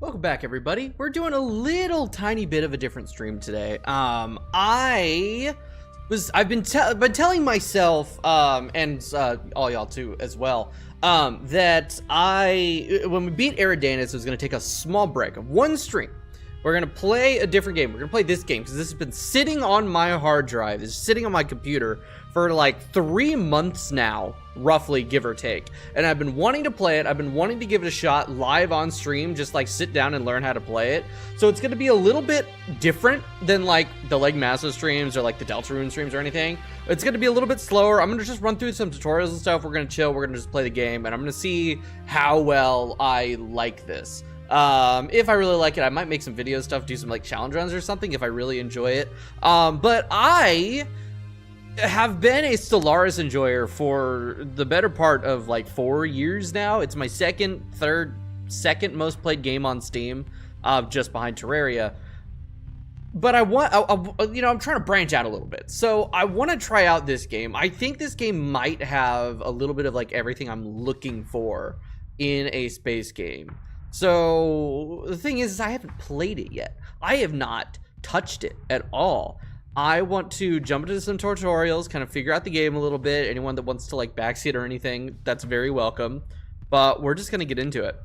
Welcome back, everybody. We're doing a little tiny bit of a different stream today. I've been telling myself, and all y'all too as well, that when we beat Eridanus, it was gonna take a small break of one stream. We're gonna play a different game. We're gonna play this game because this has been sitting on my hard drive. It's sitting on my computer for like 3 months now, roughly, give or take. And I've been wanting to play it. I've been wanting to give it a shot live on stream, just like sit down and learn how to play it. So it's gonna be a little bit different than like the Leg Massive streams or like the Deltarune streams or anything. It's gonna be a little bit slower. I'm gonna just run through some tutorials and stuff. We're gonna chill. We're gonna just play the game, and I'm gonna see how well I like this. If I really like it, I might make some video stuff, do some like challenge runs or something if I really enjoy it. But I have been a Stellaris enjoyer for the better part of like 4 years now. It's my second most played game on Steam, just behind Terraria. But I'm trying to branch out a little bit. So I want to try out this game. I think this game might have a little bit of like everything I'm looking for in a space game. So the thing is I haven't played it yet. I have not touched it at all. I want to jump into some tutorials, kind of figure out the game a little bit. Anyone that wants to like backseat or anything, that's very welcome. But we're just gonna get into it.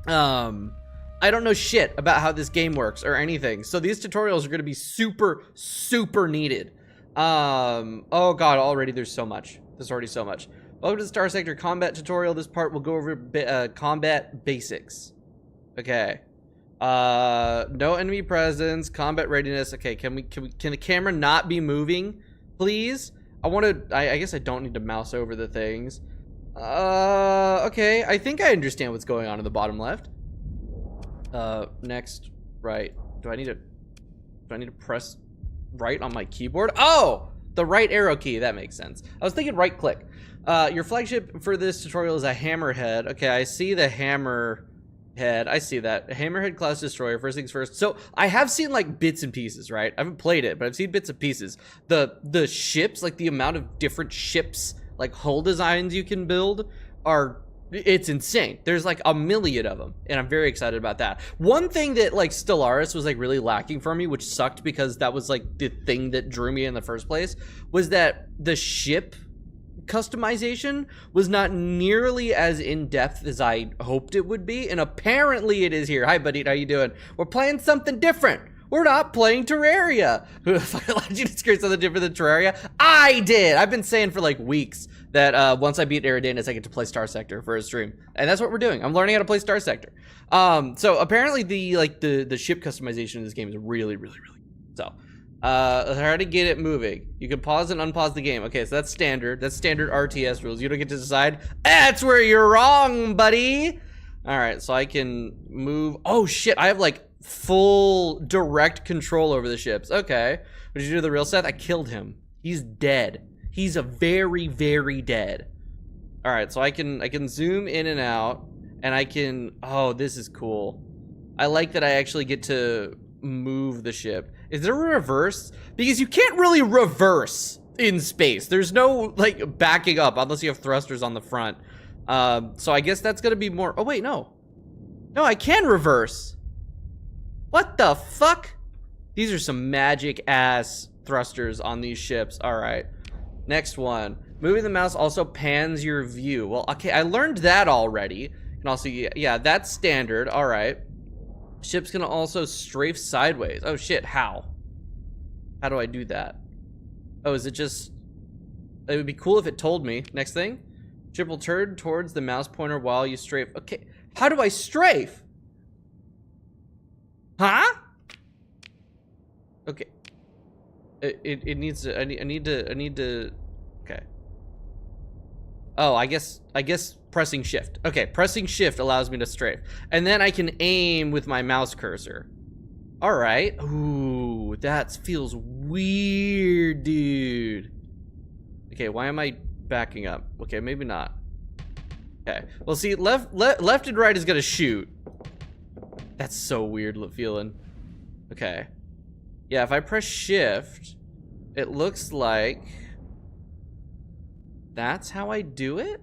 I don't know shit about how this game works or anything, so these tutorials are gonna be super needed. Oh god, already there's so much. There's already so much. Welcome to the Starsector combat tutorial. This part will go over combat basics. Okay. No enemy presence, combat readiness. Okay, can the camera not be moving, please? I guess I don't need to mouse over the things. Okay, I think I understand what's going on in the bottom left. Next, right. Do I need to press right on my keyboard? Oh, the right arrow key, that makes sense. I was thinking right click. Your flagship for this tutorial is a hammerhead. Okay, I see the hammerhead. I see that. A hammerhead class destroyer, first things first. So I have seen like bits and pieces, right? I haven't played it, but I've seen bits and pieces. The ships, like the amount of different ships, like hull designs you can build it's insane. There's like a million of them, and I'm very excited about that. One thing that like Stellaris was like really lacking for me, which sucked because that was like the thing that drew me in the first place, was that the ship customization was not nearly as in-depth as I hoped it would be, and apparently it is here. Hi buddy, how you doing? We're playing something different. We're not playing Terraria. Who the fuck allowed you to create something different than Terraria? I did. I've been saying for like weeks that once I beat Eridanus, I get to play Starsector for a stream, and that's what we're doing. I'm learning how to play Starsector. So apparently the ship customization in this game is really good. So try to get it moving. You can pause and unpause the game. Okay, so that's standard. That's standard RTS rules. You don't get to decide. That's where you're wrong, buddy. All right, so I can move. Oh shit, I have like full direct control over the ships. Okay, what did you do to the real Seth? I killed him. He's dead. He's a very dead. All right, so I can zoom in and out, and I can. Oh, this is cool. I like that I actually get to move the ship. Is there a reverse? Because you can't really reverse in space. There's no like backing up unless you have thrusters on the front. So I guess that's gonna be more. Oh wait, no, I can reverse. What the fuck? These are some magic ass thrusters on these ships. All right, next one. Moving the mouse also pans your view. Well, okay, I learned that already. And also, yeah, that's standard. All right. Ship's gonna also strafe sideways. Oh shit, how? How do I do that? Oh, is it just... It would be cool if it told me. Next thing. Ship will turn towards the mouse pointer while you strafe. Okay, how do I strafe? Huh? Okay. It needs to... I need to... Okay. Oh, I guess pressing shift. Okay, pressing shift allows me to strafe. And then I can aim with my mouse cursor. All right. Ooh, that feels weird, dude. Okay, why am I backing up? Okay, maybe not. Okay, well see, left and right is gonna shoot. That's so weird feeling. Okay. Yeah, if I press shift, it looks like that's how I do it?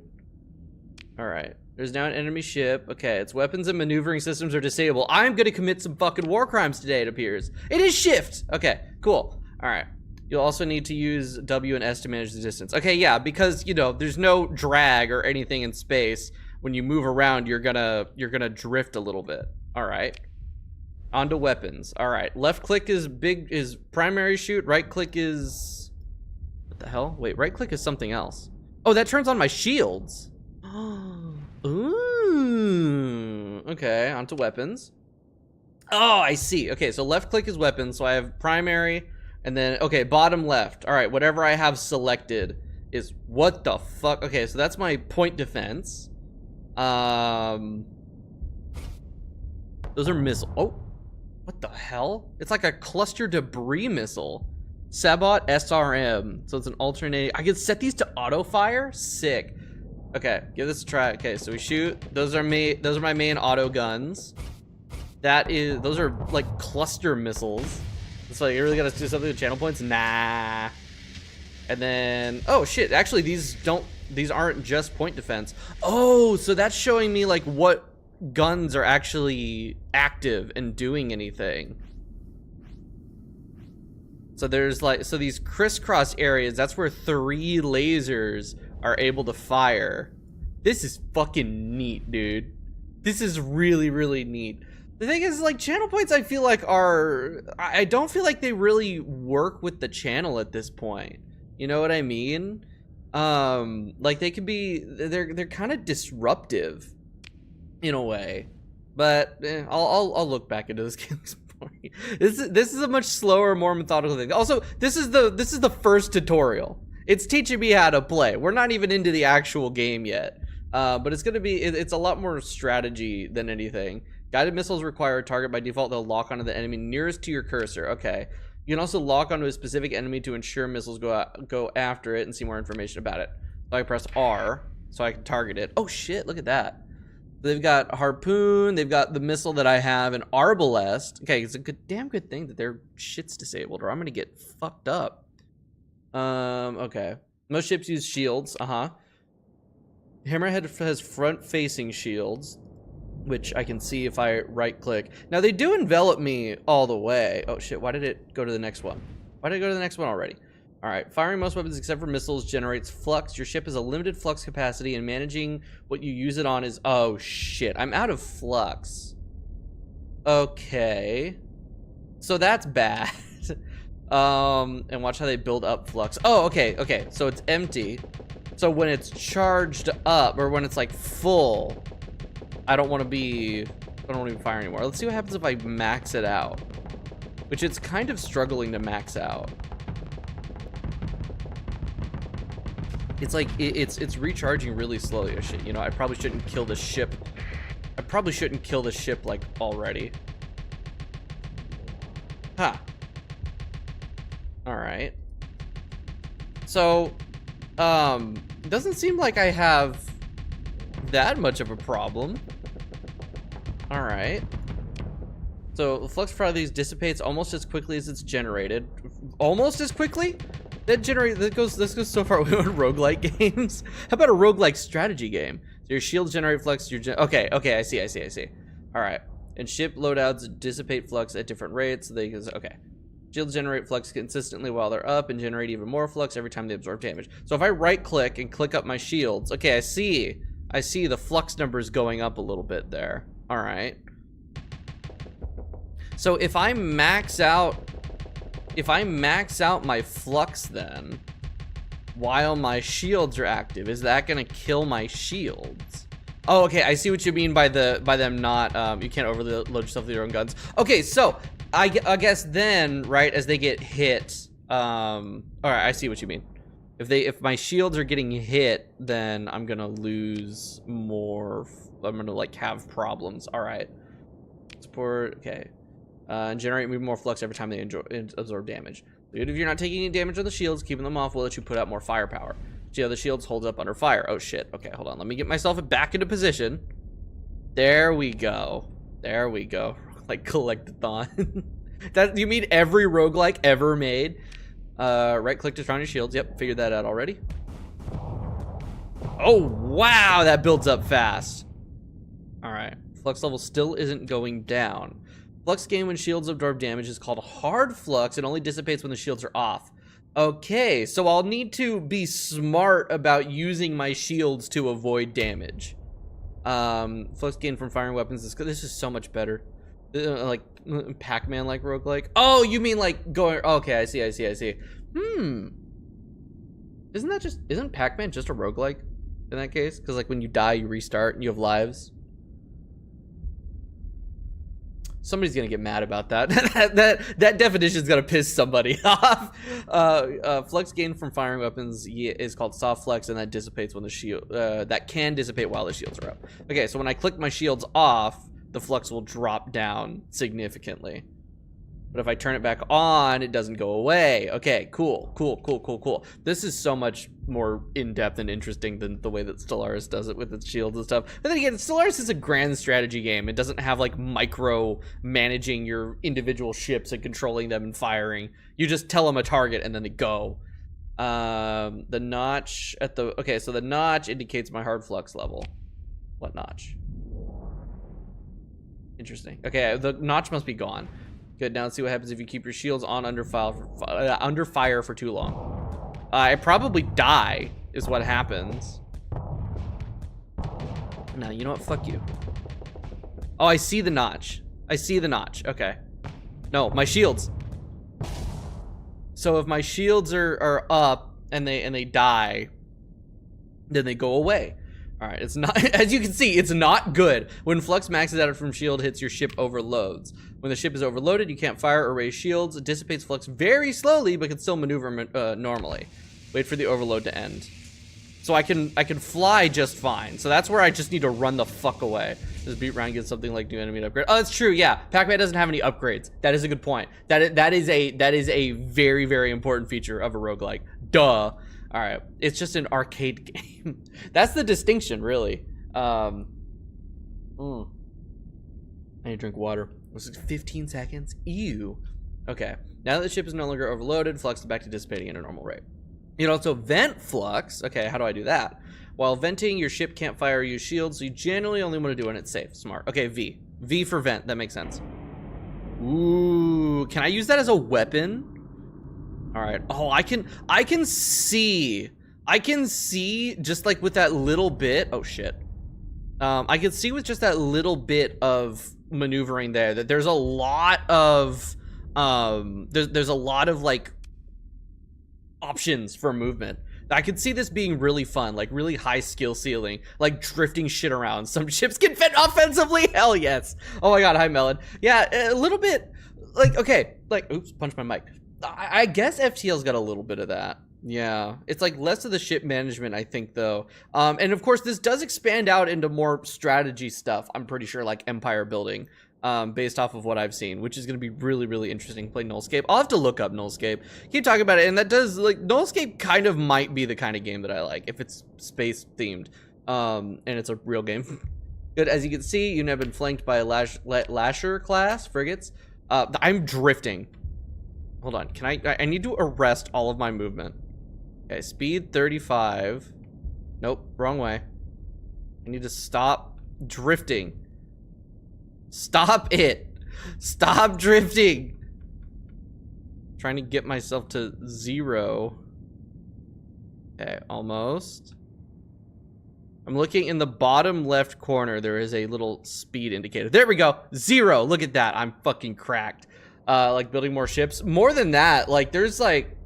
All right, There's now an enemy ship. Okay, its weapons and maneuvering systems are disabled. I'm gonna commit some fucking war crimes today, it appears. It is shift! Okay, cool. Alright. You'll also need to use W and S to manage the distance. Okay, yeah, because, you know, there's no drag or anything in space. When you move around, you're gonna drift a little bit. Alright. On to weapons. Alright. Left click is primary shoot. Right click is... What the hell? Wait, right click is something else. Oh, that turns on my shields. Ooh. Okay, onto weapons. Oh, I see. Okay, so left click is weapons. So I have primary, and then, okay, bottom left. All right, whatever I have selected is, what the fuck? Okay, so that's my point defense. Those are missiles. Oh, what the hell? It's like a cluster debris missile. Sabot SRM. So it's an alternating. I can set these to auto fire. Sick. Okay, give this a try. Okay, so we shoot. Those are my main auto guns. Those are like cluster missiles. It's like, you really gotta do something with channel points? Nah. And then, oh shit, actually these aren't just point defense. Oh, so that's showing me like what guns are actually active and doing anything. So there's like, so these crisscross areas, that's where 3 lasers are able to fire. This is fucking neat, dude. This is really, really neat. The thing is, like, channel points I feel like I don't feel like they really work with the channel at this point. You know what I mean? Like they can be, they're kind of disruptive in a way. But I'll look back into this game. This is a much slower, more methodical thing. Also, this is the first tutorial. It's teaching me how to play. We're not even into the actual game yet. But it's gonna be, it's a lot more strategy than anything. Guided missiles require a target by default. They'll lock onto the enemy nearest to your cursor. Okay. You can also lock onto a specific enemy to ensure missiles go after it and see more information about it. So I press R so I can target it. Oh shit! Look at that. They've got harpoon. They've got the missile that I have, an arbalest. Okay, it's a damn good thing that their shit's disabled, or I'm gonna get fucked up. Okay. Most ships use shields. Hammerhead has front-facing shields, which I can see if I right-click. Now, they do envelop me all the way. Oh, shit. Why did it go to the next one? Why did it go to the next one already? All right. Firing most weapons except for missiles generates flux. Your ship has a limited flux capacity, and managing what you use it on is... Oh, shit. I'm out of flux. Okay. So that's bad. And watch how they build up flux. Oh, okay. Okay. So it's empty. So when it's charged up, or when it's like full, I don't want to be firing anymore. Let's see what happens if I max it out, which it's kind of struggling to max out. It's like it's recharging really slowly. Oh shit, you know, I probably shouldn't kill the ship. I probably shouldn't kill the ship like already. Huh. All right. So, it doesn't seem like I have that much of a problem. All right. So the flux for these dissipates almost as quickly as it's generated. Almost as quickly? This goes so far. We want roguelike games. How about a roguelike strategy game? So your shields generate flux. Okay. I see. All right. And ship loadouts dissipate flux at different rates. So okay. Shields generate flux consistently while they're up and generate even more flux every time they absorb damage. So if I right click and click up my shields, okay, I see the flux numbers going up a little bit there. All right. So if I max out my flux then, while my shields are active, is that gonna kill my shields? Oh, okay, I see what you mean by them not, you can't overload yourself with your own guns. Okay, so I guess then, right, as they get hit, all right, I see what you mean. If my shields are getting hit, then I'm gonna lose more. I'm gonna like have problems. All right, support. Okay, generate more flux every time they absorb damage. Dude, if you're not taking any damage on the shields, keeping them off will let you put out more firepower. See how the shields holds up under fire. Oh shit. Okay, hold on. Let me get myself back into position. There we go. There we go. Like collect-a-thon. That you mean every roguelike ever made? Right click to surround your shields. Yep, figured that out already. Oh wow, that builds up fast. All right. Flux level still isn't going down. Flux gain when shields absorb damage is called hard flux. It only dissipates when the shields are off. Okay, so I'll need to be smart about using my shields to avoid damage. Flux gain from firing weapons is good. This is so much better. Like Pac-Man like roguelike. Oh, you mean like going, okay, I see. Isn't Pac-Man just a roguelike in that case? Because like when you die, you restart and you have lives. Somebody's gonna get mad about that. that definition is gonna piss somebody off. Flux gain from firing weapons is called soft flux, and that dissipates when the shield. That can dissipate while the shields are up. Okay, so when I click my shields off, the flux will drop down significantly. But if I turn it back on, it doesn't go away. Okay, cool. This is so much more in-depth and interesting than the way that Stellaris does it with its shields and stuff. But then again, Stellaris is a grand strategy game. It doesn't have like micro managing your individual ships and controlling them and firing. You just tell them a target and then they go. The notch at the, okay, so the notch indicates my hard flux level. What notch? Interesting. Okay, the notch must be gone. Good, now let's see what happens if you keep your shields on under fire for too long. I probably die, is what happens. No, you know what? Fuck you. Oh, I see the notch. Okay. No, my shields. So if my shields are up and they die, then they go away. All right, it's not, as you can see, it's not good. When flux maxes out from shield hits, your ship overloads. When the ship is overloaded, you can't fire or raise shields. It dissipates flux very slowly, but can still maneuver normally. Wait for the overload to end. So I can fly just fine. So that's where I just need to run the fuck away. Just beat around and get something like new enemy upgrade. Oh, that's true. Yeah, Pac-Man doesn't have any upgrades. That is a good point. That is a very, very important feature of a roguelike. Duh. All right, it's just an arcade game. That's the distinction, really. I need to drink water. This is 15 seconds. Ew. Okay, now that the ship is no longer overloaded, flux is back to dissipating at a normal rate. You can also vent flux. Okay, how do I do that? While venting, your ship can't fire or use shields, so you generally only want to do when it's safe. Smart. Okay, V. V for vent. That makes sense. Ooh, can I use that as a weapon? All right. Oh, I can see just like with that little bit. Oh shit. I can see with just that little bit of maneuvering there that there's a lot of there's a lot of like options for movement. I could see this being really fun, like really high skill ceiling, like drifting shit around. Some ships can fit offensively. Hell yes. Oh my god. Hi Melon. Yeah, a little bit like, okay, like, oops, punch my mic. I guess FTL's got a little bit of that. Yeah, it's like less of the ship management, I think, though. And of course, this does expand out into more strategy stuff. I'm pretty sure, like empire building, based off of what I've seen, which is going to be really, really interesting to play Nullscape. I'll have to look up Nullscape. Keep talking about it, and that does, like, Nullscape kind of might be the kind of game that I like, if it's space themed, and it's a real game. Good, as you can see, you have been flanked by a Lasher class frigates. I'm drifting. Hold on, can I need to arrest all of my movement. Okay, speed 35. Nope, wrong way. I need to stop drifting. Stop it. Stop drifting. Trying to get myself to 0. Okay, almost. I'm looking in the bottom left corner. There is a little speed indicator. There we go. 0. Look at that. I'm fucking cracked. Like building more ships. More than that, like there's like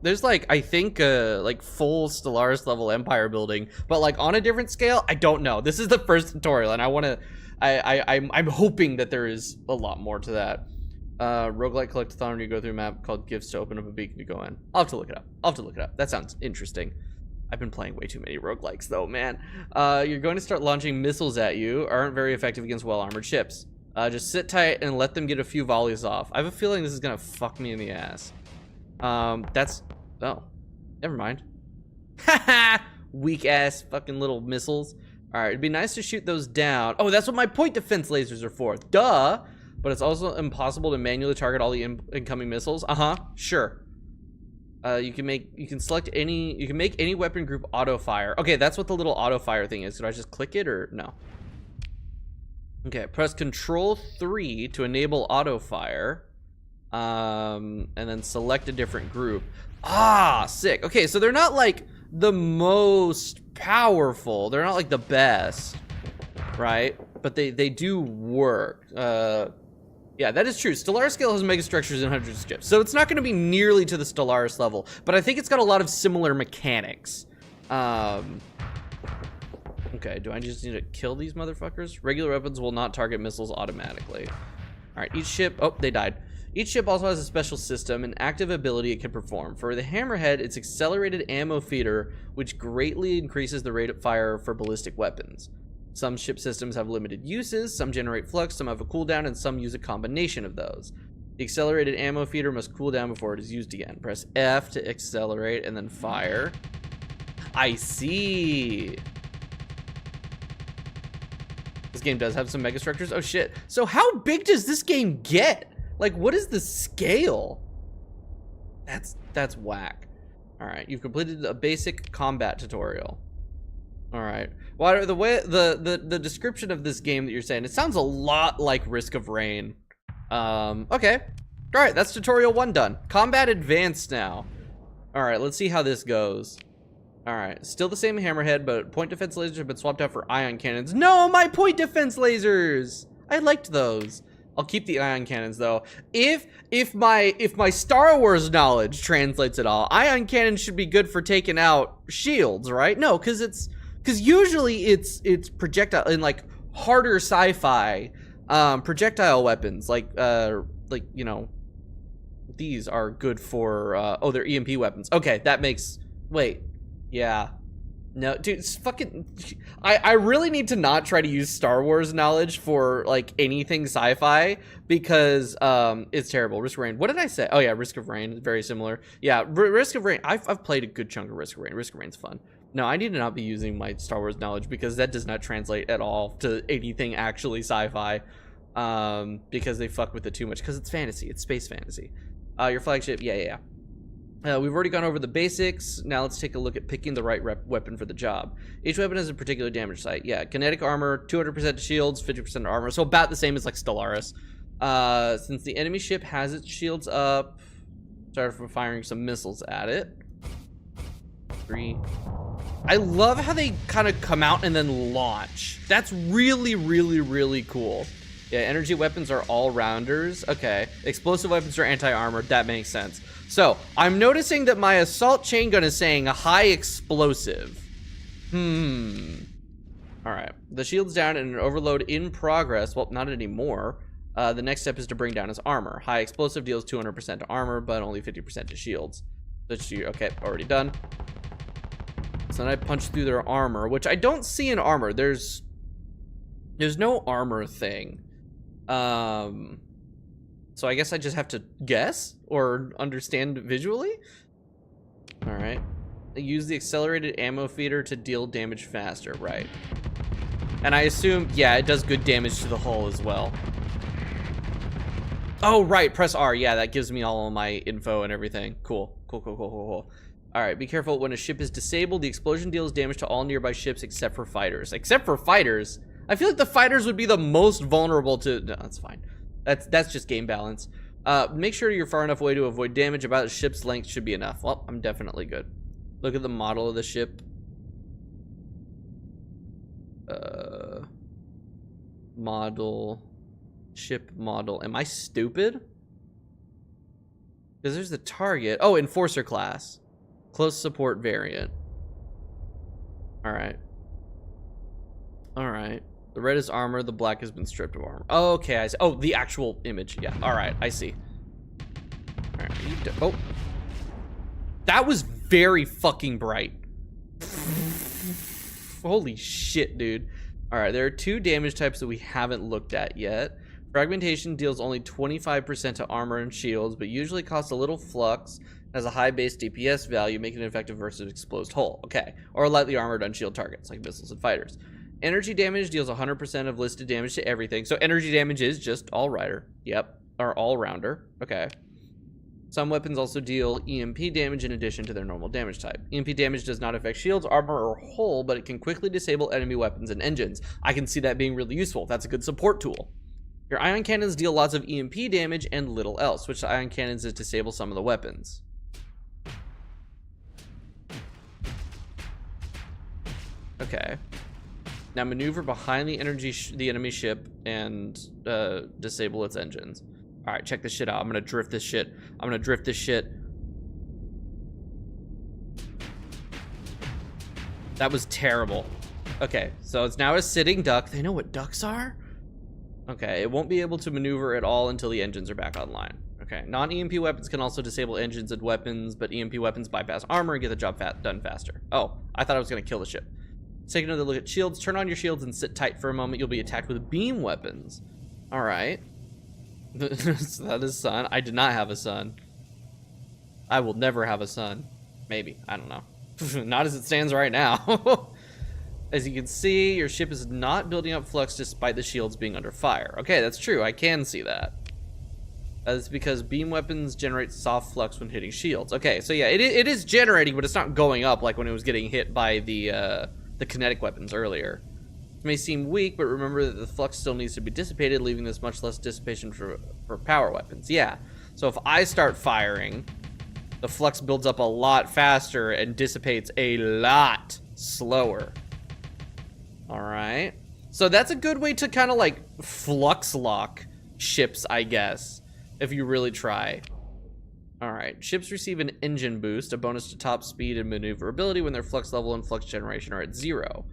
I think like full Stellaris level empire building, but like on a different scale. I don't know. This is the first tutorial, and I'm hoping that there is a lot more to that. Roguelike collectathon, you go through a map called gifts to open up a beacon to go in. I'll have to look it up. That sounds interesting. I've been playing way too many roguelikes though, man. You're going to start launching missiles at you. Aren't very effective against well-armored ships. Just sit tight and let them get a few volleys off. I have a feeling this is gonna fuck me in the ass. Oh, never mind. Haha, weak ass fucking little missiles. All right, it'd be nice to shoot those down. Oh, that's what my point defense lasers are for. Duh. But it's also impossible to manually target all the incoming missiles. Sure. You can make any weapon group auto fire. Okay, that's what the little auto fire thing is. Did I just click it or no? Okay, press Control 3 to enable auto fire. And then select a different group. Ah, sick. Okay, so they're not like the most powerful. They're not like the best, right? But they do work. Yeah, that is true. Stellaris scale has megastructures and hundreds of ships, so it's not going to be nearly to the Stellaris level, but I think it's got a lot of similar mechanics. Okay, do I just need to kill these motherfuckers? Regular weapons will not target missiles automatically. All right, each ship... Oh, they died. Each ship also has a special system and active ability it can perform. For the Hammerhead, it's accelerated ammo feeder, which greatly increases the rate of fire for ballistic weapons. Some ship systems have limited uses, some generate flux, some have a cooldown, and some use a combination of those. The accelerated ammo feeder must cool down before it is used again. Press F to accelerate and then fire. I see. This game does have some megastructures. Oh shit. So how big does this game get? Like, what is the scale? That's whack. All right, you've completed a basic combat tutorial. All right. Well, the way the description of this game that you're saying, it sounds a lot like Risk of Rain. Okay. All right, that's tutorial 1 done. Combat advanced now. All right, let's see how this goes. All right, still the same hammerhead, but point defense lasers have been swapped out for ion cannons. No, my point defense lasers. I liked those. I'll keep the ion cannons though. If my Star Wars knowledge translates at all, ion cannons should be good for taking out shields, right? No, because usually it's projectile in like harder sci-fi projectile weapons like you know, these are good for oh, they're EMP weapons. Okay, that makes yeah. No, dude, it's fucking... I really need to not try to use Star Wars knowledge for, like, anything sci-fi, because it's terrible. Risk of Rain. What did I say? Oh, yeah, Risk of Rain is very similar. Yeah, Risk of Rain. I've played a good chunk of Risk of Rain. Risk of Rain's fun. No, I need to not be using my Star Wars knowledge, because that does not translate at all to anything actually sci-fi, because they fuck with it too much, because it's fantasy. It's space fantasy. Your flagship, yeah. We've already gone over the basics. Now let's take a look at picking the right weapon for the job. Each weapon has a particular damage site. Yeah, kinetic armor, 200% to shields, 50% to armor. So about the same as like Stellaris. Since the enemy ship has its shields up, start from firing some missiles at it. 3. I love how they kind of come out and then launch. That's really, really, really cool. Yeah, energy weapons are all-rounders. Okay, explosive weapons are anti-armor. That makes sense. So, I'm noticing that my assault chain gun is saying a high explosive. Alright, the shield's down and an overload in progress. Well, not anymore. The next step is to bring down his armor. High explosive deals 200% to armor, but only 50% to shields. Okay, already done. So then I punch through their armor, which I don't see in armor. There's no armor thing. So I guess I just have to guess or understand visually. All right. Use the accelerated ammo feeder to deal damage faster, right? And I assume, yeah, it does good damage to the hull as well. Oh, right, press R. Yeah, that gives me all of my info and everything. Cool. All right, be careful. When a ship is disabled, the explosion deals damage to all nearby ships except for fighters. Except for fighters? I feel like the fighters would be the most vulnerable to... No, that's fine. That's just game balance. Make sure you're far enough away to avoid damage. About a ship's length should be enough. Well, I'm definitely good. Look at the model of the ship. Ship model. Am I stupid? Because there's the target. Oh, Enforcer class. Close support variant. Alright. The red is armor, the black has been stripped of armor. Oh, okay, I see. Oh, the actual image. Yeah, alright, I see. Alright, oh. That was very fucking bright. Holy shit, dude. Alright, there are 2 damage types that we haven't looked at yet. Fragmentation deals only 25% to armor and shields, but usually costs a little flux, has a high base DPS value, making it effective versus exposed hull. Okay, or lightly armored unshield targets, like missiles and fighters. Energy damage deals 100% of listed damage to everything. So energy damage is just all-rider. Yep. Or all-rounder. Okay. Some weapons also deal EMP damage in addition to their normal damage type. EMP damage does not affect shields, armor, or hull, but it can quickly disable enemy weapons and engines. I can see that being really useful. That's a good support tool. Your ion cannons deal lots of EMP damage and little else. Switch to ion cannons to disable some of the weapons. Okay. Now maneuver behind the enemy ship and disable its engines. All right, check this shit out. I'm gonna drift this shit. That was terrible. Okay, so it's now a sitting duck. They know what ducks are? Okay, it won't be able to maneuver at all until the engines are back online. Okay, non-EMP weapons can also disable engines and weapons, but EMP weapons bypass armor and get the job done faster. Oh, I thought I was gonna kill the ship. Let's take another look at shields. Turn on your shields and sit tight for a moment. You'll be attacked with beam weapons. All right. That is son. I did not have a son. I will never have a son. Maybe. I don't know. Not as it stands right now. As you can see, your ship is not building up flux despite the shields being under fire. Okay, that's true. I can see that. That's because beam weapons generate soft flux when hitting shields. Okay, so yeah, it is generating, but it's not going up like when it was getting hit by the kinetic weapons earlier. It may seem weak, but remember that the flux still needs to be dissipated, leaving this much less dissipation for power weapons. Yeah, so if I start firing, the flux builds up a lot faster and dissipates a lot slower. All right, so that's a good way to kind of like flux lock ships, I guess, if you really try. All right, ships receive an engine boost, a bonus to top speed and maneuverability when their flux level and flux generation are at 0.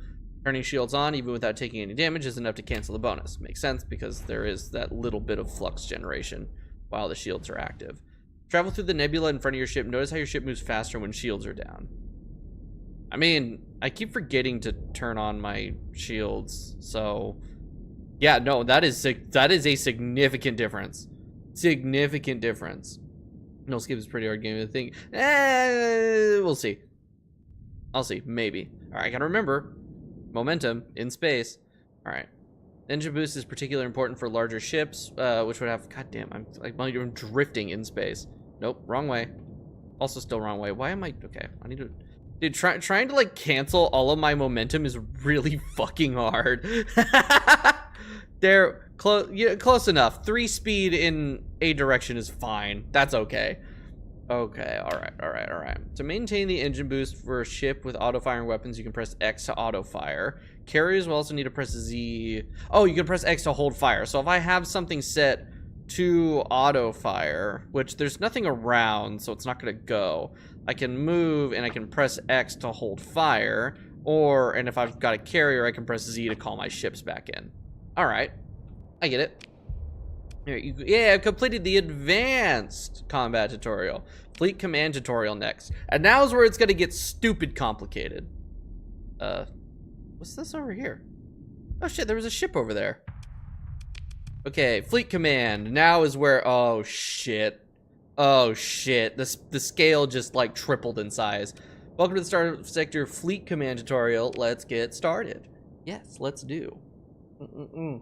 Turning shields on, even without taking any damage, is enough to cancel the bonus. Makes sense, because there is that little bit of flux generation while the shields are active. Travel through the nebula in front of your ship. Notice how your ship moves faster when shields are down. I mean, I keep forgetting to turn on my shields, so... Yeah, no, that is a significant difference. Significant difference. No skip is a pretty hard game to think. We'll see. I'll see, maybe. All right, gotta remember, momentum in space. All right, engine boost is particularly important for larger ships, which would have. God damn, I'm drifting in space. Nope, wrong way. Also, still wrong way. Why am I? Okay, I need to. Dude, trying to like cancel all of my momentum is really fucking hard. They're close enough. 3 speed in a direction is fine. That's okay. Okay, all right. To maintain the engine boost for a ship with auto-firing weapons, you can press X to auto-fire. Carriers will also need to press Z. Oh, you can press X to hold fire. So if I have something set to auto-fire, which there's nothing around, so it's not gonna go, I can move and I can press X to hold fire, and if I've got a carrier, I can press Z to call my ships back in. All right, I get it. Yeah, I've completed the advanced combat tutorial. Fleet command tutorial next. And now is where it's gonna get stupid complicated. What's this over here? Oh shit, there was a ship over there. Okay, fleet command. Now is where, oh shit. Oh shit, the scale just like tripled in size. Welcome to the Starsector fleet command tutorial. Let's get started. Yes, let's do. You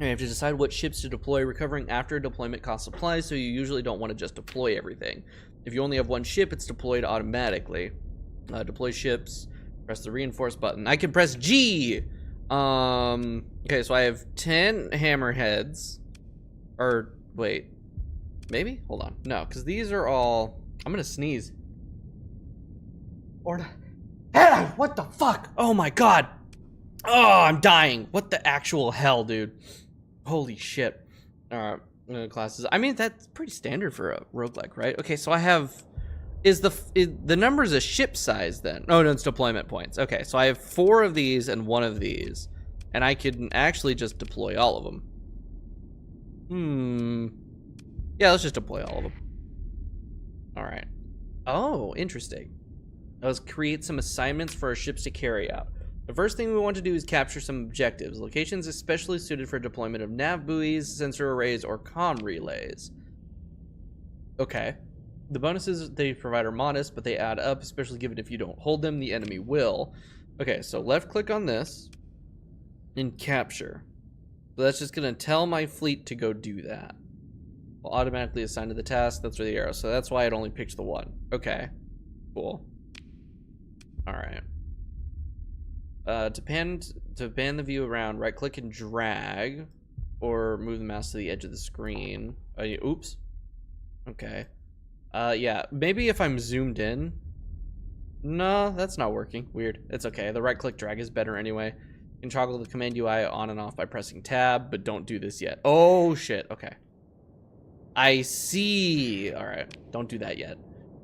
have to decide what ships to deploy. Recovering after a deployment costs supplies, so you usually don't want to just deploy everything. If you only have one ship, it's deployed automatically. Deploy ships, press the reinforce button. I can press G! Okay, so I have 10 hammerheads. Or, wait. Maybe? Hold on. No, because these are all... I'm gonna sneeze. Or... What the fuck? Oh my god! Oh, I'm dying. What the actual hell, dude? Holy shit. Alright, classes. I mean, that's pretty standard for a roguelike, right? Okay, so I have... Is the numbers a ship size then? Oh, no, it's deployment points. Okay, so I have 4 of these and 1 of these. And I can actually just deploy all of them. Yeah, let's just deploy all of them. Alright. Oh, interesting. Let's create some assignments for our ships to carry out. The first thing we want to do is capture some objectives. Locations especially suited for deployment of nav buoys, sensor arrays, or comm relays. Okay. The bonuses they provide are modest, but they add up, especially given if you don't hold them, the enemy will. Okay, so left click on this and capture. So that's just gonna tell my fleet to go do that. will automatically assign to the task. That's where the arrow. So that's why it only picked the one. Okay. Cool. All right. To pan the view around, right click and drag, or move the mouse to the edge of the screen. Oops. Okay. Yeah, maybe if I'm zoomed in. No, that's not working. Weird. It's okay. The right click drag is better anyway. You can toggle the command UI on and off by pressing tab, but don't do this yet. Oh shit. Okay. I see. All right. Don't do that yet.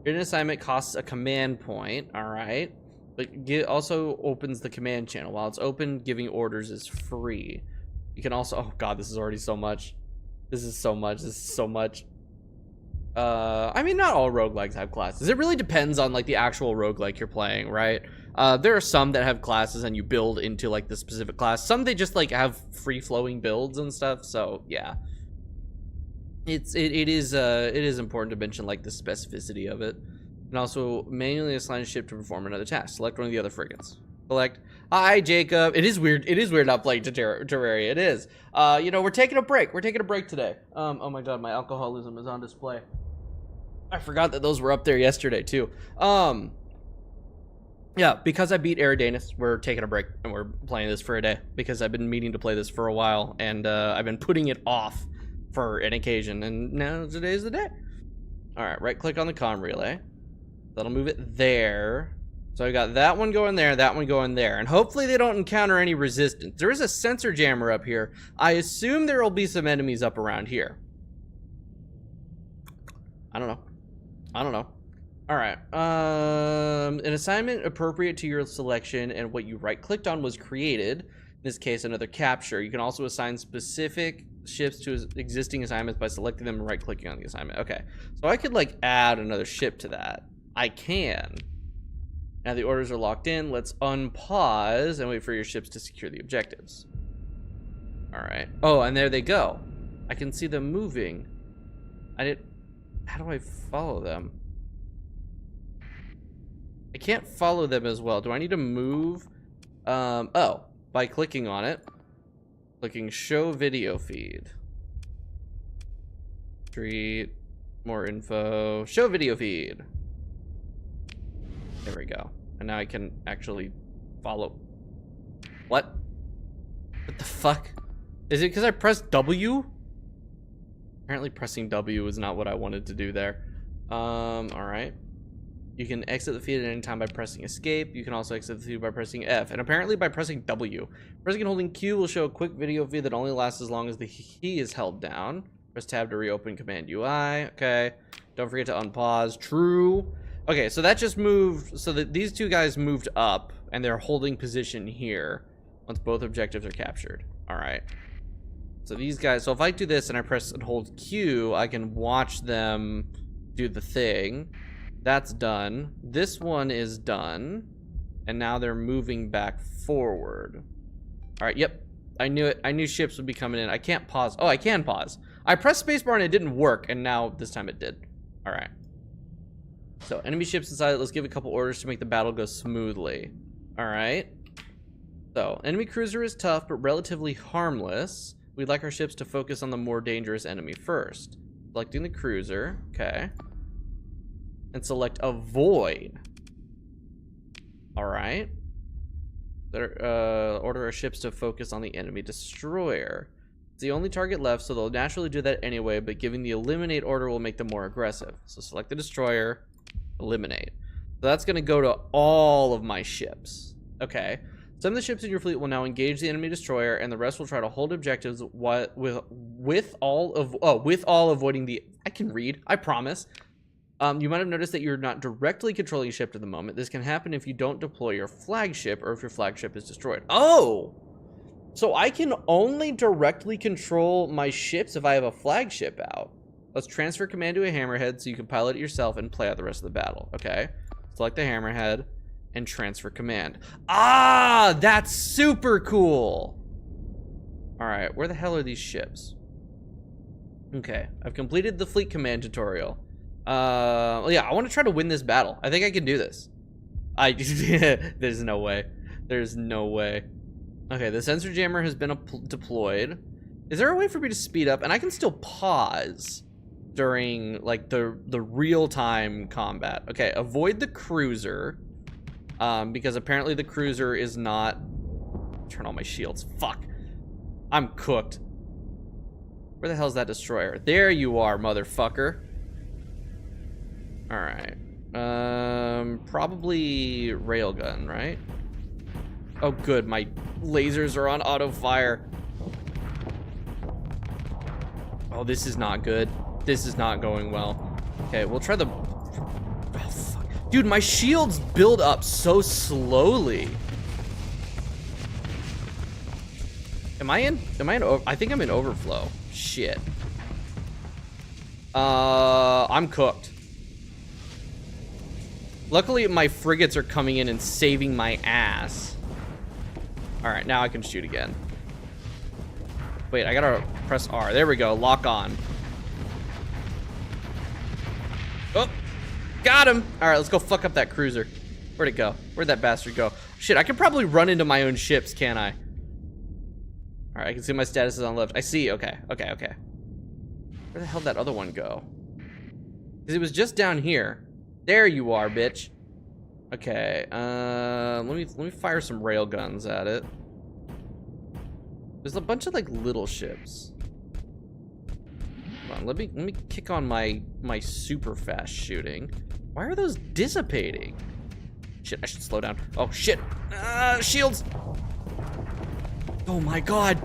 An assignment costs a command point. All right. But it also opens the command channel. While it's open, giving orders is free. You can also, oh god, this is already so much. This is so much. This is so much. I mean, not all roguelikes have classes. It really depends on like the actual roguelike you're playing, right? There are some that have classes and you build into like the specific class. Some they just like have free-flowing builds and stuff. So yeah, it is important to mention like the specificity of it. And also manually assign a ship to perform another task. Select one of the other frigates. Select. Hi, Jacob. It is weird. It is weird not playing Terraria. It is. You know, we're taking a break. We're taking a break today. Oh my god, my alcoholism is on display. I forgot that those were up there yesterday too. Yeah, because I beat Eridanus, we're taking a break and we're playing this for a day because I've been meaning to play this for a while and I've been putting it off for an occasion, and now today's the day. All right, right click on the comm relay. That'll move it there. So I got that one going there, that one going there, and hopefully they don't encounter any resistance. There is a sensor jammer up here. I assume there will be some enemies up around here. I don't know. All right. An assignment appropriate to your selection and what you right-clicked on was created. In this case, another capture. You can also assign specific ships to existing assignments by selecting them and right-clicking on the assignment. Okay. So I could like add another ship to that. I can. Now the orders are locked in. Let's unpause and wait for your ships to secure the objectives. All right. Oh, and there they go. I can see them moving. How do I follow them? I can't follow them as well. Do I need to move? Oh, by clicking on it. Clicking show video feed. Street, more info, show video feed. There we go. And now I can actually follow. What? What the fuck? Is it because I pressed W? Apparently pressing W is not what I wanted to do there. Alright. You can exit the feed at any time by pressing escape. You can also exit the feed by pressing F. And apparently by pressing W. Pressing and holding Q will show a quick video feed that only lasts as long as the key is held down. Press tab to reopen command UI. Okay. Don't forget to unpause. True. Okay, so that just moved, so that these two guys moved up, and they're holding position here once both objectives are captured. All right. So these guys, so if I do this and I press and hold Q, I can watch them do the thing. That's done. This one is done, and now they're moving back forward. All right, yep. I knew it. I knew ships would be coming in. I can't pause. Oh, I can pause. I pressed spacebar and it didn't work, and now this time it did. All right. So, enemy ships inside. Let's give a couple orders to make the battle go smoothly. All right. So, enemy cruiser is tough, but relatively harmless. We'd like our ships to focus on the more dangerous enemy first. Selecting the cruiser. Okay. And select avoid. All right. Order our ships to focus on the enemy destroyer. It's the only target left, so they'll naturally do that anyway, but giving the eliminate order will make them more aggressive. So, select the destroyer. Eliminate. So that's going to go to all of my ships. Okay. Some of the ships in your fleet will now engage the enemy destroyer, and the rest will try to hold objectives with all avoiding the. I can read. I promise. You might have noticed that you're not directly controlling a ship at the moment. This can happen if you don't deploy your flagship or if your flagship is destroyed. Oh, so I can only directly control my ships if I have a flagship out. Let's transfer command to a hammerhead so you can pilot it yourself and play out the rest of the battle. Okay. Select the hammerhead and transfer command. Ah, that's super cool. All right. Where the hell are these ships? Okay. I've completed the fleet command tutorial. Yeah, I want to try to win this battle. I think I can do this. There's no way. There's no way. Okay. The sensor jammer has been deployed. Is there a way for me to speed up? And I can still pause. during like the real-time combat. Okay, avoid the cruiser, because apparently the cruiser is not... Turn on my shields. Fuck. I'm cooked. Where the hell's that destroyer? There you are, motherfucker. All right. Probably railgun, right? Oh, good. My lasers are on auto fire. Oh, this is not good. This is not going well. Okay, we'll try the... Oh, fuck. Dude, my shields build up so slowly. Am I in I think I'm in overflow. Shit. I'm cooked. Luckily, my frigates are coming in and saving my ass. All right, now I can shoot again. Wait, I gotta press R. There we go, lock on. Oh, got him. All right, let's go fuck up that cruiser. Where'd it go? Where'd that bastard go? Shit, I can probably run into my own ships, can't I? All right, I can see my status is on the left. I see, okay. Where the hell did that other one go? Because it was just down here. There you are, bitch. Okay, let me fire some rail guns at it. There's a bunch of like little ships. Hold on, let me kick on my super fast shooting. Why are those dissipating? Shit, I should slow down. Oh shit! Shields! Oh my god!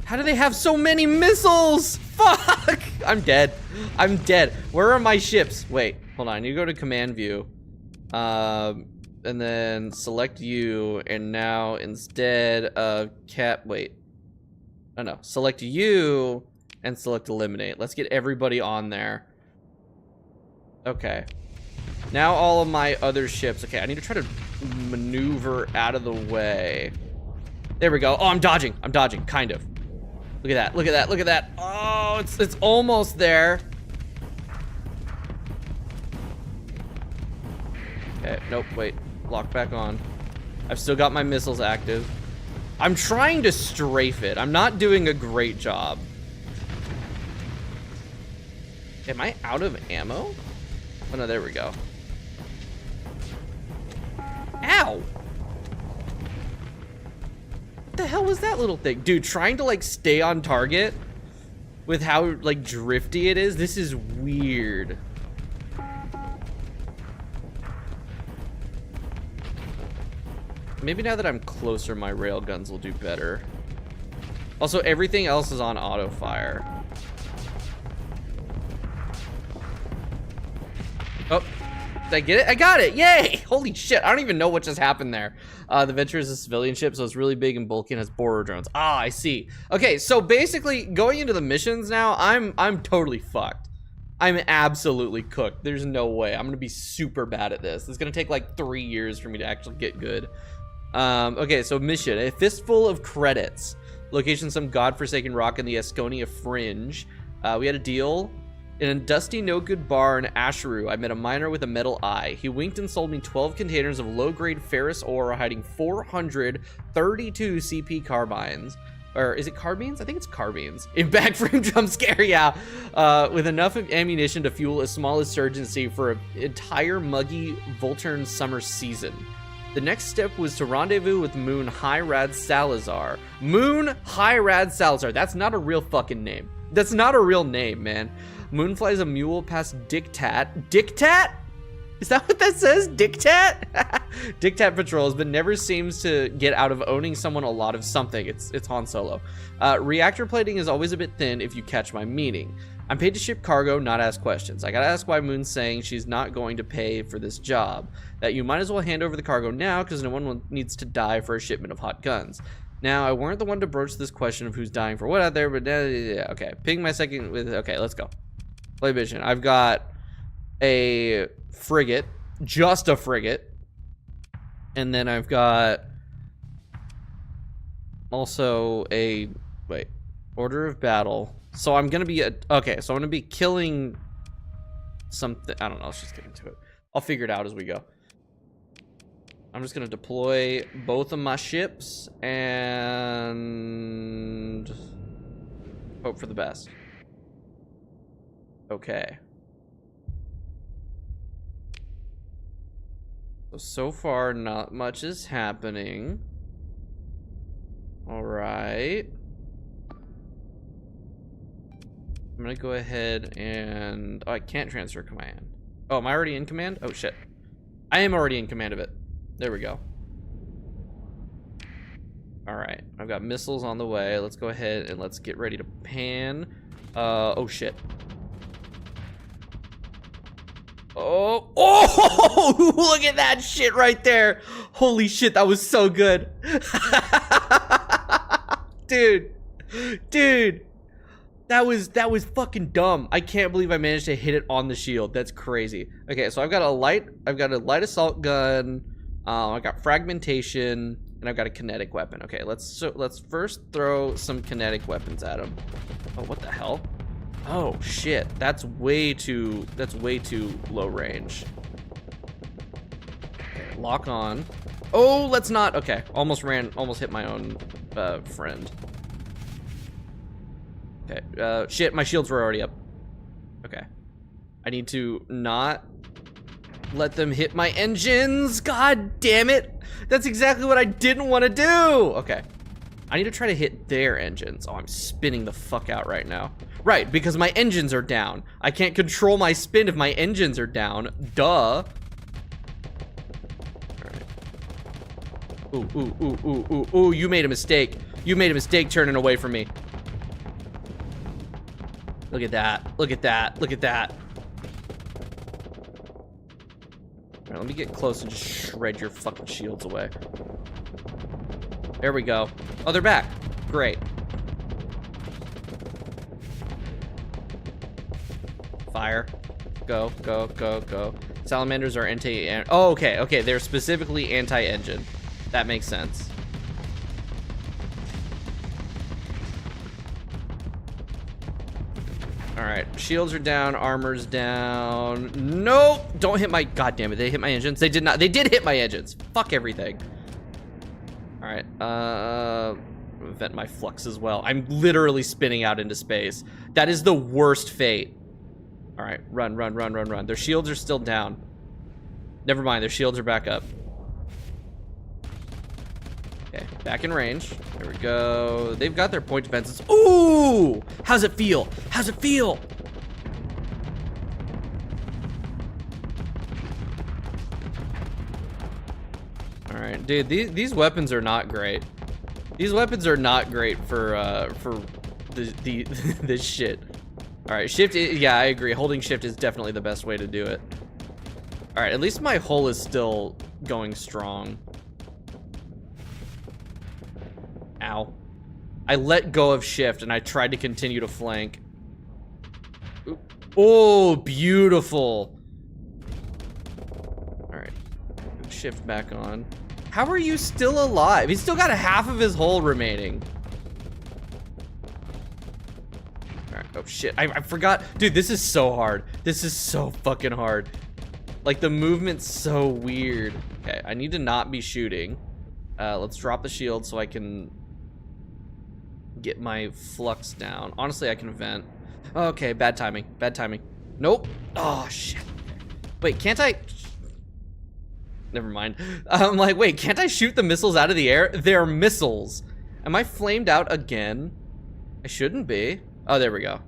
How do they have so many missiles? Fuck! I'm dead. I'm dead. Where are my ships? Wait, hold on. I need to go to command view. And then select you, and now instead of wait. Oh no, select you and select eliminate. Let's get everybody on there. Okay. Now all of my other ships. Okay, I need to try to maneuver out of the way. There we go. Oh, I'm dodging, kind of. Look at that, look at that, look at that. Oh, it's almost there. Okay, nope, wait. Lock back on. I've still got my missiles active. I'm trying to strafe it. I'm not doing a great job. Am I out of ammo? Oh no, there we go. Ow! What the hell was that little thing? Dude, trying to like stay on target with how like drifty it is, this is weird. Maybe now that I'm closer, my rail guns will do better. Also, everything else is on auto fire. Oh, did I get it? I got it! Yay! Holy shit, I don't even know what just happened there. The Venture is a civilian ship, so it's really big and bulky and has borer drones. Ah, I see. Okay, so basically, going into the missions now, I'm totally fucked. I'm absolutely cooked. There's no way. I'm gonna be super bad at this. It's gonna take like 3 years for me to actually get good. Okay, so mission. A fistful of credits. Location, some godforsaken rock in the Asconia fringe. We had a deal. In a dusty, no-good bar in Asheru, I met a miner with a metal eye. He winked and sold me 12 containers of low-grade ferrous ore hiding 432 CP carbines. Or is it carbines? I think it's carbines. In backframe jump scare, yeah. With enough ammunition to fuel a small insurgency for an entire muggy Voltern summer season. The next step was to rendezvous with Moon High-Rad Salazar. Moon High-Rad Salazar. That's not a real fucking name. That's not a real name, man. Moon flies a mule past Dictat. Dictat? Is that what that says? Dictat? Dictat patrols, but never seems to get out of owning someone a lot of something. It's Han Solo. Reactor plating is always a bit thin if you catch my meaning. I'm paid to ship cargo, not ask questions. I gotta ask why Moon's saying she's not going to pay for this job. That you might as well hand over the cargo now because no one needs to die for a shipment of hot guns. Now, I weren't the one to broach this question of who's dying for what out there, but yeah, okay. Ping my second with, okay, let's go. Play mission. I've got a frigate, just a frigate. And then I've got also a, wait, order of battle. So I'm gonna be okay, so I'm gonna be killing something. I don't know, let's just get into it. I'll figure it out as we go. I'm just gonna deploy both of my ships and and hope for the best. Okay. So far, not much is happening. All right. I'm gonna go ahead and... Oh, I can't transfer command. Oh, am I already in command? Oh, shit. I am already in command of it. There we go. All right. I've got missiles on the way. Let's go ahead and let's get ready to pan. Oh, shit. Oh, oh, look at that shit right there. Holy shit, that was so good. Dude, that was fucking dumb. I can't believe I managed to hit it on the shield. That's crazy. Okay, so I've got a light assault gun. I got fragmentation, and I've got a kinetic weapon. Okay, let's first throw some kinetic weapons at him. Oh, what the hell? Oh shit, that's way too low range. Okay, lock on. Oh, let's not. Okay, almost hit my own friend. Okay, shit, my shields were already up. Okay, I need to not let them hit my engines. God damn it, that's exactly what I didn't want to do. Okay, I need to try to hit their engines. Oh, I'm spinning the fuck out right now. Right, because my engines are down. I can't control my spin if my engines are down. Duh. All right. Ooh, you made a mistake. You made a mistake turning away from me. Look at that. Look at that. Look at that. All right, let me get close and just shred your fucking shields away. There we go. Oh, they're back. Great. Fire. Go. Salamanders are oh, okay. They're specifically anti-engine. That makes sense. All right, shields are down, armor's down. Nope, don't hit my, god damn it, they hit my engines. They did not, they did hit my engines. Fuck everything. All right, vent my flux as well. I'm literally spinning out into space. That is the worst fate. All right, run. Their shields are still down. Never mind, their shields are back up. Okay, back in range. There we go. They've got their point defenses. Ooh! How's it feel? How's it feel? All right, dude, these weapons are not great. These weapons are not great for this shit. All right, shift, yeah, I agree. Holding shift is definitely the best way to do it. All right, at least my hull is still going strong. Ow. I let go of shift and I tried to continue to flank. Oop. Oh, beautiful. All right, shift back on. How are you still alive? He's still got a half of his hull remaining. Oh shit, I forgot. Dude, this is so hard. This is so fucking hard. Like, the movement's so weird. Okay, I need to not be shooting. Let's drop the shield so I can get my flux down. Honestly, I can vent. Okay, bad timing. Nope. Oh shit. Wait, can't I? Never mind. I'm like, wait, can't I shoot the missiles out of the air? They're missiles. Am I flamed out again? I shouldn't be. Oh, there we go.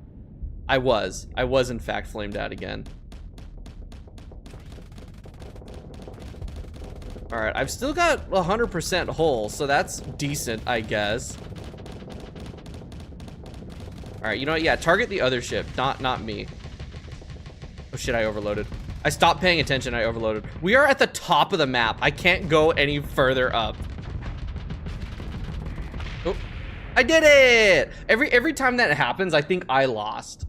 I was in fact flamed out again. All right, I've still got 100% hull, so that's decent, I guess. All right, you know what? Yeah, target the other ship, not me. Oh shit, I overloaded. I stopped paying attention, I overloaded. We are at the top of the map. I can't go any further up. Oh. I did it! Every time that happens, I think I lost.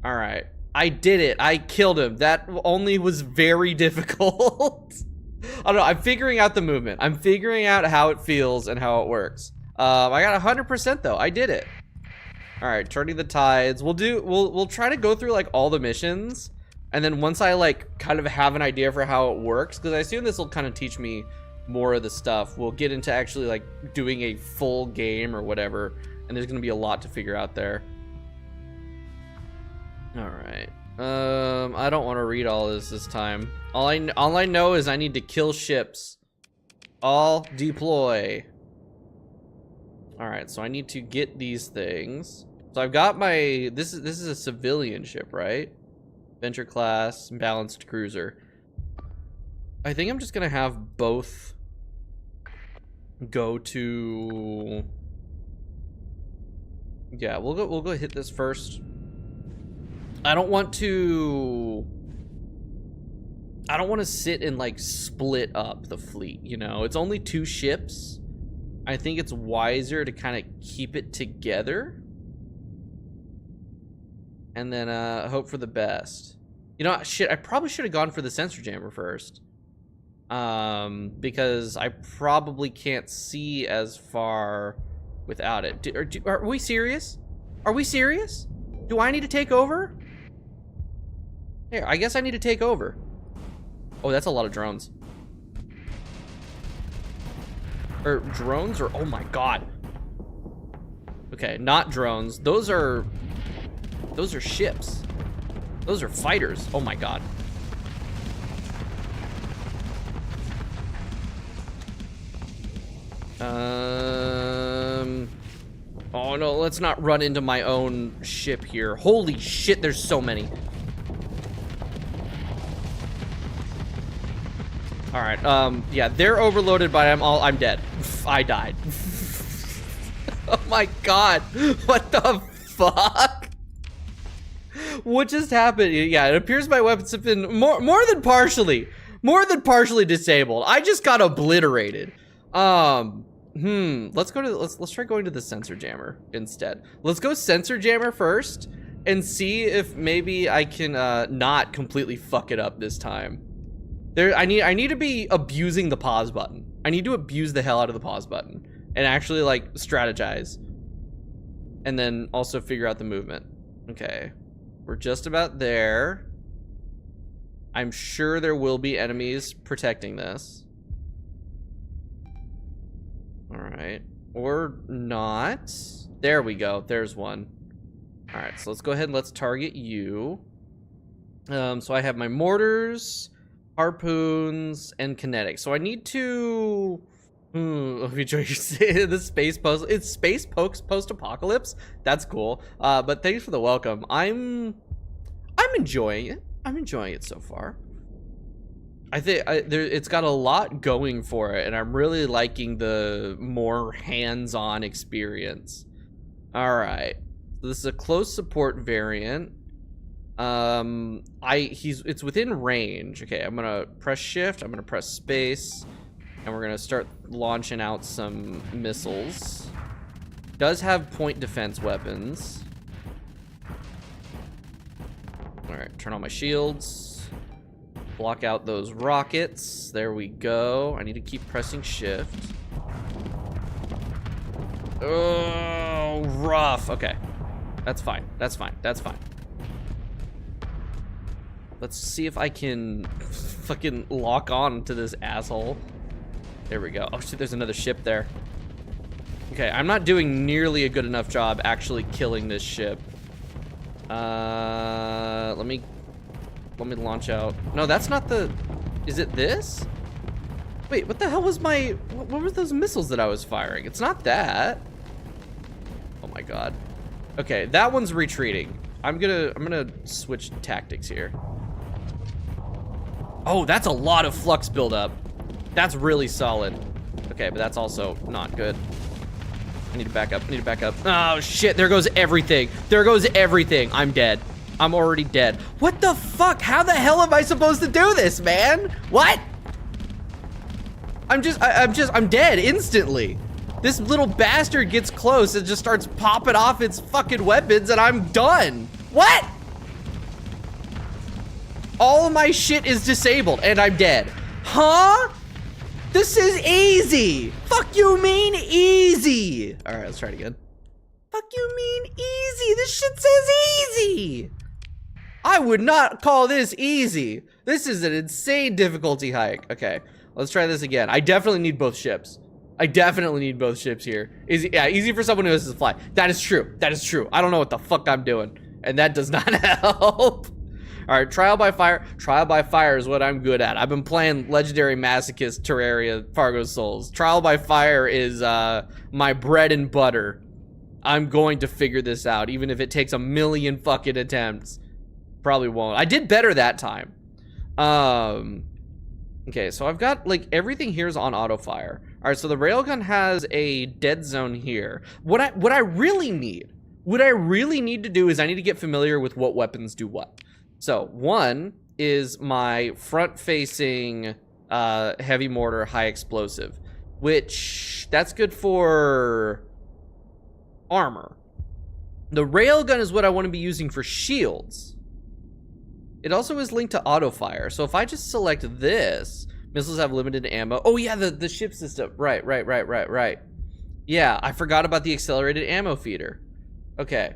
All right, I did it. I killed him. That only was very difficult. I don't know. I'm figuring out the movement. I'm figuring out how it feels and how it works. I got 100% though. I did it. All right, turning the tides. We'll try to go through like all the missions, and then once I like kind of have an idea for how it works, because I assume this will kind of teach me more of the stuff, we'll get into actually like doing a full game or whatever, and there's gonna be a lot to figure out there. All right. I don't want to read all this time. All I know is I need to kill ships. All deploy. All right, so I need to get these things. So I've got my this is a civilian ship, right? Venture class, balanced cruiser. I think I'm just gonna have both go to. Yeah, we'll go hit this first. I don't want to sit and like split up the fleet, you know? It's only 2 ships. I think it's wiser to kind of keep it together. And then hope for the best. You know, shit, I probably should have gone for the sensor jammer first. Because I probably can't see as far without it. Are we serious? Are we serious? Do I need to take over? Here, I guess I need to take over. Oh, that's a lot of drones. Or drones or, oh my God. Okay, not drones. Those are ships. Those are fighters. Oh my God. Oh no, let's not run into my own ship here. Holy shit, there's so many. All right, yeah, they're overloaded, but I'm dead. I died. Oh my God, what the fuck? What just happened? Yeah, it appears my weapons have been more than partially disabled. I just got obliterated. Let's try going to the sensor jammer instead. Let's go sensor jammer first and see if maybe I can not completely fuck it up this time. I need to be abusing the pause button. I need to abuse the hell out of the pause button and actually like strategize. And then also figure out the movement. Okay. We're just about there. I'm sure there will be enemies protecting this. All right. Or not. There we go. There's one. All right. So let's go ahead and let's target you. So I have my mortars, harpoons, and kinetic. So I need to... let me try to say the space post. It's space post-apocalypse. That's cool. But thanks for the welcome. I'm enjoying it. I'm enjoying it so far. I think it's got a lot going for it, and I'm really liking the more hands-on experience. All right. So this is a close support variant. It's within range. Okay, I'm gonna press shift. I'm gonna press space. And we're gonna start launching out some missiles. Does have point defense weapons. All right, turn on my shields. Block out those rockets. There we go. I need to keep pressing shift. Oh, rough. Okay, that's fine. That's fine. That's fine. Let's see if I can fucking lock on to this asshole. There we go. Oh shit, there's another ship there. Okay, I'm not doing nearly a good enough job actually killing this ship. Let me launch out. No, that's not the... Is it this? Wait, what the hell was my... What were those missiles that I was firing? It's not that. Oh my God. Okay, that one's retreating. I'm gonna switch tactics here. Oh, that's a lot of flux buildup. That's really solid. Okay, but that's also not good. I need to back up. I need to back up. Oh, shit. There goes everything. There goes everything. I'm dead. I'm already dead. What the fuck? How the hell am I supposed to do this, man? What? I'm dead instantly. This little bastard gets close and just starts popping off its fucking weapons and I'm done. What? All of my shit is disabled and I'm dead. Huh? This is easy. Fuck you mean easy. All right, let's try it again. Fuck you mean easy. This shit says easy. I would not call this easy. This is an insane difficulty hike. Okay, Let's try this again. I definitely need both ships. I definitely need both ships here. Easy for someone who knows to fly. That is true. That is true. I don't know what the fuck I'm doing. And that does not help. All right, trial by fire. Trial by fire is what I'm good at. I've been playing Legendary Masochist Terraria Fargo Souls. Trial by fire is my bread and butter. I'm going to figure this out, even if it takes a million fucking attempts. Probably won't. I did better that time. Okay, so I've got, like, everything here is on auto fire. All right, so the railgun has a dead zone here. What I really need to do is I need to get familiar with what weapons do what. So one is my front-facing heavy mortar, high explosive, which that's good for armor. The railgun is what I want to be using for shields. It also is linked to auto fire. So if I just select this, missiles have limited ammo. Oh yeah, the ship system. Right. Yeah, I forgot about the accelerated ammo feeder. Okay,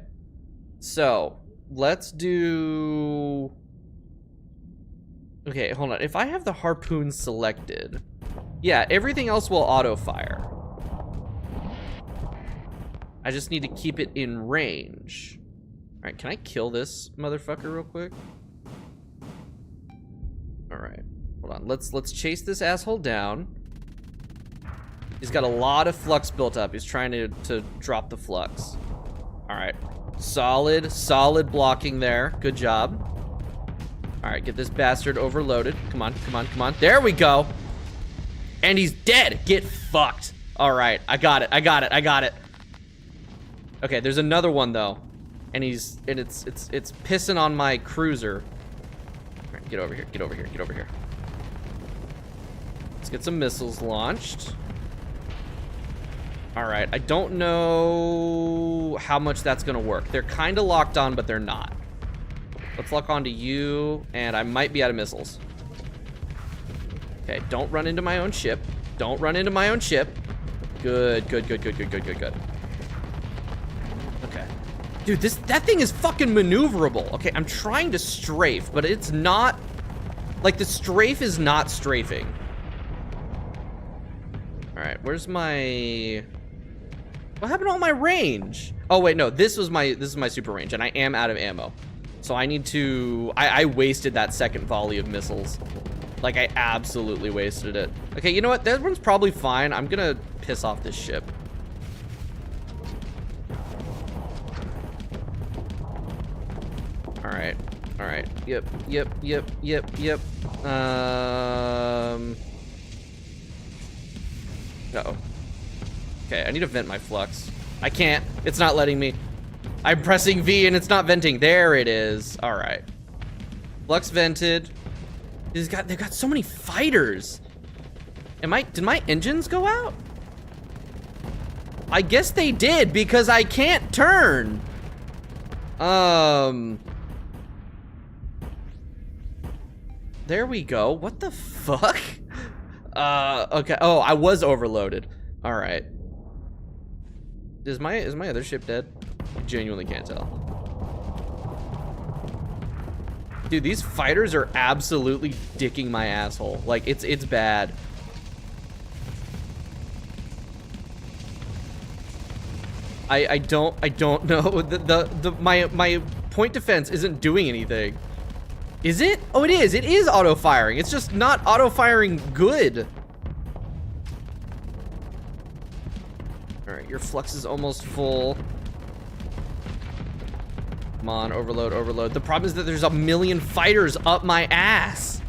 so let's do... Okay, hold on. If I have the harpoon selected, yeah, everything else will auto fire. I just need to keep it in range. All right, can I kill this motherfucker real quick? All right, hold on. Let's chase this asshole down. He's got a lot of flux built up. He's trying to drop the flux. All right, solid blocking there. Good job. All right, get this bastard overloaded. Come on. There we go. And he's dead. Get fucked. All right, I got it. Okay, there's another one though, and it's pissing on my cruiser. All right, get over here. Let's get some missiles launched. All right, I don't know how much that's gonna work. They're kind of locked on, but they're not. Let's lock onto you, and I might be out of missiles. Okay, don't run into my own ship. Good. Okay. Dude, that thing is fucking maneuverable. Okay, I'm trying to strafe, but it's not... Like, the strafe is not strafing. Alright, where's my... What happened to all my range? Oh, wait, no, this is my super range, and I am out of ammo. So I need to... I wasted that second volley of missiles. Like, I absolutely wasted it. Okay, you know what? That one's probably fine. I'm gonna piss off this ship. Alright. Yep. Uh-oh. Okay, I need to vent my flux. I can't. It's not letting me. I'm pressing V and it's not venting. There it is. All right. Flux vented. They've got so many fighters. Did my engines go out? I guess they did because I can't turn. There we go. What the fuck? Okay. Oh, I was overloaded. All right. Is my other ship dead? I genuinely can't tell. Dude, these fighters are absolutely dicking my asshole. Like, it's bad. I don't know. My point defense isn't doing anything. Is it? Oh, it is. It is auto firing. It's just not auto firing good. All right, your flux is almost full. Come on, overload. The problem is that there's a million fighters up my ass.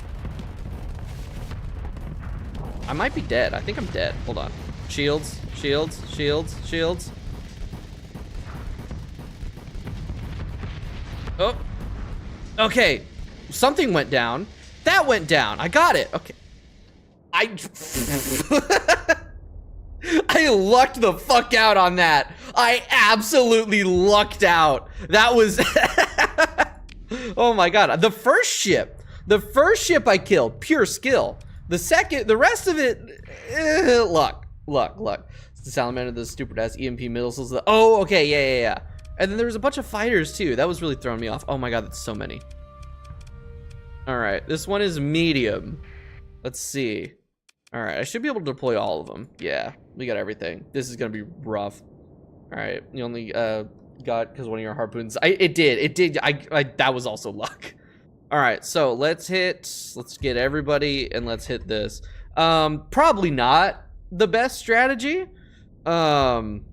I might be dead. I think I'm dead. Hold on. Shields. Oh. Okay. Something went down. That went down. I got it. Okay. I lucked the fuck out on that. I absolutely lucked out. That was... Oh my god. The first ship I killed, pure skill. The rest of it, luck. It's the salamander, the stupid ass EMP missiles. Oh, okay, yeah. And then there was a bunch of fighters too. That was really throwing me off. Oh my god, that's so many. All right, this one is medium. Let's see. All right, I should be able to deploy all of them. Yeah, we got everything. This is gonna be rough. All right, you only got because one of your harpoons. It did. That was also luck. All right, so let's get everybody and let's hit this. Probably not the best strategy. Maybe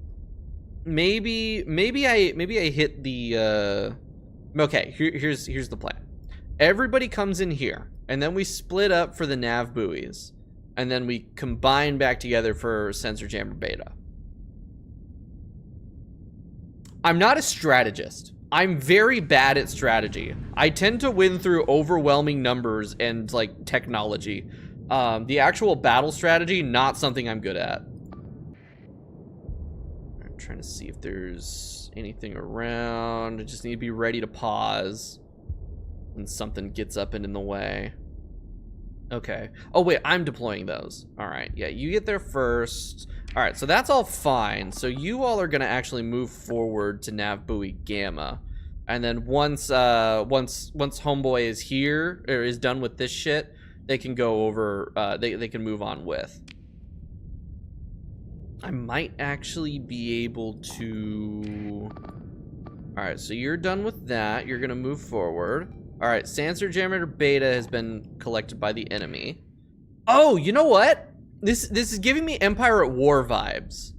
I hit the. Okay, here's the plan. Everybody comes in here, and then we split up for the nav buoys, and then we combine back together for sensor jammer beta. I'm not a strategist. I'm very bad at strategy. I tend to win through overwhelming numbers and like technology. The actual battle strategy, not something I'm good at. I'm trying to see if there's anything around. I just need to be ready to pause when something gets up and in the way. Okay. Oh wait, I'm deploying those. All right. Yeah, you get there first. All right, so that's all fine. So you all are gonna actually move forward to nav buoy gamma, and then once homeboy is here or is done with this shit, they can go over. They can move on with. I might actually be able to. All right, so you're done with that. You're gonna move forward. All right, sensor jammer beta has been collected by the enemy. Oh, you know what? This is giving me Empire at War vibes.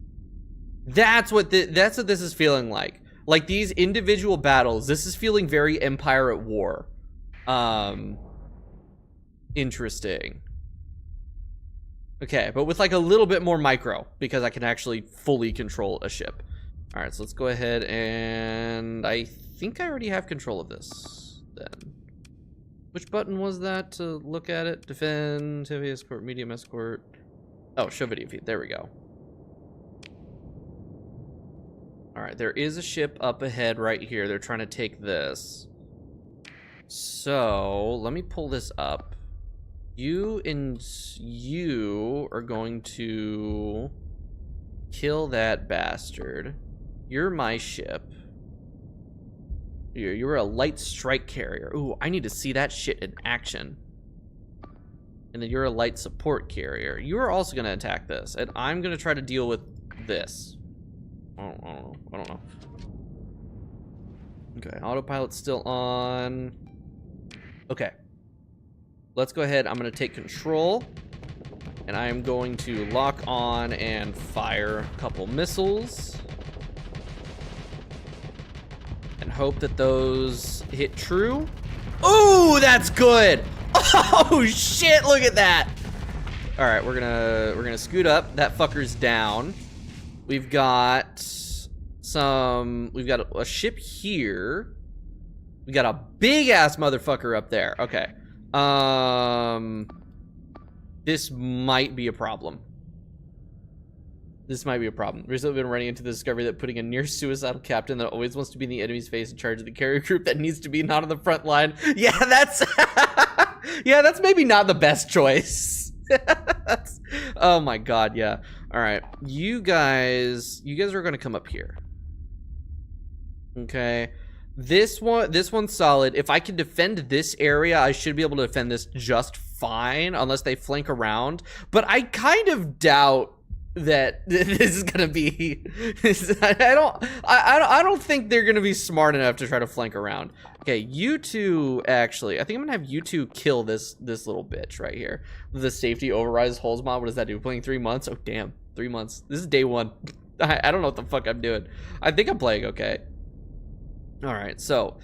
That's what this is feeling like. Like these individual battles, this is feeling very Empire at War. Interesting. Okay, but with like a little bit more micro because I can actually fully control a ship. All right, so let's go ahead and I think I already have control of this then. Which button was that to look at it? Defend, heavy escort, medium escort. Oh, show video feed. There we go. All right, there is a ship up ahead right here. They're trying to take this. So let me pull this up. You and you are going to kill that bastard. You're my ship. You're a light strike carrier. Ooh, I need to see that shit in action. And then you're a light support carrier. You are also going to attack this, and I'm going to try to deal with this. I don't know. Okay, autopilot's still on. Okay. Let's go ahead. I'm going to take control, and I am going to lock on and fire a couple missiles. And hope that those hit true. Ooh, that's good. Oh shit, look at that. All right, we're gonna scoot up. That fucker's down. We've got a ship here. We got a big ass motherfucker up there. Okay. This might be a problem. Recently been running into the discovery that putting a near suicidal captain that always wants to be in the enemy's face in charge of the carrier group that needs to be not on the front line. Yeah, that's yeah, that's maybe not the best choice. Oh my god, yeah. All right, you guys are gonna come up here. Okay, this one's solid. If I can defend this area, I should be able to defend this just fine, unless they flank around. But I kind of doubt that this is gonna be. I don't think they're gonna be smart enough to try to flank around. Okay, you two actually. I think I'm gonna have you two kill this little bitch right here. The safety overrides holes mod. What does that do? Playing 3 months? Oh damn, 3 months. This is day 1. I don't know what the fuck I'm doing. I think I'm playing okay. All right, so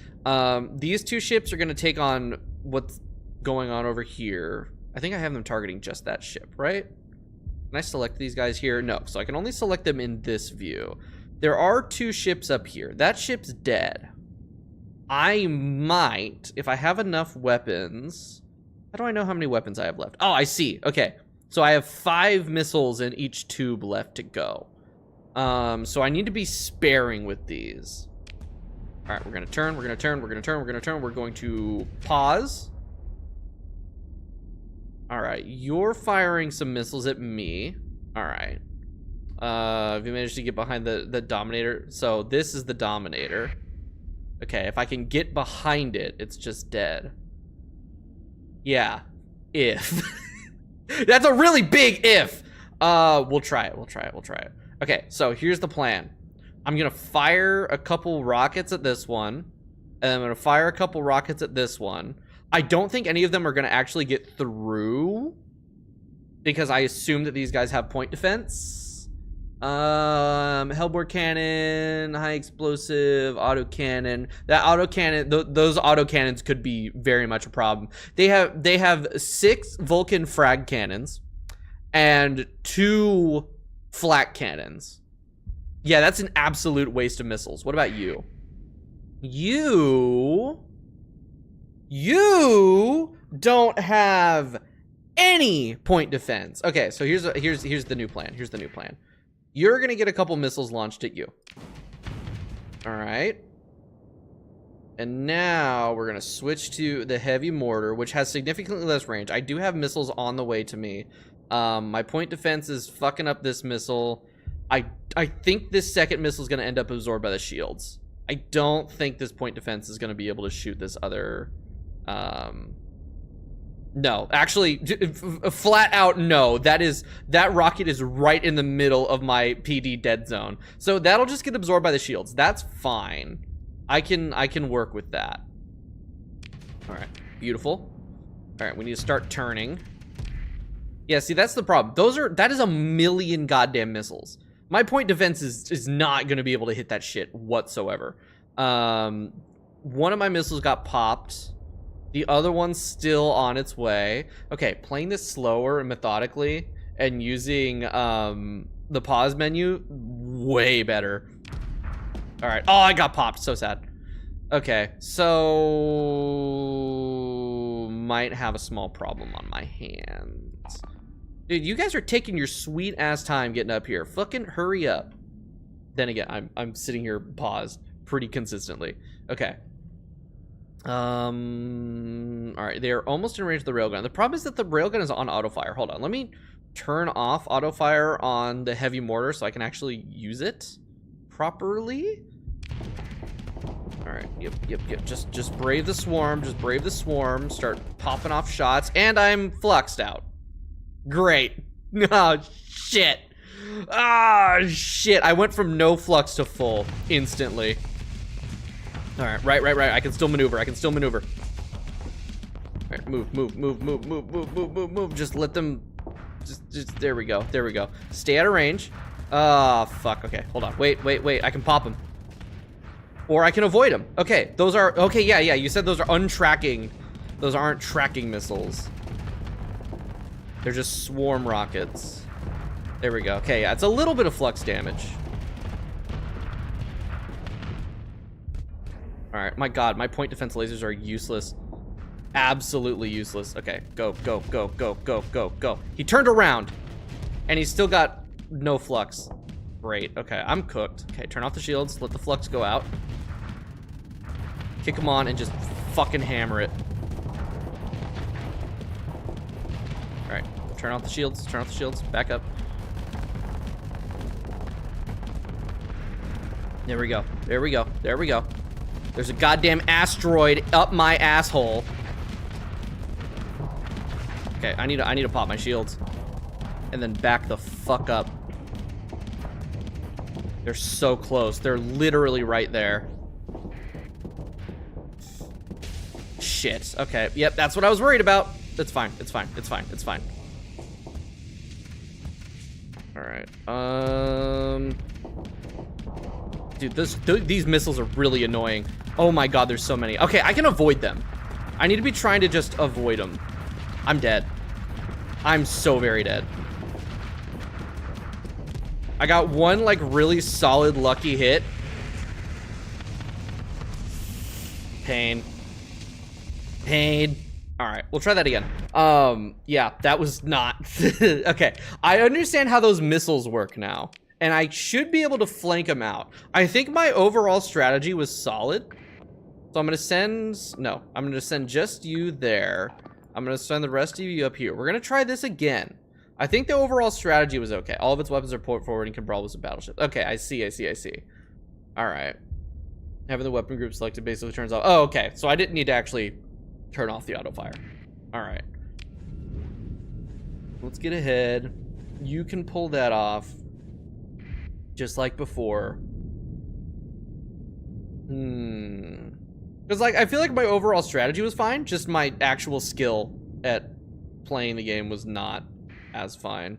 these two ships are gonna take on what's going on over here. I think I have them targeting just that ship, right? Can I select these guys here? No, so I can only select them in this view. There are 2 ships up here. That ship's dead. I might, if I have enough weapons. How do I know how many weapons I have left? Oh, I see. Okay, so I have 5 missiles in each tube left to go. So I need to be sparing with these. All right, we're gonna turn. We're going to pause. All right, you're firing some missiles at me. All right. Have you managed to get behind the Dominator? So this is the Dominator. Okay, if I can get behind it, it's just dead. Yeah, if. That's a really big if. We'll try it. We'll try it. We'll try it. Okay, so here's the plan. I'm gonna fire a couple rockets at this one, and I'm gonna fire a couple rockets at this one. I don't think any of them are gonna actually get through, because I assume that these guys have point defense. Hellbore cannon, high explosive, autocannon. That autocannon, those autocannons could be very much a problem. They have 6 Vulcan frag cannons and 2 flak cannons. Yeah, that's an absolute waste of missiles. What about you? You don't have any point defense. Okay, so here's the new plan. Here's the new plan. You're gonna get a couple missiles launched at you. All right. And now we're gonna switch to the heavy mortar, which has significantly less range. I do have missiles on the way to me. My point defense is fucking up this missile. I think this second missile is gonna end up absorbed by the shields. I don't think this point defense is gonna be able to shoot this other. No, actually, flat out no. That rocket is right in the middle of my PD dead zone. So that'll just get absorbed by the shields. That's fine. I can work with that. All right, beautiful. All right, we need to start turning. Yeah, see, that's the problem. That is a million goddamn missiles. My point defense is not going to be able to hit that shit whatsoever. One of my missiles got popped. The other one's still on its way. Okay, playing this slower and methodically and using the pause menu, way better. All right. Oh, I got popped. So sad. Okay, so might have a small problem on my hands. Dude, you guys are taking your sweet ass time getting up here. Fucking hurry up. Then again, I'm sitting here paused pretty consistently. Okay. All right, they are almost in range of the railgun. The problem is that the railgun is on auto fire. Hold on, let me turn off auto fire on the heavy mortar so I can actually use it properly. All right, yep. Just brave the swarm. Just brave the swarm. Start popping off shots, and I'm fluxed out. Great. Oh shit. Ah shit. I went from no flux to full instantly. All right, right. I can still maneuver. All right, move. Just let them. Just there we go. Stay out of range. Ah, fuck. Okay, hold on. Wait. I can pop them, or I can avoid them. Okay, those are okay. Yeah. You said those are untracking. Those aren't tracking missiles. They're just swarm rockets. There we go. Okay, yeah, it's a little bit of flux damage. All right, my God, my point defense lasers are useless. Absolutely useless. Okay, go. He turned around, and he's still got no flux. Great, okay, I'm cooked. Okay, turn off the shields, let the flux go out. Kick him on and just fucking hammer it. All right, turn off the shields, back up. There we go. There's a goddamn asteroid up my asshole. Okay, I need to pop my shields. And then back the fuck up. They're so close. They're literally right there. Shit. Okay, yep, that's what I was worried about. It's fine. All right. Dude, these missiles are really annoying. Oh my God, there's so many. Okay, I can avoid them. I need to be trying to just avoid them. I'm dead. I'm so very dead. I got one, like, really solid lucky hit. Pain. All right, we'll try that again. Yeah, that was not... Okay, I understand how those missiles work now. And I should be able to flank them out. I think my overall strategy was solid. So I'm gonna send... No, I'm gonna send just you there. I'm gonna send the rest of you up here. We're gonna try this again. I think the overall strategy was okay. All of its weapons are port forward and can brawl with battleships. Okay, I see. All right. Having the weapon group selected basically turns off... Oh, okay. So I didn't need to actually turn off the auto fire. All right. Let's get ahead. You can pull that off. Just like before. Because, like, I feel like my overall strategy was fine. Just my actual skill at playing the game was not as fine.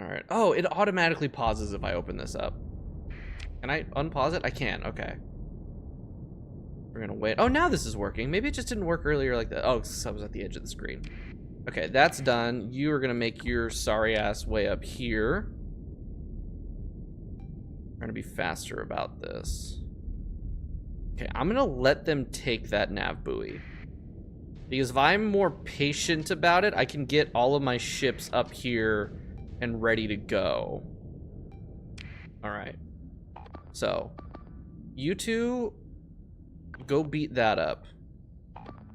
Alright. Oh, it automatically pauses if I open this up. Can I unpause it? I can. Okay. We're gonna wait. Oh, now this is working. Maybe it just didn't work earlier like that. Oh, because I was at the edge of the screen. Okay, that's done. You are gonna make your sorry ass way up here. We're gonna be faster about this. Okay, I'm gonna let them take that nav buoy. Because if I'm more patient about it, I can get all of my ships up here and ready to go. Alright. So, you two, go beat that up.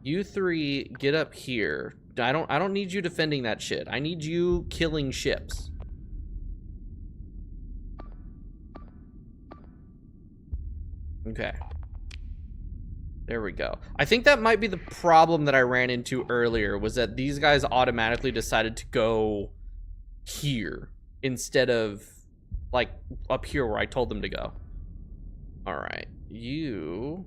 You three, get up here. I don't need you defending that shit. I need you killing ships. Okay. There we go. I think that might be the problem that I ran into earlier, was that these guys automatically decided to go here instead of, like, up here where I told them to go. Alright. You're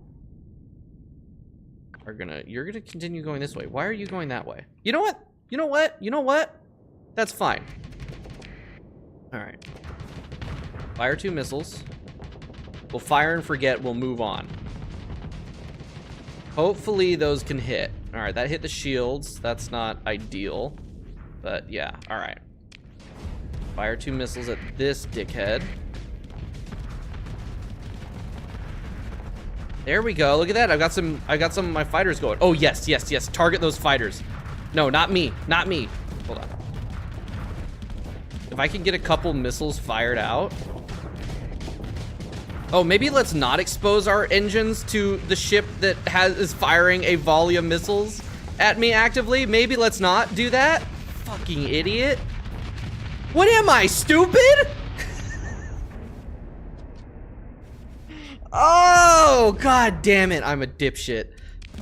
gonna continue going this way. Why are you going that way? You know what? You know what? You know what? That's fine. Alright. Fire 2 missiles. We'll fire and forget. We'll move on. Hopefully those can hit. Alright, that hit the shields. That's not ideal. But yeah, alright. Fire 2 missiles at this dickhead. There we go. Look at that. I got some of my fighters going. Oh, yes, yes, yes. Target those fighters. No, not me. Not me. Hold on. If I can get a couple missiles fired out. Oh, maybe let's not expose our engines to the ship that is firing a volley of missiles at me actively. Maybe let's not do that. Fucking idiot. What am I, stupid? Oh, god damn it. I'm a dipshit.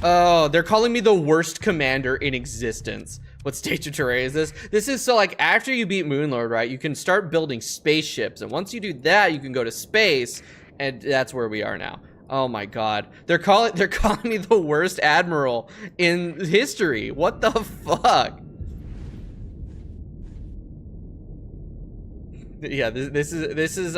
Oh, they're calling me the worst commander in existence. What stage of Terraria is this? This is so, like, after you beat Moonlord, right, you can start building spaceships. And once you do that, you can go to space. And that's where we are now. Oh my god. They're calling me the worst admiral in history. What the fuck? Yeah, this is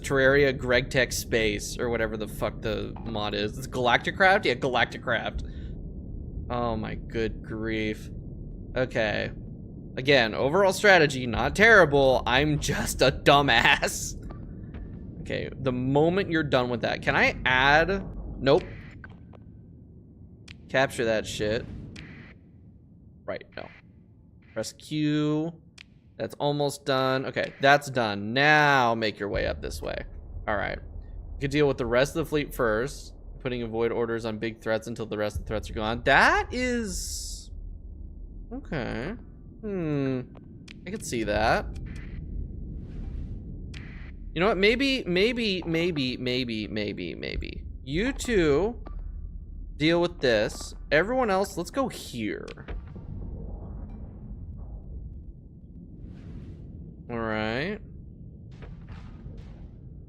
Terraria Greg Tech Space or whatever the fuck the mod is. It's Galacticraft? Yeah, Galacticraft. Oh my good grief. Okay. Again, overall strategy, not terrible. I'm just a dumbass. Okay, the moment you're done with that, can I add? Nope. Capture that shit. Right, no. Press Q. That's almost done. Okay, that's done. Now make your way up this way. All right. You can deal with the rest of the fleet first, putting avoid orders on big threats until the rest of the threats are gone. That is... okay. I could see that. You know what? Maybe. You two deal with this. Everyone else, let's go here. All right.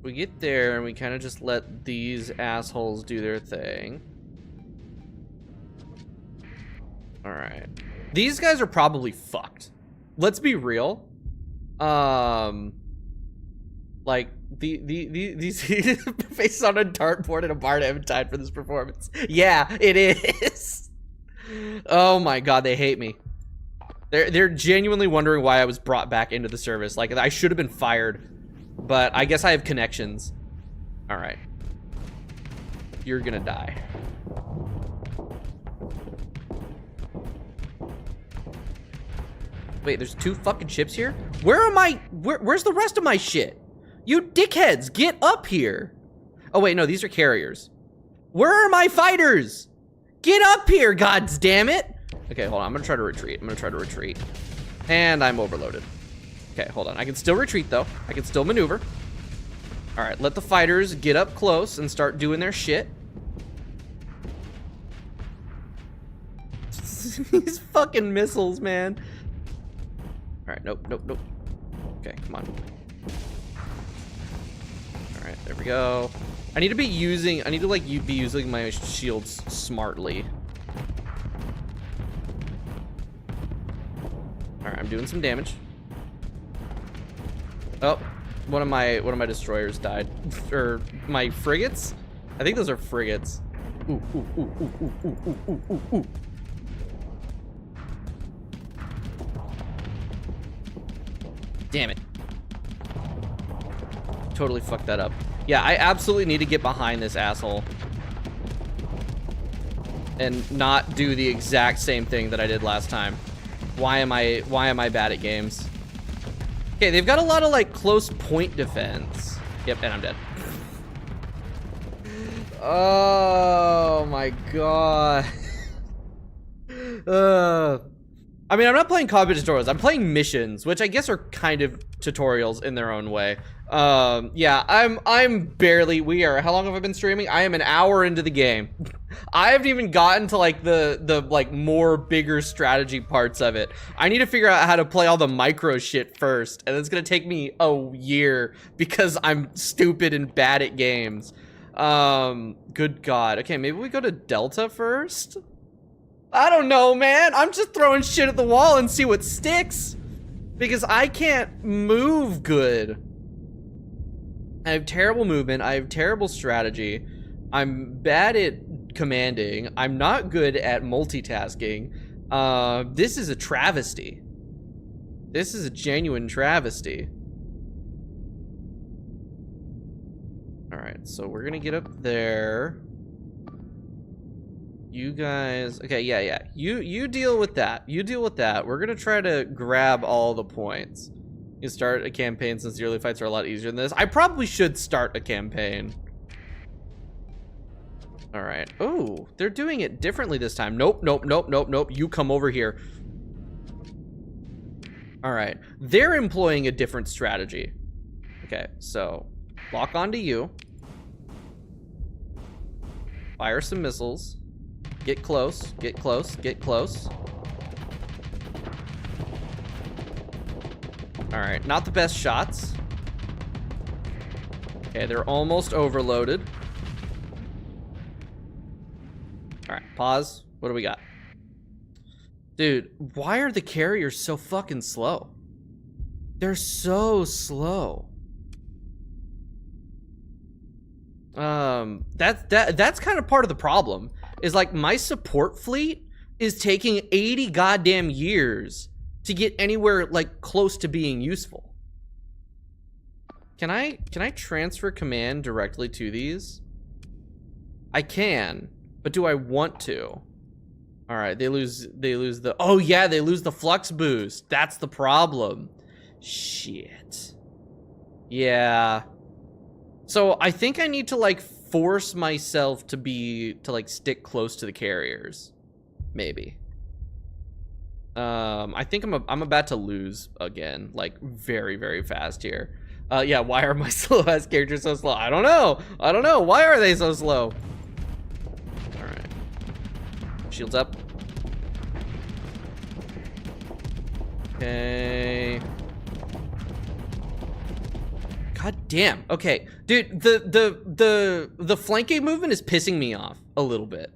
We get there and we kind of just let these assholes do their thing. All right. These guys are probably fucked. Let's be real. Like these faces on a dartboard and a bar to Eventide for this performance. Yeah, it is. Oh my god, they hate me. They're genuinely wondering why I was brought back into the service. Like, I should have been fired, but I guess I have connections. All right, you're gonna die. Wait, there's 2 fucking ships here? Where am I? Where's the rest of my shit? You dickheads, get up here. Oh wait, no, these are carriers. Where are my fighters? Get up here, god damn it. Okay, hold on, I'm gonna try to retreat. And I'm overloaded. Okay, hold on, I can still retreat though. I can still maneuver. All right, let the fighters get up close and start doing their shit. These fucking missiles, man. Alright, nope, nope, nope. Okay, come on. Alright, there we go. I need to be using my shields smartly. Alright, I'm doing some damage. Oh, one of my destroyers died. Or my frigates? I think those are frigates. Ooh, ooh, ooh, ooh, ooh, ooh, ooh, ooh, ooh. Damn it. Totally fucked that up. Yeah, I absolutely need to get behind this asshole. And not do the exact same thing that I did last time. Why am I bad at games? Okay, they've got a lot of like close point defense. Yep, and I'm dead. Oh my god. I mean, I'm not playing combat tutorials. I'm playing missions, which I guess are kind of tutorials in their own way. Yeah, I'm barely. How long have I been streaming? I am an hour into the game. I haven't even gotten to like the like more bigger strategy parts of it. I need to figure out how to play all the micro shit first, and it's gonna take me a year because I'm stupid and bad at games. Good God. Okay, maybe we go to Delta first? I don't know, man. I'm just throwing shit at the wall and see what sticks. Because I can't move good. I have terrible movement. I have terrible strategy. I'm bad at commanding. I'm not good at multitasking. This is a travesty. This is a genuine travesty. Alright, so we're gonna get up there. You guys, okay, yeah. You deal with that. You deal with that. We're gonna try to grab all the points. You start a campaign since the early fights are a lot easier than this. I probably should start a campaign. All right. Oh, they're doing it differently this time. Nope. You come over here. All right. They're employing a different strategy. Okay, so lock onto you. Fire some missiles. Get close, get close, get close. All right, not the best shots. Okay, they're almost overloaded. All right, pause. What do we got? Dude, why are the carriers so fucking slow? They're so slow. That's kind of part of the problem. Is like my support fleet is taking 80 goddamn years to get anywhere like close to being useful. Can I transfer command directly to these? I can, but do I want to? All right, they lose the, oh yeah, they lose the flux boost. That's the problem. Shit. Yeah. So I think I need to like force myself to like stick close to the carriers, maybe. I think I'm about to lose again, like very, very fast here. Yeah, why are my slow ass characters so slow? I don't know. Why are they so slow? All right, shields up. Okay. God damn. Okay, dude, the flanking movement is pissing me off a little bit.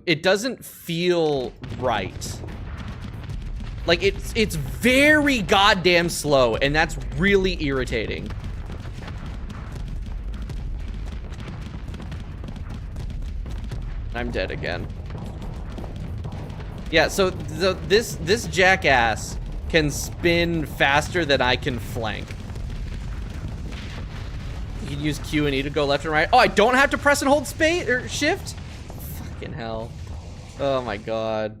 It doesn't feel right. Like it's very goddamn slow, and that's really irritating. I'm dead again. Yeah, so this jackass can spin faster than I can flank. You can use Q and E to go left and right. Oh, I don't have to press and hold space or shift? Fucking hell. Oh my god.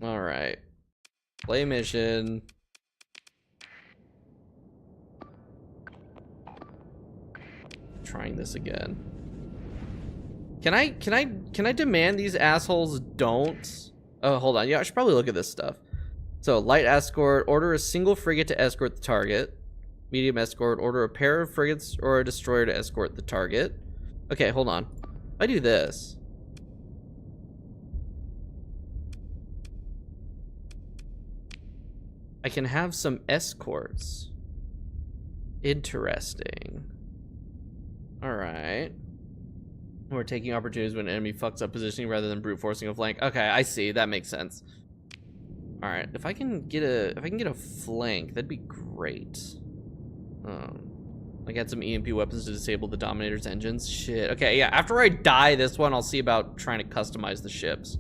All right. Play mission. Trying this again. Can I demand these assholes don't? Oh, hold on. Yeah, I should probably look at this stuff. So, light escort, order a single frigate to escort the target. Medium escort, order a pair of frigates or a destroyer to escort the target. Okay, hold on. I do this. I can have some escorts. Interesting. Alright. We're taking opportunities when an enemy fucks up positioning rather than brute forcing a flank. Okay, I see. That makes sense. Alright, if I can get a flank, that'd be great. I got some EMP weapons to disable the Dominator's engines. Shit. Okay, yeah, after I die this one, I'll see about trying to customize the ships.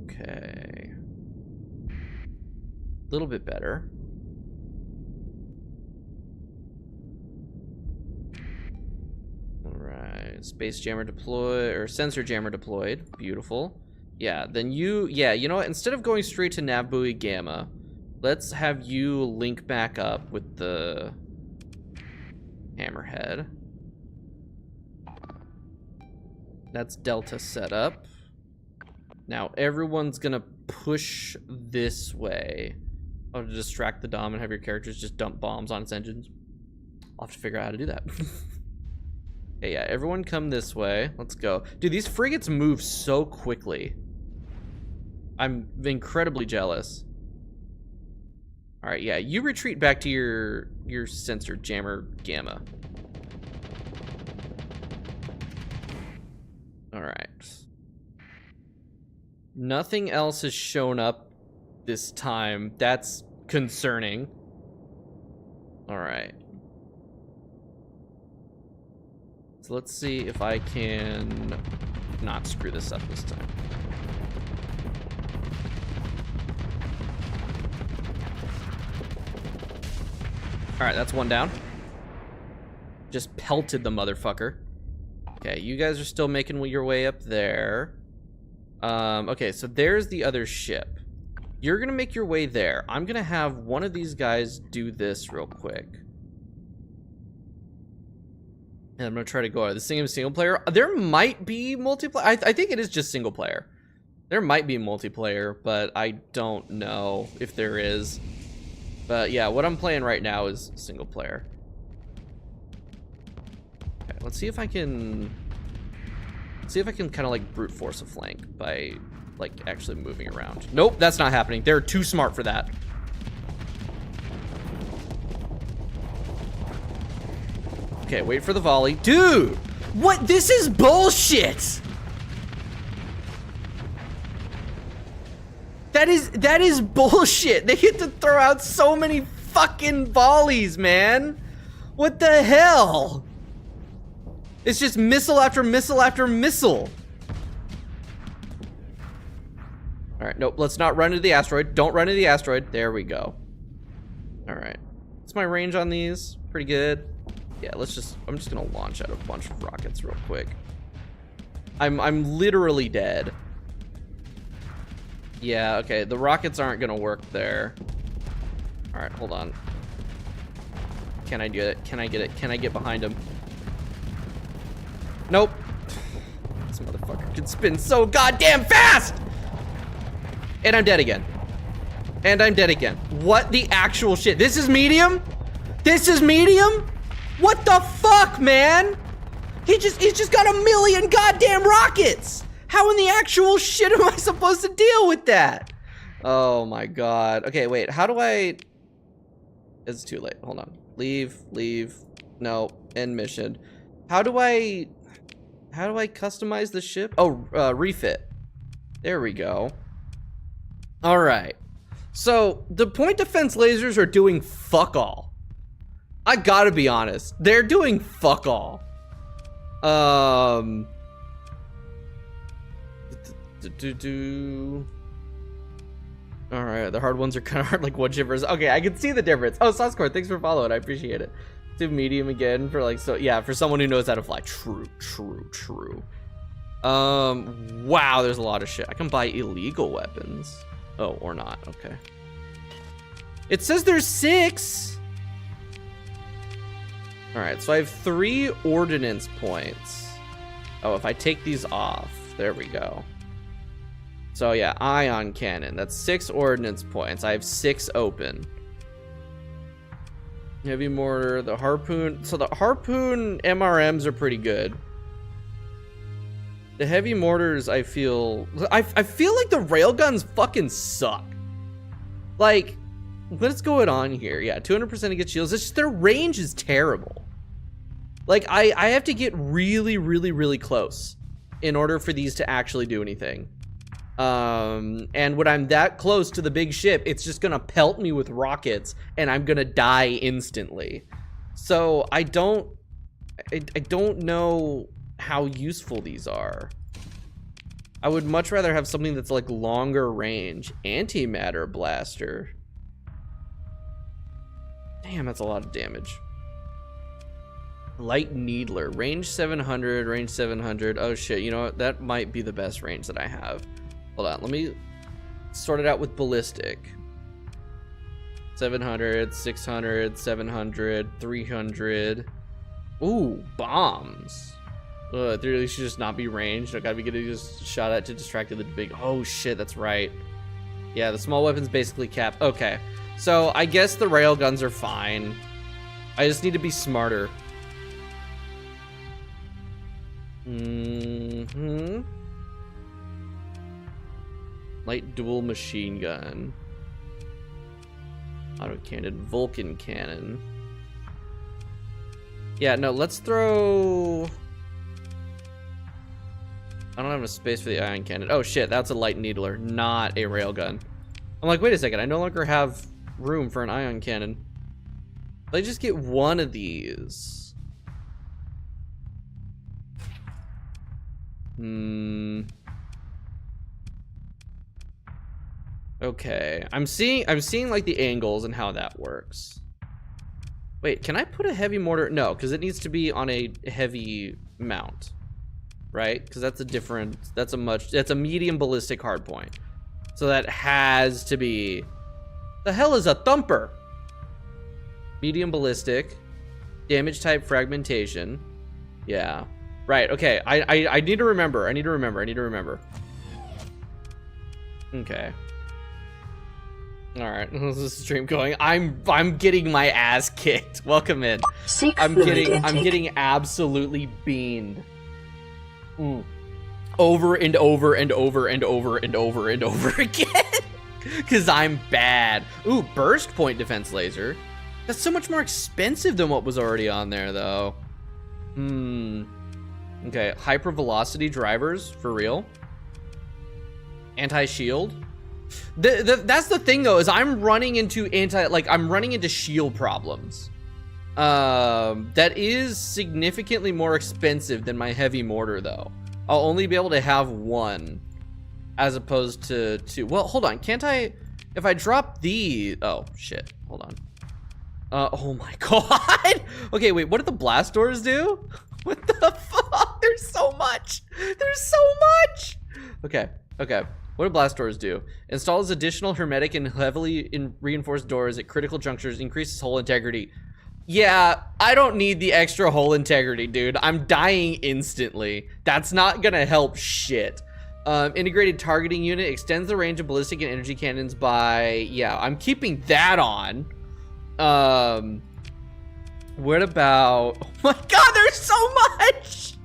Okay. A little bit better. Alright, space jammer deployed, or sensor jammer deployed. Beautiful. Yeah, then you know what? Instead of going straight to nav buoy gamma, let's have you link back up with the hammerhead. That's Delta setup. Now everyone's gonna push this way. Oh, to distract the Dom and have your characters just dump bombs on its engines. I'll have to figure out how to do that. Okay, yeah, everyone come this way. Let's go. Dude, these frigates move so quickly. I'm incredibly jealous. All right, yeah, you retreat back to your sensor jammer gamma. All right. Nothing else has shown up this time. That's concerning. All right. So let's see if I can not screw this up this time. All right, that's one down. Just pelted the motherfucker. Okay, you guys are still making your way up there. Okay, so there's the other ship. You're gonna make your way there. I'm gonna have one of these guys do this real quick. And I'm gonna try to go out. This thing is single player. There might be multiplayer. I think it is just single player. There might be multiplayer, but I don't know if there is. But yeah, what I'm playing right now is single player. Okay, let's see if I can kind of like brute force a flank by like actually moving around. Nope, that's not happening. They're too smart for that. Okay, wait for the volley. Dude, what? This is bullshit. That is bullshit. They get to throw out so many fucking volleys, man. What the hell? It's just missile after missile after missile. All right, nope, let's not run into the asteroid. Don't run into the asteroid. There we go. All right, what's my range on these? Pretty good. Yeah, I'm just gonna launch out a bunch of rockets real quick. I'm literally dead. Yeah, okay, the rockets aren't gonna work there. All right, hold on. Can I do it? Can I get it? Can I get behind him? Nope. This motherfucker can spin so goddamn fast! And I'm dead again. And I'm dead again. What the actual shit? This is medium? This is medium? What the fuck, man? He's just got 1,000,000 goddamn rockets. How in the actual shit am I supposed to deal with that? Oh my god. Okay, wait, how do I... It's too late, hold on. Leave. No, end mission. How do I customize the ship? Oh, refit. There we go. All right. So the point defense lasers are doing fuck all. I gotta be honest. They're doing fuck all. All right, the hard ones are kind of hard, like one shivers. Okay, I can see the difference. Oh, Saucecore, thanks for following. I appreciate it. Do medium again for like, so yeah, for someone who knows how to fly. True. Wow, there's a lot of shit. I can buy illegal weapons. Oh, or not. Okay. It says there's 6. All right, so I have 3 ordnance points. Oh, if I take these off, there we go. So yeah, ion cannon. That's 6 ordnance points. I have 6 open. Heavy mortar, the harpoon. So the harpoon MRMs are pretty good. The heavy mortars, I feel like the railguns fucking suck. Like, what's going on here? Yeah, 200% against shields. It's just their range is terrible. Like, I have to get really, really, really close in order for these to actually do anything. And when I'm that close to the big ship, it's just gonna pelt me with rockets and I'm gonna die instantly. So I don't know how useful these are. I would much rather have something that's like longer range. Antimatter blaster. Damn, that's a lot of damage. Light needler, range 700, range 700. Oh shit, you know what? That might be the best range that I have. Hold on, let me sort it out with ballistic. 700, 600, 700, 300. Ooh, bombs. They really should just not be ranged. I gotta be getting just shot at to distract the big. Oh shit, that's right. Yeah, the small weapons basically cap. Okay, so I guess the rail guns are fine. I just need to be smarter. Light dual machine gun. Auto cannon, Vulcan cannon. Yeah, no, let's throw... I don't have enough space for the ion cannon. Oh shit, that's a light needler, not a railgun. I'm like, wait a second, I no longer have room for an ion cannon. Let's just get one of these. Okay, I'm seeing like the angles and how that works. Wait, can I put a heavy mortar? No, because it needs to be on a heavy mount, right? Because that's a different, that's a medium ballistic hardpoint. So that has to be, the hell is a thumper? Medium ballistic, damage type fragmentation. Yeah, right, okay, I need to remember, I need to remember. Okay. All right, how's this stream going? I'm getting my ass kicked. Welcome in. I'm getting absolutely beaned. Over and over and over and over and over and over again. Cause I'm bad. Ooh, burst point defense laser. That's so much more expensive than what was already on there though. Okay, hyper velocity drivers for real. Anti-shield. That's the thing though, is I'm running into shield problems. That is significantly more expensive than my heavy mortar though. I'll only be able to have one as opposed to two. Well, hold on, can't I, if I drop the, oh shit, hold on. Oh my god. Okay, wait, what did the blast doors do? What the fuck? There's so much. Okay. What do blast doors do? Installs additional hermetic and heavily reinforced doors at critical junctures, increases hull integrity. Yeah, I don't need the extra hull integrity, dude. I'm dying instantly. That's not gonna help shit. Integrated targeting unit extends the range of ballistic and energy cannons by, yeah, I'm keeping that on. What about, oh my god, there's so much!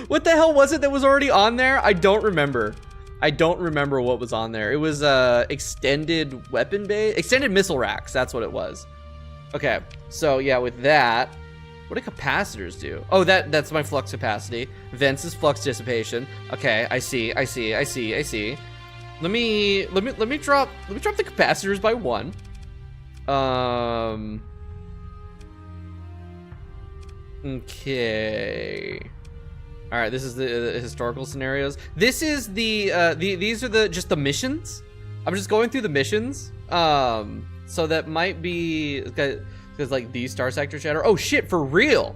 What the hell was it that was already on there? I don't remember what was on there. It was extended weapon base, extended missile racks. That's what it was. Okay, so yeah, with that, what do capacitors do? Oh, that's my flux capacity. Vents is flux dissipation. Okay, I see. Let me drop the capacitors by 1. Okay. All right, this is the historical scenarios. This is these are just the missions. I'm just going through the missions. So that might be because like the Starsector chatter. Oh shit, for real.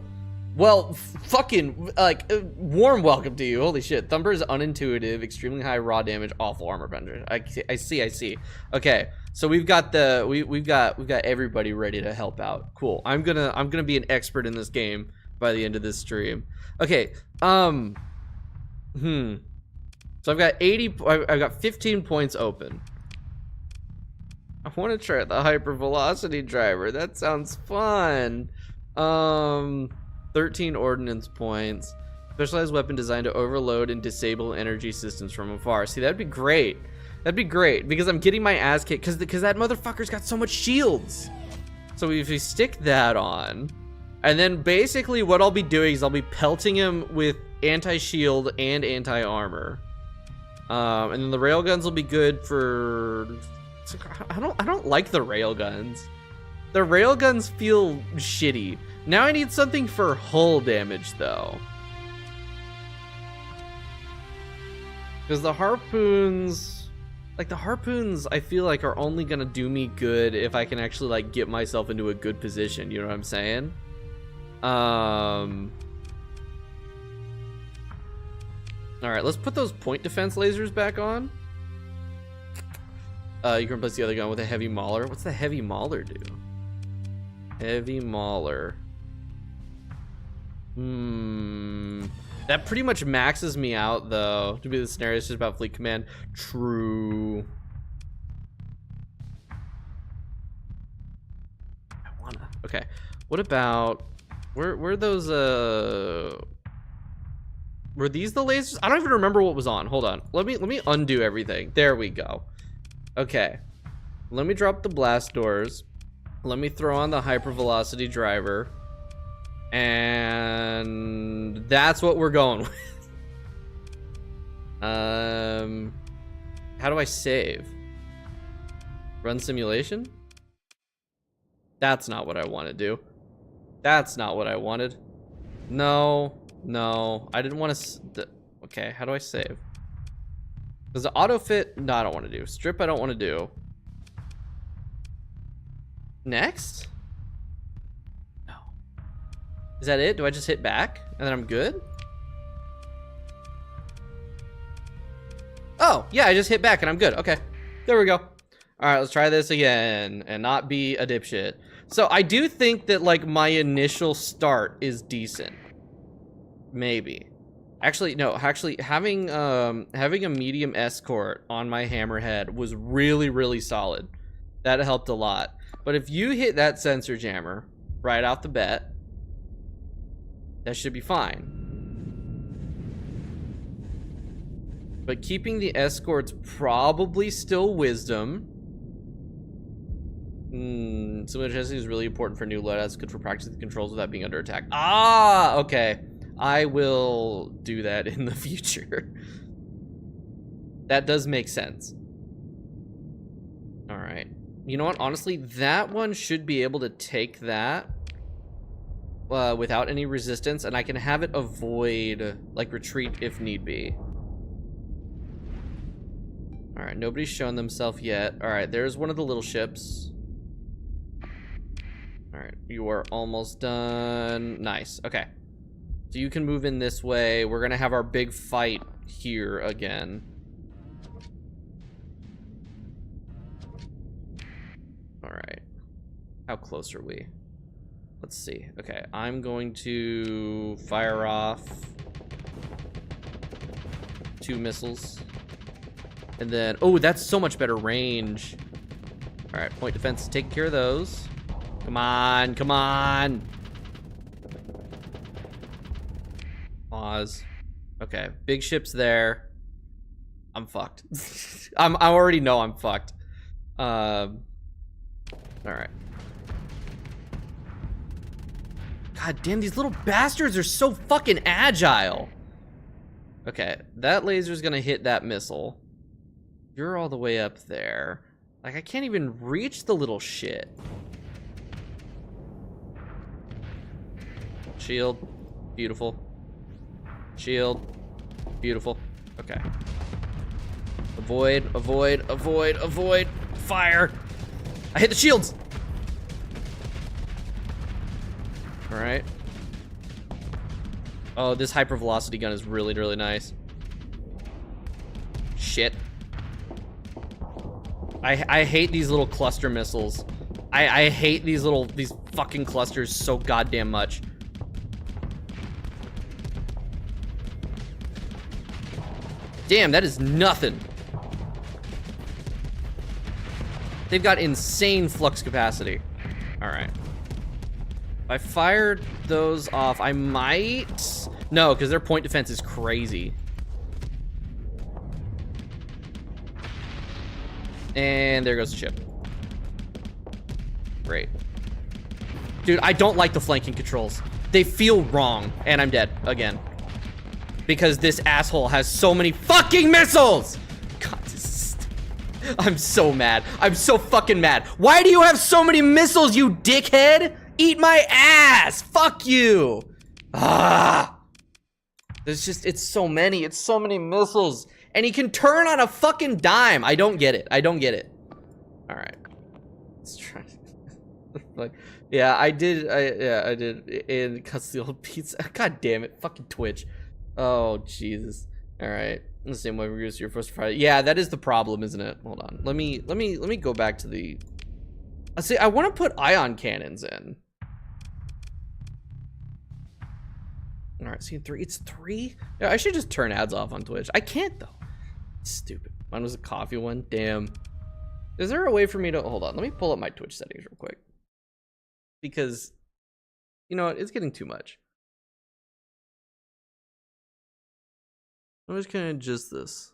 Well, fucking like warm welcome to you. Holy shit, Thumper is unintuitive, extremely high raw damage, awful armor bender. I see. Okay, so we've got everybody ready to help out. Cool. I'm gonna be an expert in this game by the end of this stream. Okay. So I've got 80. I've got 15 points open. I want to try the hyper velocity driver. That sounds fun. 13 ordnance points. Specialized weapon designed to overload and disable energy systems from afar. See, that'd be great. That'd be great because I'm getting my ass kicked because that motherfucker's got so much shields. So if we stick that on, and then basically what I'll be doing is I'll be pelting him with anti-shield and anti-armor. And then the railguns will be good for... I don't like the railguns. The railguns feel shitty. Now I need something for hull damage though. Because the harpoons, like the harpoons, I feel like are only gonna do me good if I can actually like get myself into a good position. You know what I'm saying? All right, let's put those point defense lasers back on. You can replace the other gun with a heavy mauler. What's the heavy mauler do? Heavy mauler. That pretty much maxes me out, though. To be the scenario, it's just about fleet command. True. I wanna. Okay. What about? Where those? Were these the lasers? I don't even remember what was on. Hold on. Let me undo everything. There we go. Okay. Let me drop the blast doors. Let me throw on the hypervelocity driver. And that's what we're going with. How do I save? Run simulation? That's not what I want to do. That's not what I wanted. No, I didn't want to. Okay, how do I save? Does the auto fit? No, I don't want to do. Strip, I don't want to do. Next? No. Is that it? Do I just hit back and then I'm good? Oh, yeah, I just hit back and I'm good. Okay, there we go. All right, let's try this again and not be a dipshit. So I do think that like my initial start is decent. Maybe. Actually, no, actually having a medium escort on my hammerhead was really, really solid. That helped a lot. But if you hit that sensor jammer right off the bat, that should be fine. But keeping the escort's probably still wisdom. Similar testing is really important for new loadouts. It's good for practicing the controls without being under attack. Ah, okay. I will do that in the future. That does make sense. All right. You know what? Honestly, that one should be able to take that without any resistance, and I can have it avoid, like, retreat if need be. All right, nobody's shown themselves yet. All right, there's one of the little ships. All right, you are almost done. Nice, okay. So you can move in this way. We're gonna have our big fight here again. All right, how close are we? Let's see. Okay, I'm going to fire off 2 missiles. And then, oh, that's so much better range. All right, point defense, take care of those. Come on, come on. Pause. Okay, big ship's there. I'm fucked. I already know I'm fucked. All right. God damn, these little bastards are so fucking agile. Okay, that laser's gonna hit that missile. You're all the way up there. Like, I can't even reach the little shit. Shield. Beautiful. Shield. Beautiful. Okay. Avoid, avoid, avoid, avoid. Fire. I hit the shields. All right. Oh, this hypervelocity gun is really, really nice. Shit. I hate these little cluster missiles. I hate these fucking clusters so goddamn much. Damn, that is nothing. They've got insane flux capacity. All right. If I fired those off, I might... No, because their point defense is crazy. And there goes the ship. Great. Dude, I don't like the flanking controls. They feel wrong, and I'm dead again. Because this asshole has so many fucking missiles! God, this is... I'm so mad. I'm so fucking mad. Why do you have so many missiles, you dickhead? Eat my ass! Fuck you! Ah! There's just, it's so many missiles. And he can turn on a fucking dime. I don't get it. I don't get it. All right. Let's try. Like, yeah, I did. I did. And cuts the old pizza. God damn it. Fucking Twitch. Oh, Jesus. All right. The same way we're used to your first Friday. Yeah, that is the problem, isn't it? Hold on. Let me go back to the... See, I want to put ion cannons in. All right, scene 3. It's 3? Yeah, I should just turn ads off on Twitch. I can't, though. Stupid. Mine was a coffee one. Damn. Is there a way for me to... Hold on. Let me pull up my Twitch settings real quick. Because, you know what? It's getting too much. I'm just gonna adjust this.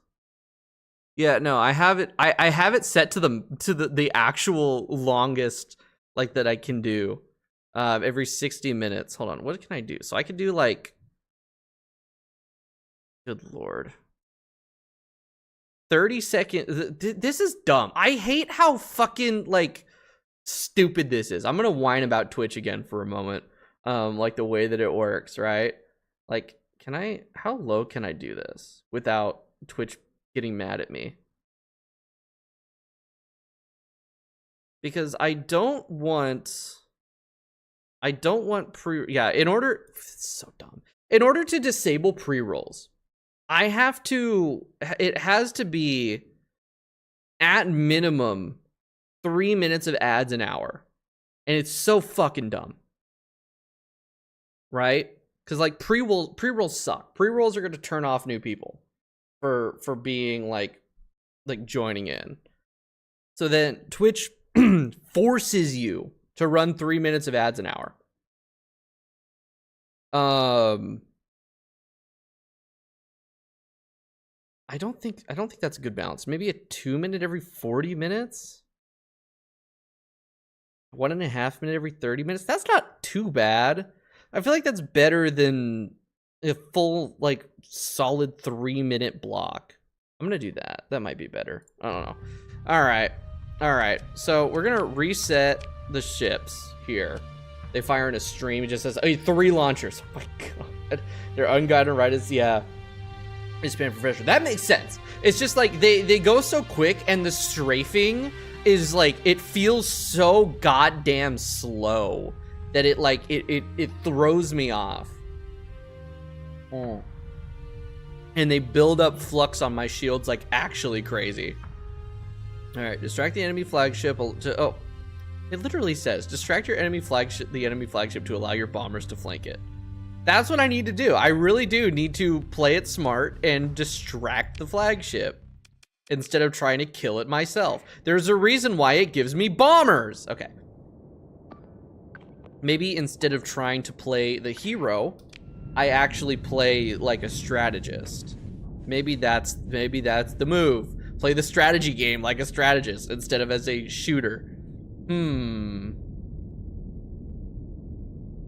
Yeah, no, I have it. I have it set to the actual longest like that I can do. Every 60 minutes. Hold on. What can I do? So I could do like... Good Lord. 30 seconds. This is dumb. I hate how fucking like stupid this is. I'm gonna whine about Twitch again for a moment. Like the way that it works, right? Like, can I, how low can I do this without Twitch getting mad at me? Because I don't want yeah, it's so dumb. In order to disable pre-rolls, it has to be at minimum 3 minutes of ads an hour. And it's so fucking dumb. Right? Because like pre-rolls suck. Pre-rolls are going to turn off new people for being like joining in. So then Twitch forces you to run 3 minutes of ads an hour. I don't think that's a good balance. Maybe a 2 minute every 40 minutes. 1.5 minute every 30 minutes. That's not too bad. I feel like that's better than a full, like, solid 3 minute block. I'm gonna do that. That might be better. I don't know. All right. So we're gonna reset the ships here. They fire in a stream. It just says 3 launchers. Oh my god. They're unguided right as it's been professional. That makes sense. It's just like they go so quick, and the strafing is like, it feels so goddamn slow that it like it throws me off. And they build up flux on my shields like actually crazy. All right, distract the enemy flagship to, it literally says distract the enemy flagship to allow your bombers to flank it. That's what I need to do. I really do need to play it smart and distract the flagship instead of trying to kill it myself. There's a reason why it gives me bombers. Okay. Maybe instead of trying to play the hero, I actually play like a strategist. Maybe that's the move. Play the strategy game like a strategist instead of as a shooter.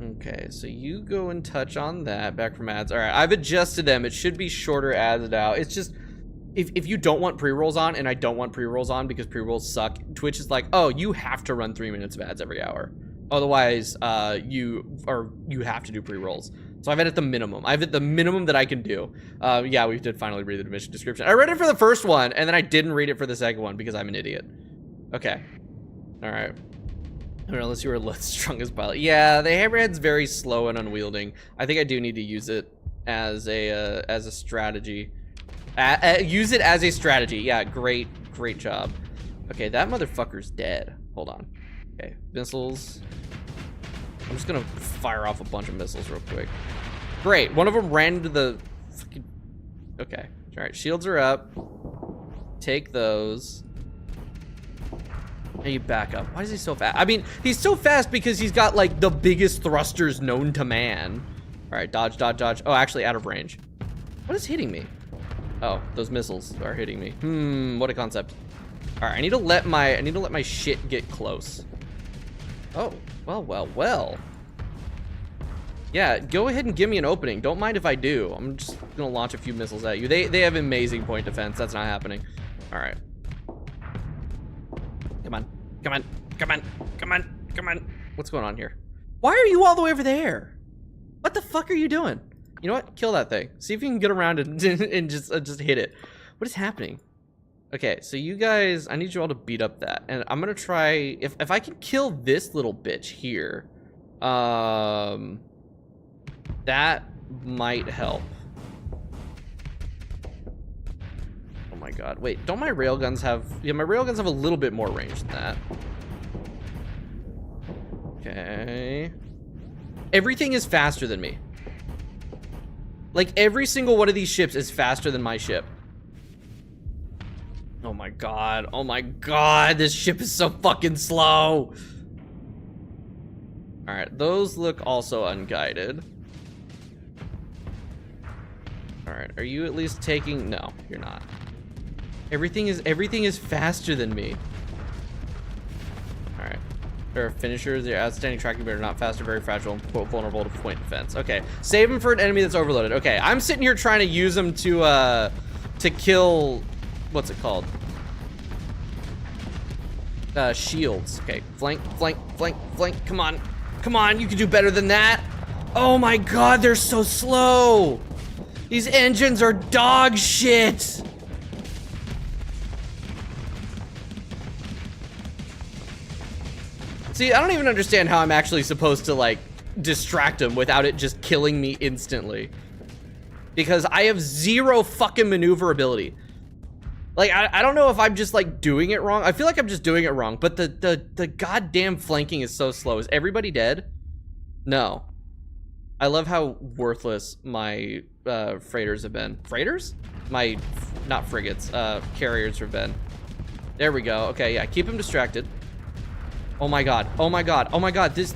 Okay, so you go and touch on that. Back from ads. All right, I've adjusted them. It should be shorter ads now. It's just, if you don't want pre-rolls on, and I don't want pre-rolls on because pre-rolls suck, Twitch is like, oh, you have to run 3 minutes of ads every hour. Otherwise, you have to do pre-rolls. So I've had it the minimum. I've hit the minimum that I can do. Yeah, we did finally read the mission description. I read it for the first one, and then I didn't read it for the second one because I'm an idiot. Okay. All right. Unless you were the strongest pilot. Yeah, the hammerhead's very slow and unwielding. I think I do need to use it as a strategy. Use it as a strategy. Yeah, great job. Okay, that motherfucker's dead. Hold on. Okay, missiles. I'm just gonna fire off a bunch of missiles real quick. Great, one of them ran into the fucking... Okay, all right, shields are up. Take those. And you back up. Why is he so fast? I mean, he's so fast because he's got like the biggest thrusters known to man. All right, dodge, dodge, dodge. Oh, actually out of range. What is hitting me? Oh, those missiles are hitting me. What a concept. All right, I need to let my shit get close. Oh, well. Yeah, go ahead and give me an opening. Don't mind if I do. I'm just gonna launch a few missiles at you. They have amazing point defense. That's not happening. All right. Come on, come on, come on, come on, come on. What's going on here? Why are you all the way over there? What the fuck are you doing? You know what? Kill that thing. See if you can get around and, and just hit it. What is happening? Okay, so you guys, I need you all to beat up that. And I'm gonna try, if I can kill this little bitch here, that might help. Oh my god, wait, don't my railguns have, yeah, my railguns have a little bit more range than that. Okay. Everything is faster than me. Like, every single one of these ships is faster than my ship. Oh my god, this ship is so fucking slow. All right, those look also unguided. All right, are you at least taking, no, you're not. Everything is faster than me. All right, there are finishers, they're outstanding tracking, but are not faster, very fragile, and vulnerable to point defense. Okay, save them for an enemy that's overloaded. Okay, I'm sitting here trying to use them to kill, what's it called? Shields. Okay, flank, flank, flank, flank. Come on, come on, you can do better than that. Oh my god, they're so slow. These engines are dog shit. See, I don't even understand how I'm actually supposed to, like, distract him without it just killing me instantly. Because I have zero fucking maneuverability. Like, I don't know if I'm just, like, doing it wrong. I feel like I'm just doing it wrong, but the goddamn flanking is so slow. Is everybody dead? No. I love how worthless my freighters have been. Freighters? My, not frigates, carriers have been. There we go. Okay, yeah, keep him distracted. Oh my god, oh my god, oh my god, this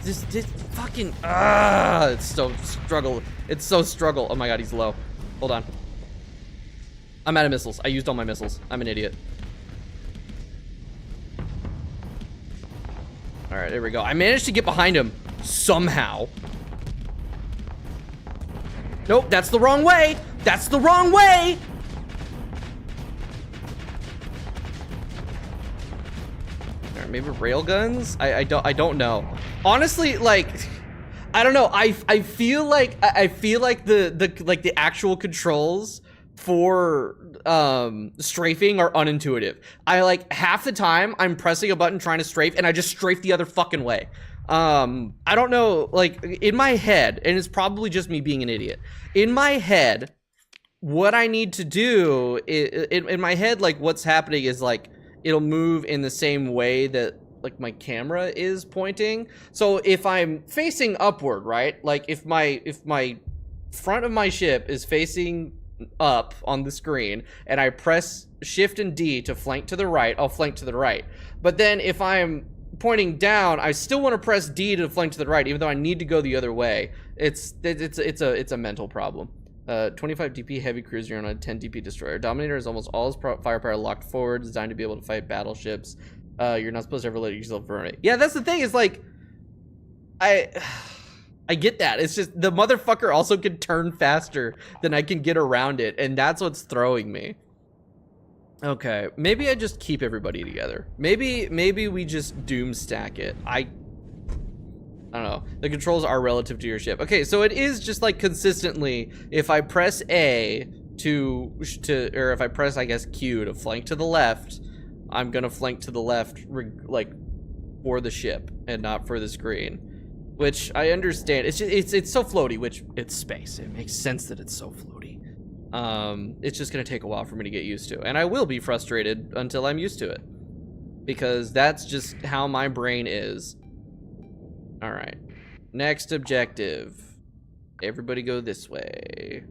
fucking, it's so struggle. It's so struggle. Oh my god, he's low. Hold on. I'm out of missiles. I used all my missiles. I'm an idiot. All right, there we go. I managed to get behind him somehow. Nope, that's the wrong way. That's the wrong way. All right, maybe railguns? I don't know. Honestly, like, I don't know. I feel like the actual controls for strafing are unintuitive. I, like, half the time I'm pressing a button trying to strafe and I just strafe the other fucking way. I don't know, like, in my head, and it's probably just me being an idiot, in my head, what I need to do is, in my head, like, what's happening is, like, it'll move in the same way that, like, my camera is pointing. So if I'm facing upward, right, like, if my front of my ship is facing up on the screen and I press shift and D to flank to the right, I'll flank to the right. But then if I'm pointing down, I still want to press D to flank to the right, even though I need to go the other way. It's a mental problem. 25 DP heavy cruiser on a 10 DP destroyer. Dominator is almost all his firepower locked forward, designed to be able to fight battleships. You're not supposed to ever let yourself burn it. Yeah, that's the thing. Is like, I get that. It's just the motherfucker also can turn faster than I can get around it, and that's what's throwing me. Okay, maybe I just keep everybody together. Maybe we just doom stack it. I don't know. The controls are relative to your ship. Okay, so it is just like consistently, if I press A or if I press, I guess, Q to flank to the left, I'm gonna flank to the left, like, for the ship and not for the screen. Which I understand. It's just, it's so floaty, which it's space. It makes sense that it's so floaty. It's just gonna take a while for me to get used to, and I will be frustrated until I'm used to it, because that's just how my brain is. All right, next objective. Everybody go this way.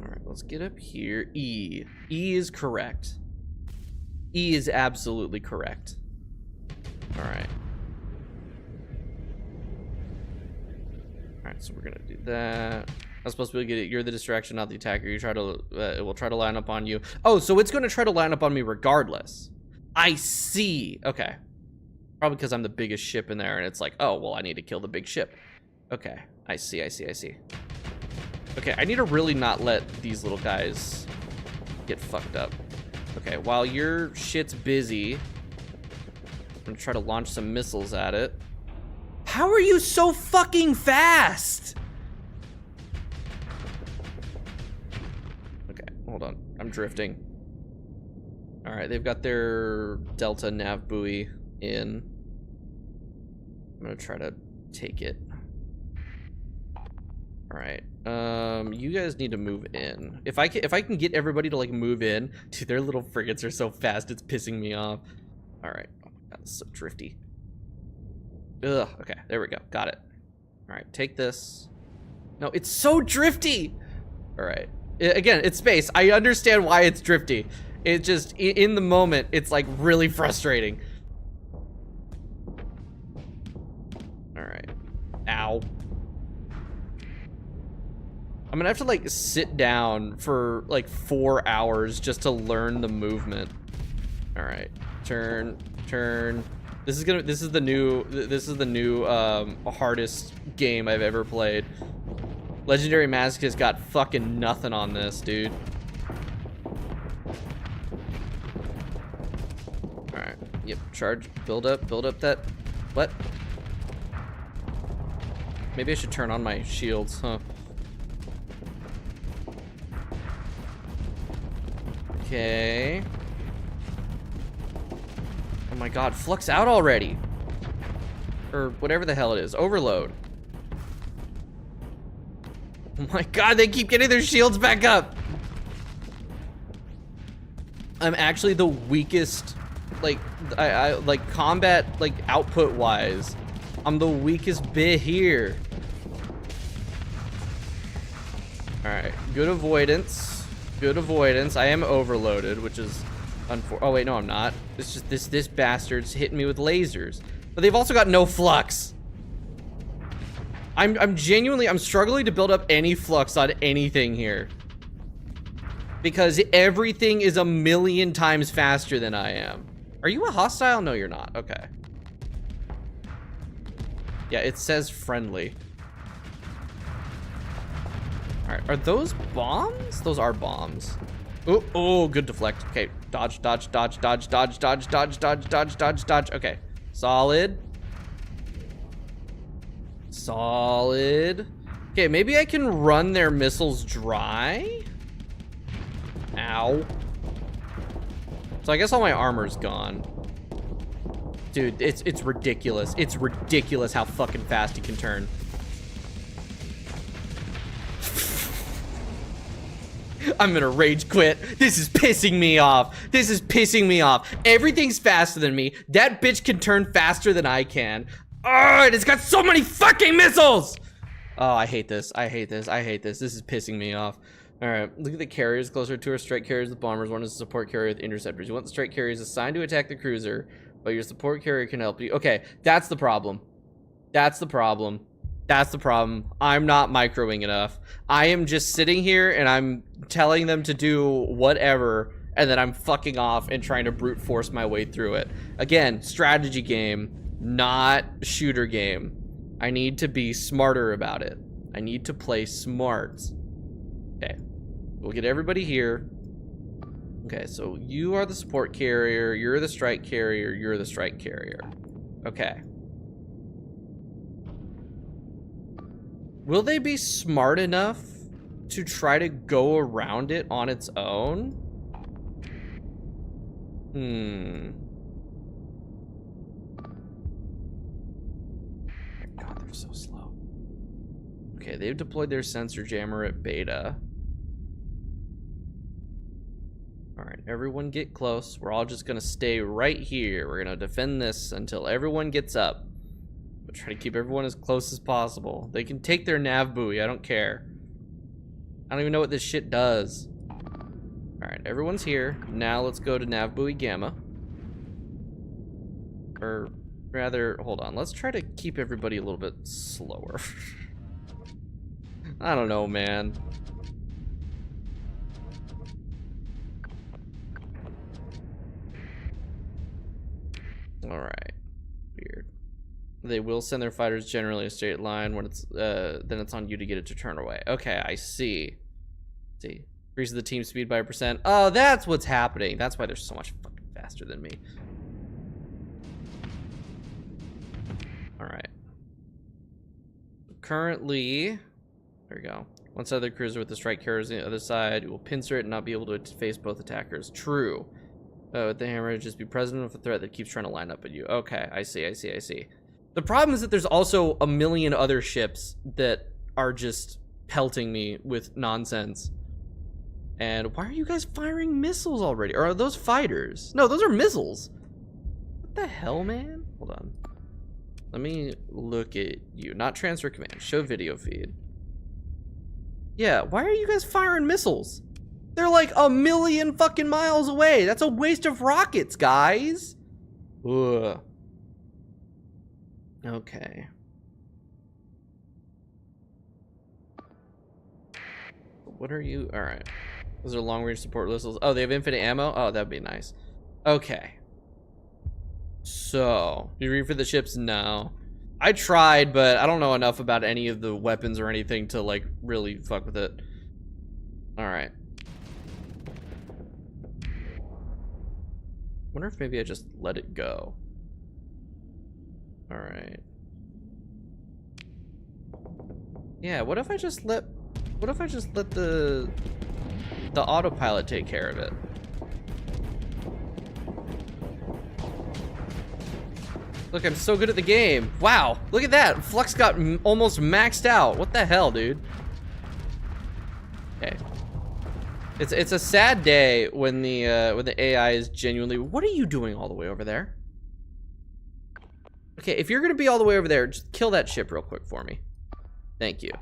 All right, let's get up here. E is correct. E is absolutely correct. All right. Alright, so we're gonna do that. I'm supposed to be get it. You're the distraction, not the attacker. You try to, it will try to line up on you. Oh, so it's gonna try to line up on me regardless. I see. Okay. Probably because I'm the biggest ship in there, and it's like, oh, well, I need to kill the big ship. Okay, I see. Okay, I need to really not let these little guys get fucked up. Okay, while your shit's busy, I'm gonna try to launch some missiles at it. How are you so fucking fast? Okay, hold on. I'm drifting. All right, they've got their Delta nav buoy in. I'm gonna try to take it. All right, you guys need to move in. If I can get everybody to like move in, dude, their little frigates are so fast, it's pissing me off. All right, oh my god, it's so drifty. Ugh, okay, there we go, got it. All right, take this. No, it's so drifty. All right, again, it's space. I understand why it's drifty. It just, in the moment, it's like really frustrating. All right, ow. I'm gonna have to like sit down for like 4 hours just to learn the movement. All right, turn. This is the new hardest game I've ever played. Legendary Masochist got fucking nothing on this, dude. All right, yep, charge, build up that, what? Maybe I should turn on my shields, huh? Okay. Oh my god, flux out already. Or whatever the hell it is. Overload. Oh my god, they keep getting their shields back up. I'm actually the weakest, like, I like combat, like output wise. I'm the weakest bit here. All right, good avoidance. Good avoidance. I am overloaded, which is oh wait, no, I'm not. It's just this bastard's hitting me with lasers. But they've also got no flux. I'm struggling to build up any flux on anything here. Because everything is a million times faster than I am. Are you a hostile? No, you're not. Okay. Yeah, it says friendly. All right, are those bombs? Those are bombs. Oh, good deflect. Okay, dodge. Okay, solid. Okay, maybe I can run their missiles dry. Ow. So I guess all my armor's gone. Dude, it's ridiculous. It's ridiculous how fucking fast he can turn. I'm gonna rage quit. This is pissing me off. Everything's faster than me. That bitch can turn faster than I can. Oh, it's got so many fucking missiles. Oh, I hate this. This is pissing me off. All right, look at the carriers closer to our strike carriers with bombers. One is a support carrier with interceptors. You want the strike carriers assigned to attack the cruiser, but your support carrier can help you. Okay, that's the problem. I'm not microing enough. I am just sitting here and I'm telling them to do whatever, and then I'm fucking off and trying to brute force my way through it. Again, strategy game, not shooter game. I need to be smarter about it. I need to play smart. Okay, we'll get everybody here. Okay, so you are the support carrier, you're the strike carrier, you're the strike carrier. Okay. Will they be smart enough to try to go around it on its own? God, they're so slow. Okay, they've deployed their sensor jammer at beta. All right, everyone get close. We're all just gonna stay right here. We're gonna defend this until everyone gets up. We'll try to keep everyone as close as possible. They can take their nav buoy, I don't care. I don't even know what this shit does. All right, everyone's here. Now let's go to nav buoy gamma. Or rather, hold on. Let's try to keep everybody a little bit slower. I don't know, man. All right. Weird. They will send their fighters generally a straight line. When it's then it's on you to get it to turn away. Okay, I see. See, increases the team speed by 1%. Oh, that's what's happening. That's why they're so much fucking faster than me. All right. Currently, there we go. Once other cruiser with the strike carriers on the other side, it will pincer it and not be able to face both attackers. True. With the hammer, just be present with a threat that keeps trying to line up at you. Okay, I see. The problem is that there's also a million other ships that are just pelting me with nonsense. And why are you guys firing missiles already? Or are those fighters? No, those are missiles. What the hell, man? Hold on. Let me look at you. Not transfer command. Show video feed. Yeah, why are you guys firing missiles? They're like a million fucking miles away. That's a waste of rockets, guys. Ugh. Okay. What are you? All right. Those are long-range support missiles. Oh, they have infinite ammo? Oh, that'd be nice. Okay. So, you read for the ships? No. I tried, but I don't know enough about any of the weapons or anything to, like, really fuck with it. Alright. Wonder if maybe I just let it go. Alright. Yeah, what if I just let the autopilot take care of it? Look, I'm so good at the game. Wow, look at that. Flux got almost maxed out. What the hell, dude? Okay. It's a sad day when the AI is genuinely. What are you doing all the way over there? Okay, if you're gonna be all the way over there, just kill that ship real quick for me. Thank you.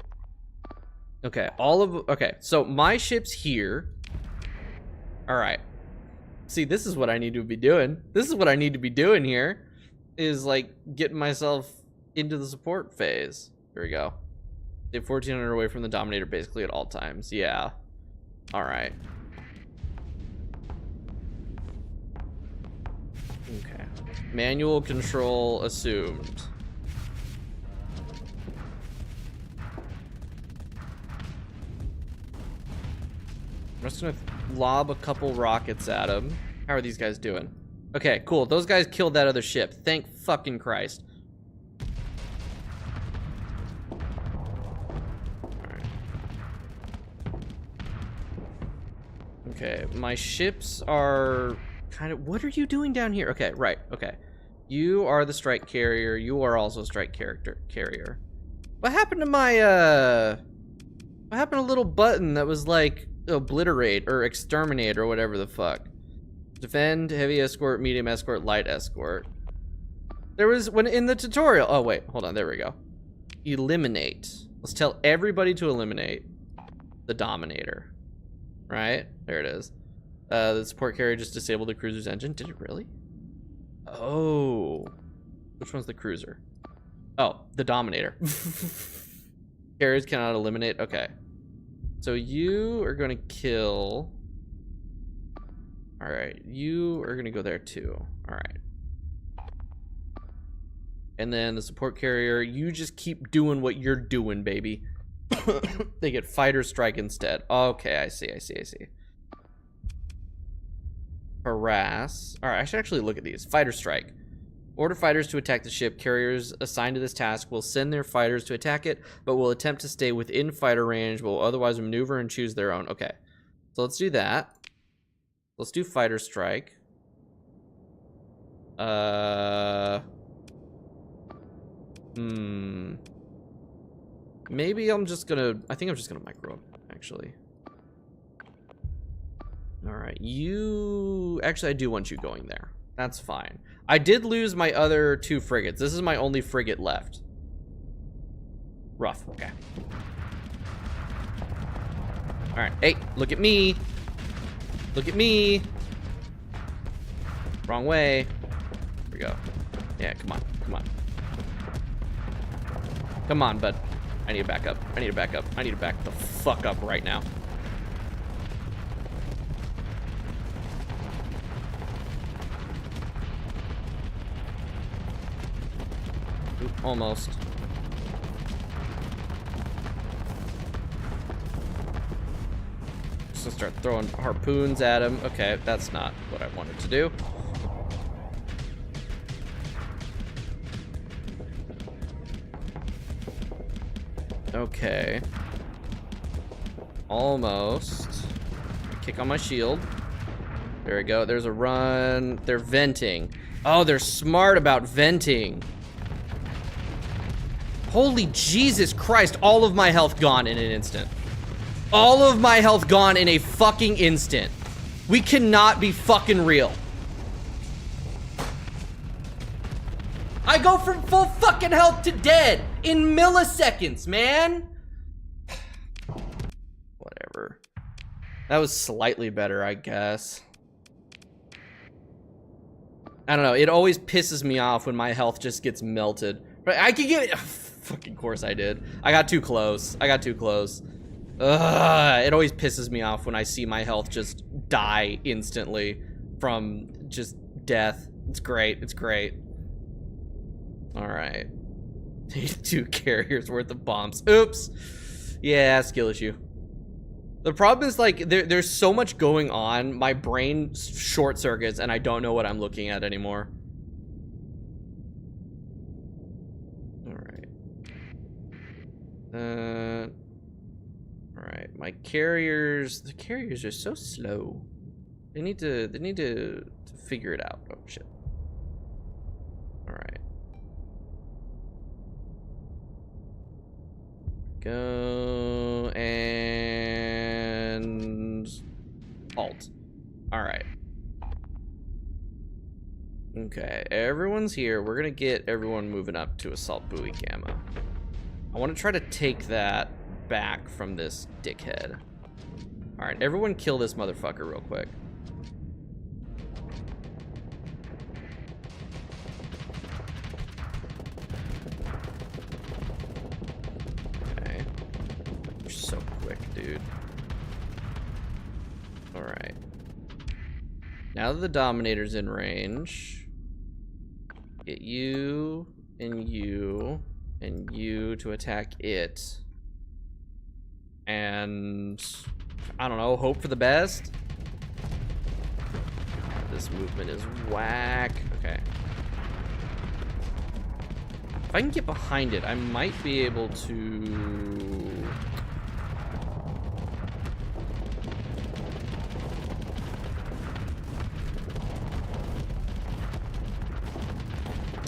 Okay, okay, so my ship's here. All right. See, this is what I need to be doing. This is what I need to be doing here. Is like getting myself into the support phase. Here we go. Stay 1400 away from the Dominator basically at all times. Yeah. All right. Okay. Manual control assumed. I'm just gonna lob a couple rockets at him. How are these guys doing? Okay, cool. Those guys killed that other ship. Thank fucking Christ. Alright. Okay, my ships are kind of... What are you doing down here? Okay, right. Okay. You are the strike carrier. You are also a strike carrier. What happened to my, What happened to a little button that was like obliterate or exterminate or whatever the fuck? Defend, heavy escort, medium escort, light escort. There was when in the tutorial. Oh wait, hold on. There we go. Eliminate. Let's tell everybody to eliminate the Dominator. Right there it is. The support carrier just disabled the cruiser's engine. Did it really? Oh, which one's the cruiser? Oh, the Dominator. Carriers cannot eliminate. Okay, so you are going to kill. All right, you are gonna go there too. All right. And then the support carrier, you just keep doing what you're doing, baby. They get fighter strike instead. Okay, I see. Harass. All right, I should actually look at these. Fighter strike. Order fighters to attack the ship. Carriers assigned to this task will send their fighters to attack it, but will attempt to stay within fighter range, but will otherwise maneuver and choose their own. Okay, so let's do that. Let's do fighter strike. Maybe I'm just gonna... I think I'm just gonna micro, actually. Alright, you... Actually, I do want you going there. That's fine. I did lose my other 2 frigates. This is my only frigate left. Rough, okay. Alright, hey, look at me. Look at me. Wrong way. Here we go. Yeah, come on. Come on. Come on, bud. I need to back up. I need to back up. I need to back the fuck up right now. Oop, almost. Just start throwing harpoons at him. Okay, that's not what I wanted to do. Okay. Almost. Kick on my shield. There we go. There's a run. They're venting. Oh, they're smart about venting. Holy Jesus Christ. All of my health gone in an instant. All of my health gone in a fucking instant. We cannot be fucking real. I go from full fucking health to dead in milliseconds, man. Whatever. That was slightly better, I guess. I don't know. It always pisses me off when my health just gets melted. But I can get... fucking course I did. I got too close. I got too close. Ugh, it always pisses me off when I see my health just die instantly from just death. It's great. It's great. All right. 2 carriers worth of bombs. Oops. Yeah, skill issue. The problem is, like, there's so much going on. My brain short circuits, and I don't know what I'm looking at anymore. All right. All right. My carriers. The carriers are so slow. They need to figure it out. Oh shit. All right. Go and alt. All right. Okay, everyone's here. We're gonna get everyone moving up to assault buoy gamma. I want to try to take that back from this dickhead. All right, everyone kill this motherfucker real quick. So quick, dude. All right. Now that the Dominator's in range, get you and you and you to attack it. And I don't know, hope for the best. This movement is whack. Okay. If I can get behind it, I might be able to...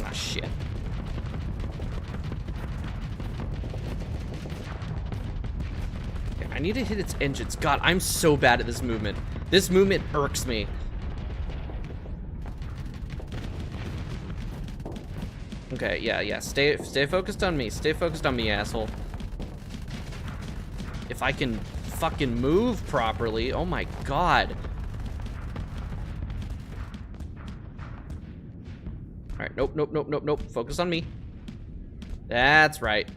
Ah, shit. Okay, I need to hit its engines. God, I'm so bad at this movement. This movement irks me. Okay, yeah. Stay focused on me. Stay focused on me, asshole. If I can fucking move properly. Oh my god. Alright, nope. Focus on me. That's right.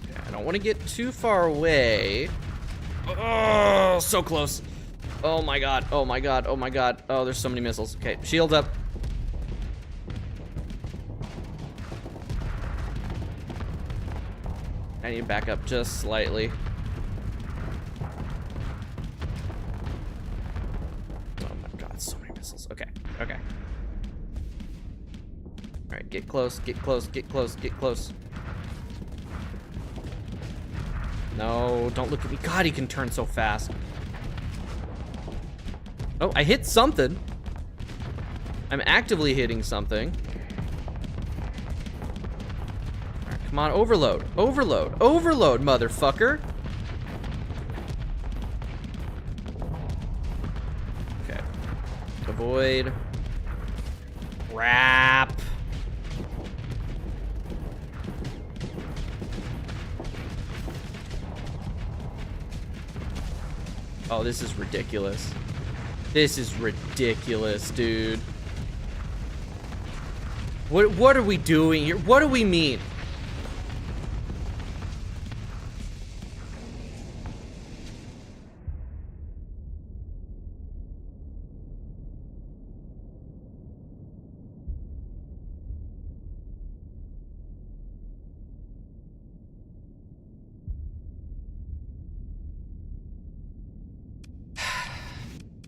Okay, I don't want to get too far away. Oh, so close. Oh my god, oh my god, oh my god. Oh, there's so many missiles. Okay, shield up. I need to back up just slightly. Oh my god, so many missiles. Okay. Alright, get close. No, don't look at me. God, he can turn so fast. Oh, I hit something. I'm actively hitting something. All right, come on, overload, motherfucker. Okay. Avoid. Wrap. Oh, this is ridiculous. This is ridiculous, dude. What are we doing here? What do we mean?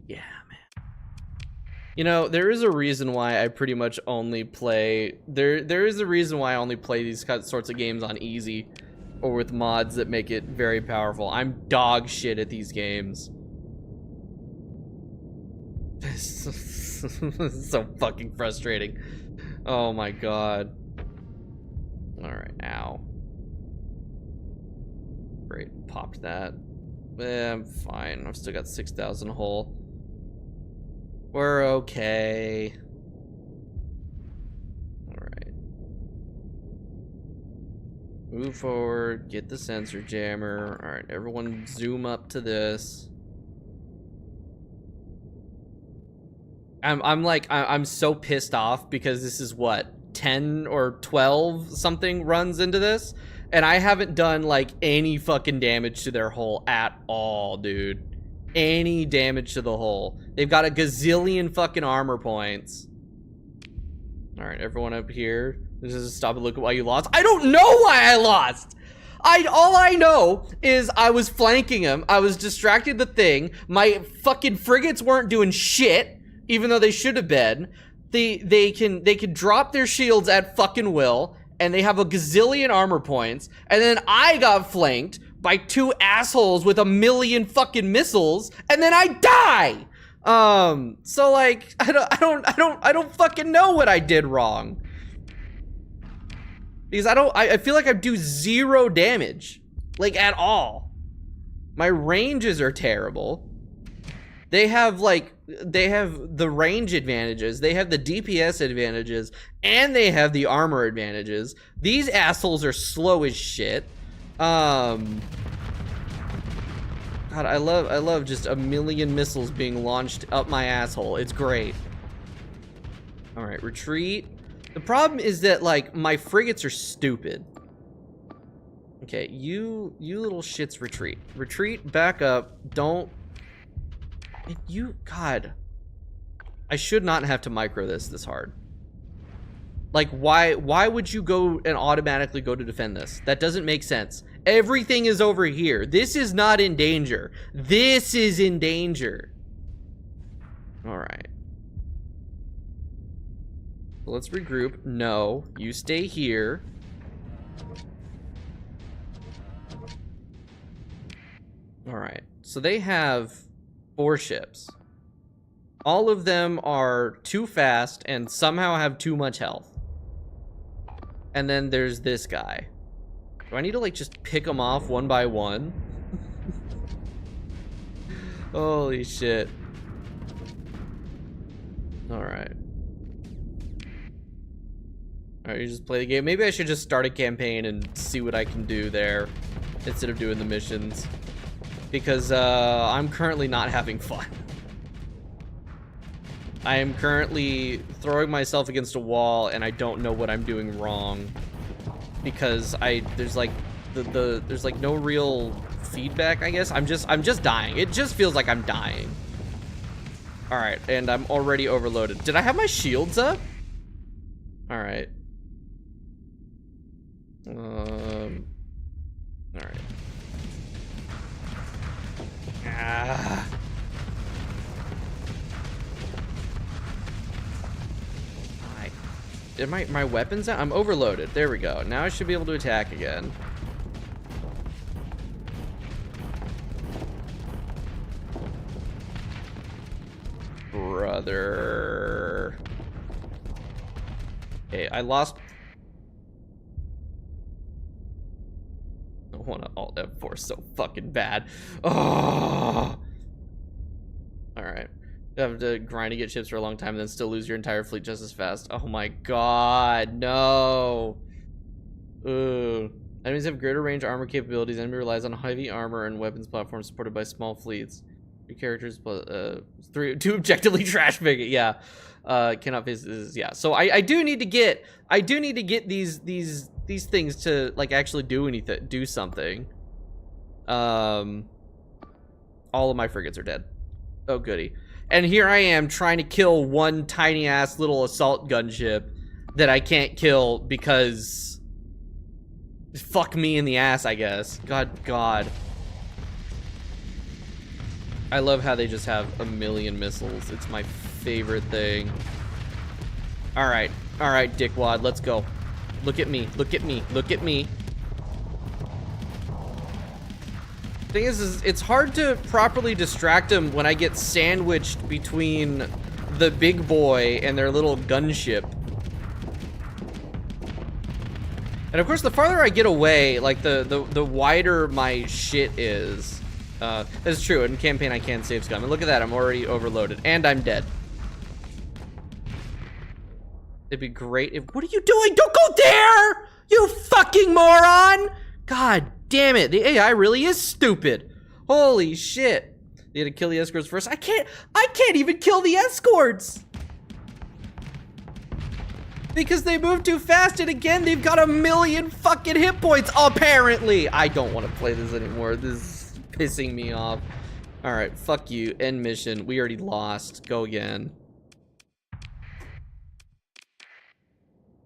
Yeah, man. You know, there is a reason why I pretty much only play... There is a reason why I only play these sorts of games on easy or with mods that make it very powerful. I'm dog shit at these games. This is so fucking frustrating. Oh my god. Alright, ow. Great, popped that. I'm fine. I've still got 6,000 hull. We're okay. Alright. Move forward, get the sensor jammer. Alright, everyone zoom up to this. I'm so pissed off because this is what, 10 or 12 something runs into this, and I haven't done like any fucking damage to their hull at all, dude. Any damage to the hull. They've got a gazillion fucking armor points. All right, everyone up here. This is stop and look at why you lost. I don't know why I lost. All I know is I was flanking him. I was distracting the thing. My fucking frigates weren't doing shit, even though they should have been. They can drop their shields at fucking will, and they have a gazillion armor points. And then I got flanked by two assholes with a million fucking missiles, and then I die. So like I don't fucking know what I did wrong. Because I feel like I do 0 damage, like at all. My ranges are terrible. They have the range advantages, they have the DPS advantages, and they have the armor advantages. These assholes are slow as shit. God, I love just a million missiles being launched up my asshole. It's great. All right, retreat. The problem is that like my frigates are stupid. Okay, you little shits, retreat. Retreat, back up. Don't. God. I should not have to micro this hard. Like, why would you go and automatically go to defend this? That doesn't make sense. Everything is over here. This is not in danger. This is in danger. All right. Let's regroup. No, you stay here. All right. So they have 4 ships. All of them are too fast and somehow have too much health. And then there's this guy. Do I need to like just pick them off one by one? Holy shit. All right. All right, you just play the game. Maybe I should just start a campaign and see what I can do there instead of doing the missions. Because I'm currently not having fun. I am currently throwing myself against a wall and I don't know what I'm doing wrong. Because there's like there's like no real feedback, I guess. I'm just dying. It just feels like I'm dying. All right, and I'm already overloaded. Did I have my shields up? All right. All right. Ah. Did my weapons out? I'm overloaded. There we go. Now I should be able to attack again. Brother. Okay, I lost. I want to alt F4 so fucking bad. Oh. All right. You have to grind to get ships for a long time and then still lose your entire fleet just as fast. Oh my god, no. Ooh. Enemies have greater range armor capabilities. Enemy relies on heavy armor and weapons platforms supported by small fleets. 2 characters plus 2 objectively trash bigot. Yeah. Cannot face this. Yeah. So I do need to get these things to like actually do something. All of my frigates are dead. Oh goody. And here I am trying to kill one tiny ass little assault gunship that I can't kill because fuck me in the ass, I guess. God. I love how they just have a million missiles. It's my favorite thing. All right, dickwad, let's go. Look at me. Thing is it's hard to properly distract them when I get sandwiched between the big boy and their little gunship. And of course, the farther I get away, like the wider my shit is. That's true. In campaign, I can save scum. And look at that, I'm already overloaded, and I'm dead. It'd be great if. What are you doing? Don't go there! You fucking moron! God damn it! The AI really is stupid. Holy shit! You had to kill the escorts first. I can't even kill the escorts because they move too fast, and again, they've got a million fucking hit points. Apparently, I don't want to play this anymore. This is pissing me off. All right, fuck you. End mission. We already lost. Go again.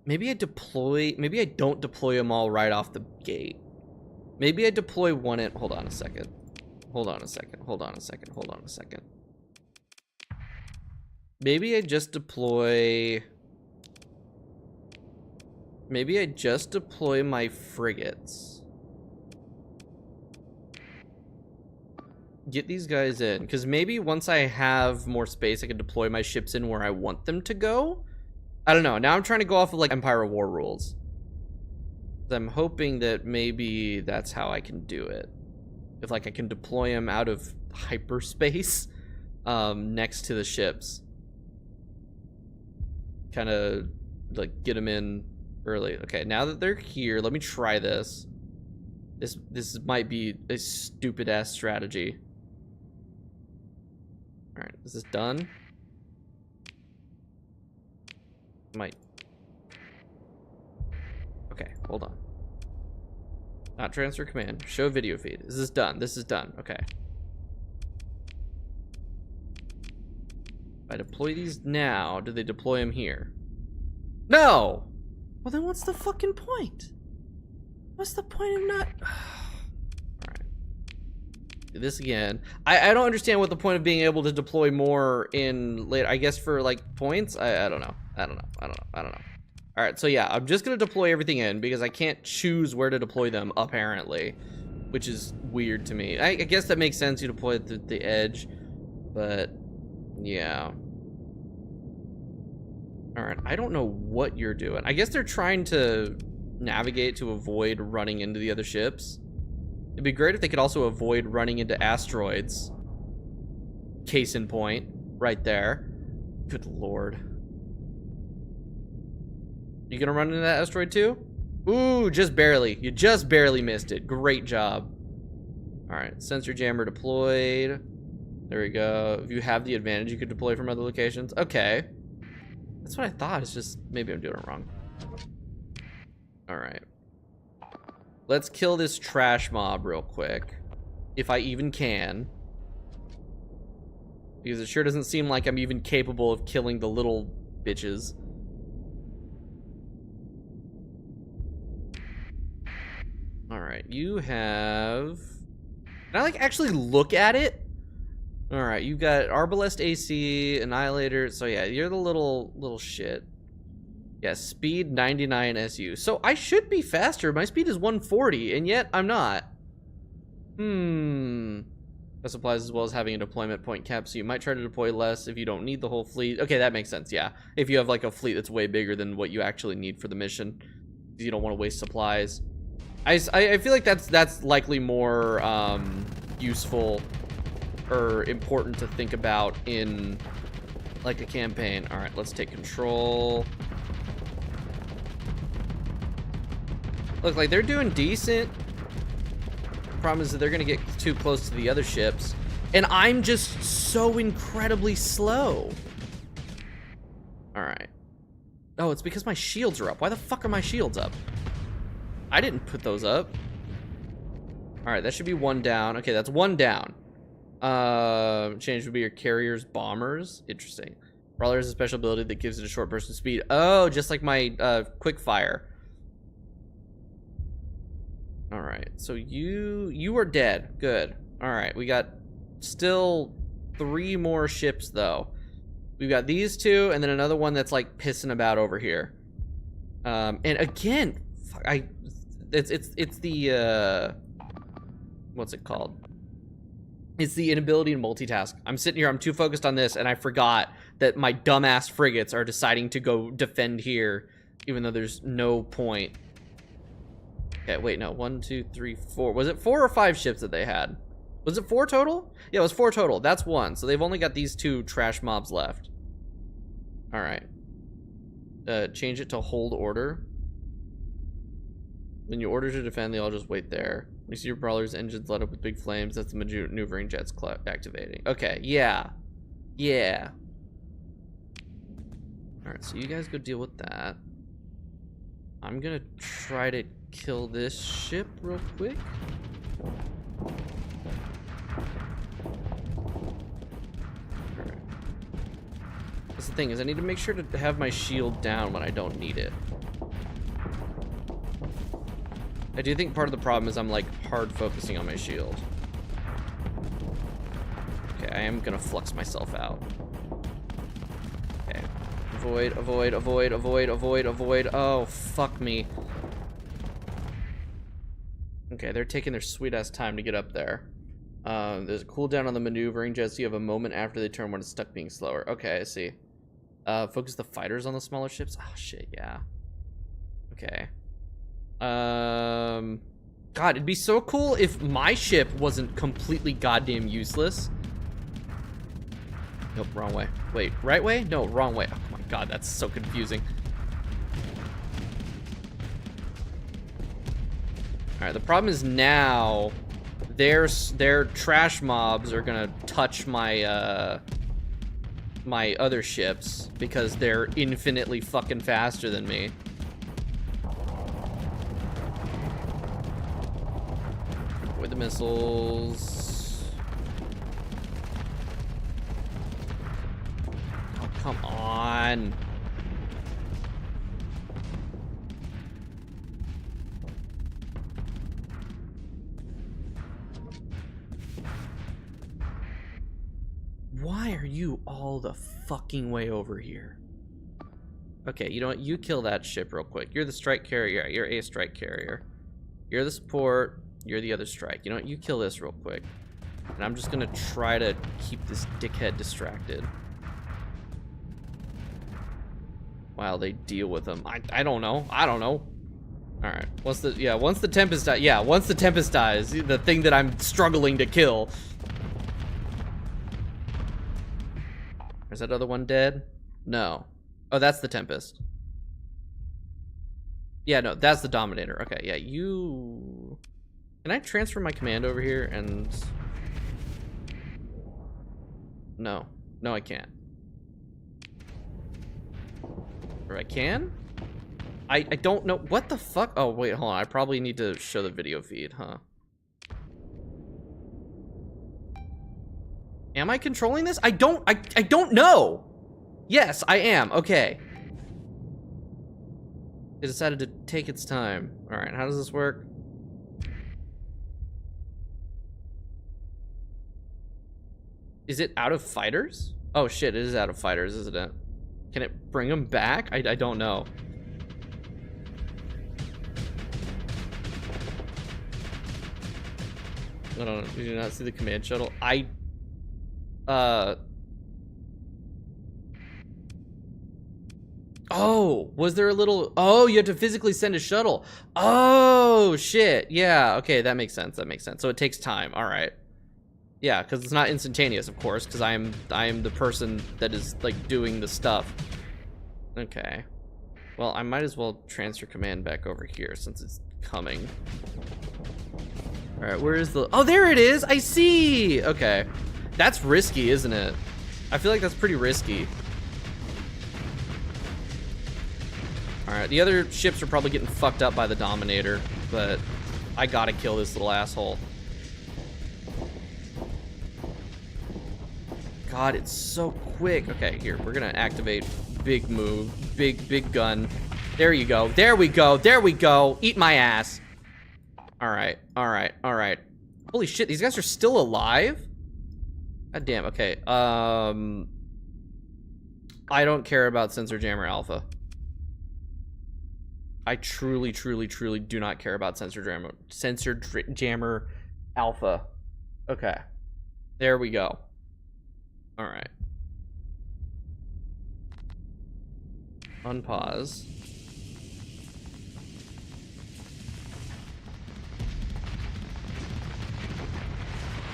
Maybe I don't deploy them all right off the gate. Maybe I deploy one at, hold on a second. Maybe I just deploy my frigates. Get these guys in, because maybe once I have more space, I can deploy my ships in where I want them to go. I don't know. Now I'm trying to go off of like Empire of War rules. I'm hoping that maybe that's how I can do it. If like I can deploy them out of hyperspace next to the ships. Kind of like get them in early. Okay, now that they're here, let me try this. This might be a stupid ass strategy. All right, is this done? Might. Okay, hold on. Not transfer command. Show video feed. Is this done? This is done. Okay. If I deploy these now, do they deploy them here? No! Well, then what's the fucking point? What's the point of not... Alright. Do this again. I don't understand what the point of being able to deploy more in later... I guess for, like, points? I don't know. I don't know. Alright, so yeah, I'm just gonna deploy everything in because I can't choose where to deploy them, apparently. Which is weird to me. I guess that makes sense, you deploy it at the edge. But, yeah. Alright, I don't know what you're doing. I guess they're trying to navigate to avoid running into the other ships. It'd be great if they could also avoid running into asteroids. Case in point, right there. Good lord. You gonna run into that asteroid too? Ooh, just barely. You just barely missed it. Great job. Alright, sensor jammer deployed. There we go. If you have the advantage, you could deploy from other locations. Okay. That's what I thought. It's just, maybe I'm doing it wrong. Alright. Let's kill this trash mob real quick. If I even can. Because it sure doesn't seem like I'm even capable of killing the little bitches. Alright, you have... Can I, like, actually look at it? Alright, you got Arbalest AC, Annihilator, so yeah, you're the little shit. Yeah, speed 99 SU. So I should be faster. My speed is 140, and yet I'm not. This applies as well as having a deployment point cap, so you might try to deploy less if you don't need the whole fleet. Okay, that makes sense, yeah. If you have, like, a fleet that's way bigger than what you actually need for the mission. You don't want to waste supplies. I feel like that's likely more useful or important to think about in like a campaign. All right, let's take control. Look, like they're doing decent. Problem is that they're gonna get too close to the other ships. And I'm just so incredibly slow. All right. Oh, it's because my shields are up. Why the fuck are my shields up? I didn't put those up. All right, that should be one down. Okay, that's one down. Change would be your carrier's bombers. Interesting. Brawler has a special ability that gives it a short burst of speed. Oh, just like my quick fire. All right, so you are dead. Good. All right, we got still 3 more ships though. We've got these 2, and then another one that's like pissing about over here. And again, it's the what's it called? It's the inability to multitask. I'm sitting here, I'm too focused on this, and I forgot that my dumbass frigates are deciding to go defend here, even though there's no point. Okay, wait, no, 1, 2, 3, 4. Was it 4 or 5 ships that they had? Was it 4 total? Yeah, it was 4 total. That's 1. So they've only got these 2 trash mobs left. All right. Change it to hold order. When you order to defend, they all just wait there. When you see your brawler's engines lit up with big flames, that's the maneuvering jets activating. Okay, yeah. Yeah. All right, so you guys go deal with that. I'm gonna try to kill this ship real quick. Alright. That's the thing, is I need to make sure to have my shield down when I don't need it. I do think part of the problem is I'm like hard focusing on my shield. Okay, I am gonna flux myself out. Okay. Avoid, avoid, avoid, avoid, avoid, avoid. Oh, fuck me. Okay, they're taking their sweet-ass time to get up there. There's a cooldown on the maneuvering jets. You have a moment after they turn when it's stuck being slower. Okay, I see. Focus the fighters on the smaller ships. Oh, shit, yeah. Okay. God, it'd be so cool if my ship wasn't completely goddamn useless. Nope, wrong way. Wait, right way? No, wrong way. Oh my god, that's so confusing. Alright, the problem is now their trash mobs are gonna touch my my other ships because they're infinitely fucking faster than me. Avoid the missiles. Oh, come on. Why are you all the fucking way over here? Okay, you know what? You kill that ship real quick. You're the strike carrier. You're a strike carrier. You're the support. You're the other strike. You know what? You kill this real quick. And I'm just gonna try to keep this dickhead distracted while they deal with them. I don't know. I don't know. Alright. Once the Tempest dies. Yeah, once the Tempest dies, the thing that I'm struggling to kill. Is that other one dead? No. Oh, that's the Tempest. Yeah, no, that's the Dominator. Okay, yeah, you... Can I transfer my command over here and... No. No, I can't. Or I can? I don't know. What the fuck? Oh, wait, hold on. I probably need to show the video feed, huh? Am I controlling this? I don't know. Yes, I am. Okay. It decided to take its time. All right, how does this work? Is it out of fighters? Oh shit, it is out of fighters, isn't it? Can it bring them back? I don't know. I don't know. Did you not see the command shuttle? Oh, was there a little... Oh, you have to physically send a shuttle. Oh, shit. Yeah, okay, that makes sense. That makes sense. So it takes time. All right. Yeah, because it's not instantaneous, of course, because I am the person that is, like, doing the stuff. Okay. Well, I might as well transfer command back over here since it's coming. All right, where is the... Oh, there it is! I see! Okay. That's risky, isn't it? I feel like that's pretty risky. Alright, the other ships are probably getting fucked up by the Dominator, but I gotta kill this little asshole. God, it's so quick. Okay, here, we're gonna activate big move, big gun. There you go. There we go. There we go. Eat my ass. Alright, alright, alright. Holy shit, these guys are still alive? God damn, okay. I don't care about Sensor Jammer Alpha. I truly do not care about Sensor Jammer Alpha. Okay. There we go. Alright. Unpause.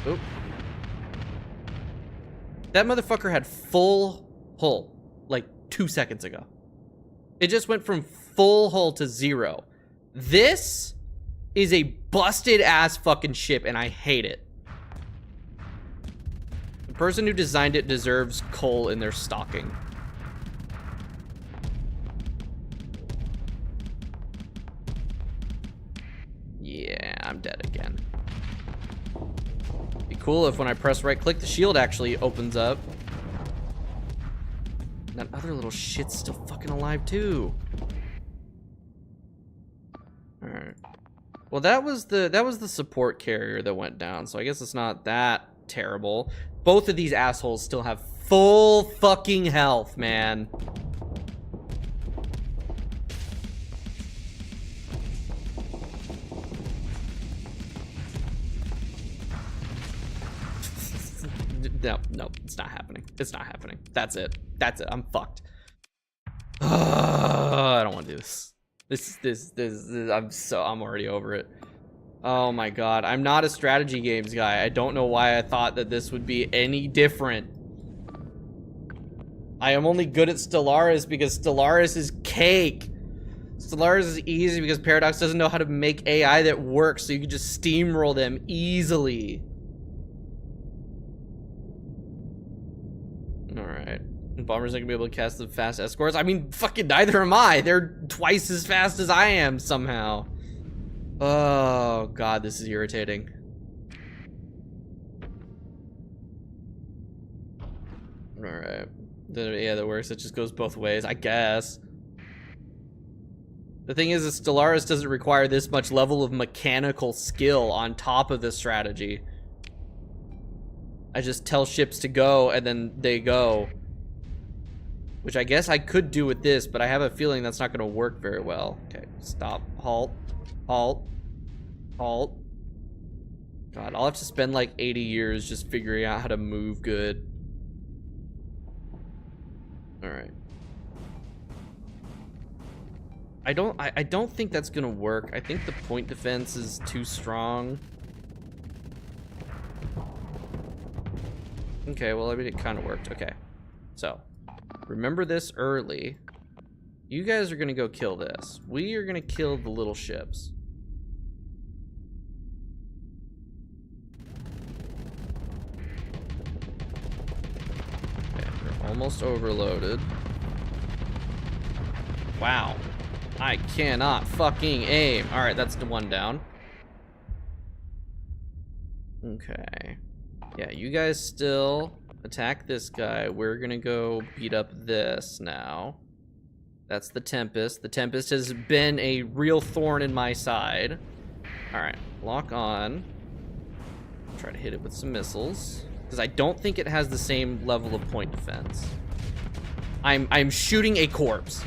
Oop. That motherfucker had full hull like 2 seconds ago. It just went from full hull to 0. This is a busted ass fucking ship and I hate it. The person who designed it deserves coal in their stocking. Yeah, I'm dead again. Be cool if when I press right click the shield actually opens up. That other little shit's still fucking alive too. Alright. Well, that was the support carrier that went down, so I guess it's not that terrible. Both of these assholes still have full fucking health, man. No, it's not happening. It's not happening. That's it. That's it. I'm fucked. I don't want to do this. I'm already over it. Oh my god. I'm not a strategy games guy. I don't know why I thought that this would be any different. I am only good at Stellaris because Stellaris is cake. Stellaris is easy because Paradox doesn't know how to make AI that works, so you can just steamroll them easily. Alright. Bombers aren't gonna be able to cast the fast escorts. I mean, fucking neither am I. They're twice as fast as I am somehow. Oh, God, this is irritating. Alright. Yeah, that works. It just goes both ways, I guess. The thing is that Stellaris doesn't require this much level of mechanical skill on top of this strategy. I just tell ships to go, and then they go. Which I guess I could do with this, but I have a feeling that's not going to work very well. Okay, stop. Halt. Halt. Halt. God, I'll have to spend like 80 years just figuring out how to move good. Alright. I don't think that's going to work. I think the point defense is too strong. Okay, well, I mean, it kind of worked. Okay. So, remember this early. You guys are going to go kill this. We are going to kill the little ships. Okay, we're almost overloaded. Wow. I cannot fucking aim. Alright, that's the one down. Okay. Yeah, you guys still attack this guy. We're gonna go beat up this now. That's the Tempest. The Tempest has been a real thorn in my side. Alright, lock on. Try to hit it with some missiles. Because I don't think it has the same level of point defense. I'm shooting a corpse.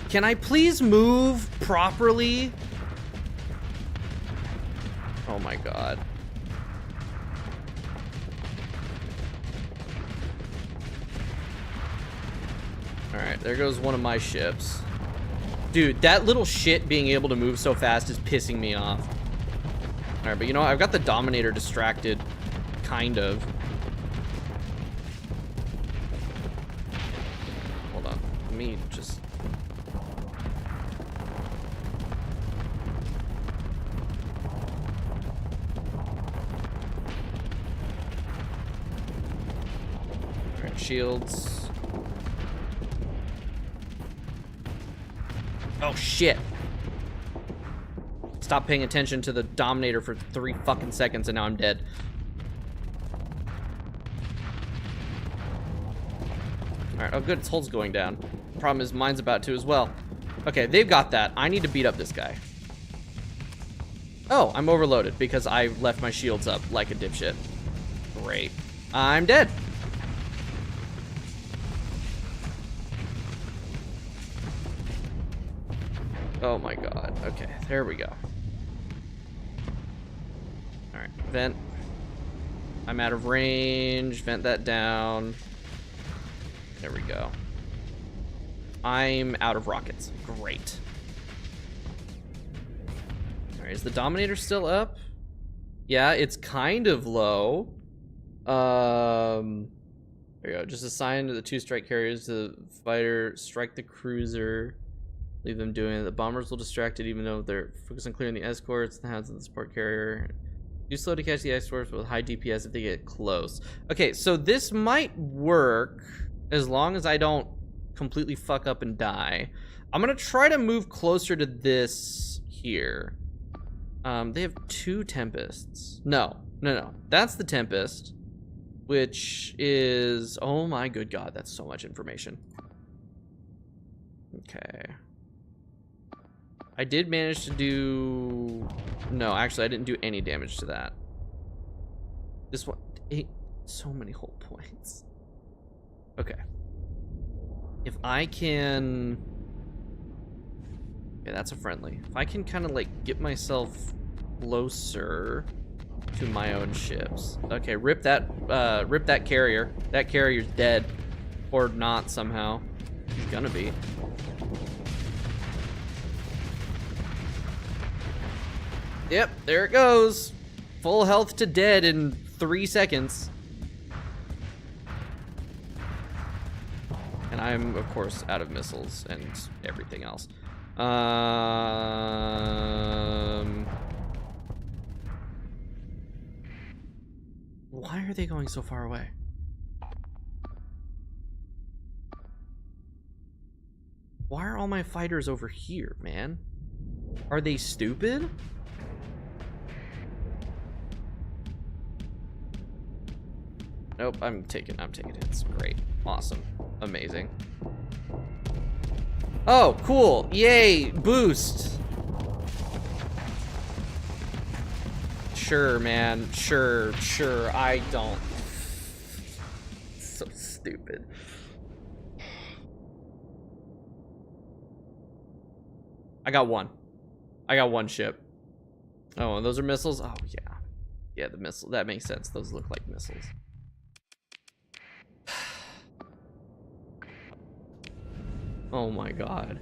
Can I please move properly? Oh my god. Alright, there goes one of my ships. Dude, that little shit being able to move so fast is pissing me off. Alright, but you know what? I've got the Dominator distracted. Kind of. Hold on. Let me just... shields. Oh shit. Stop paying attention to the Dominator for 3 fucking seconds and now I'm dead. Alright, oh good, its hull's going down. Problem is mine's about to as well. Okay, they've got that. I need to beat up this guy. Oh, I'm overloaded because I left my shields up like a dipshit. Great. I'm dead. Oh my god. Okay, there we go. Alright, vent. I'm out of range. Vent that down. There we go. I'm out of rockets. Great. Alright, is the Dominator still up? Yeah, it's kind of low. There we go. Just assign the 2 strike carriers to the fighter, strike the cruiser, leave them doing it. The bombers will distract it even though they're focused on clearing the escorts, the hands of the support carrier. Too slow to catch the escorts with high DPS if they get close. Okay, so this might work as long as I don't completely fuck up and die. I'm gonna try to move closer to this here. They have 2 Tempests. No. That's the Tempest, which is, oh my good god, that's so much information. Okay. I did manage to do, no, actually I didn't do any damage to that. This one, so many hull points. Okay. If I can, okay, that's a friendly. If I can kind of like get myself closer to my own ships. Okay, rip that carrier. That carrier's dead, or not somehow. He's gonna be. Yep, there it goes. Full health to dead in 3 seconds. And I'm, of course, out of missiles and everything else. Why are they going so far away? Why are all my fighters over here, man? Are they stupid? Nope, I'm taking hits. Great. Awesome. Amazing. Oh, cool. Yay, boost. Sure, man. Sure. I don't. So stupid. I got one ship. Oh, and those are missiles? Oh, yeah. Yeah, the missile. That makes sense. Those look like missiles. Oh my god.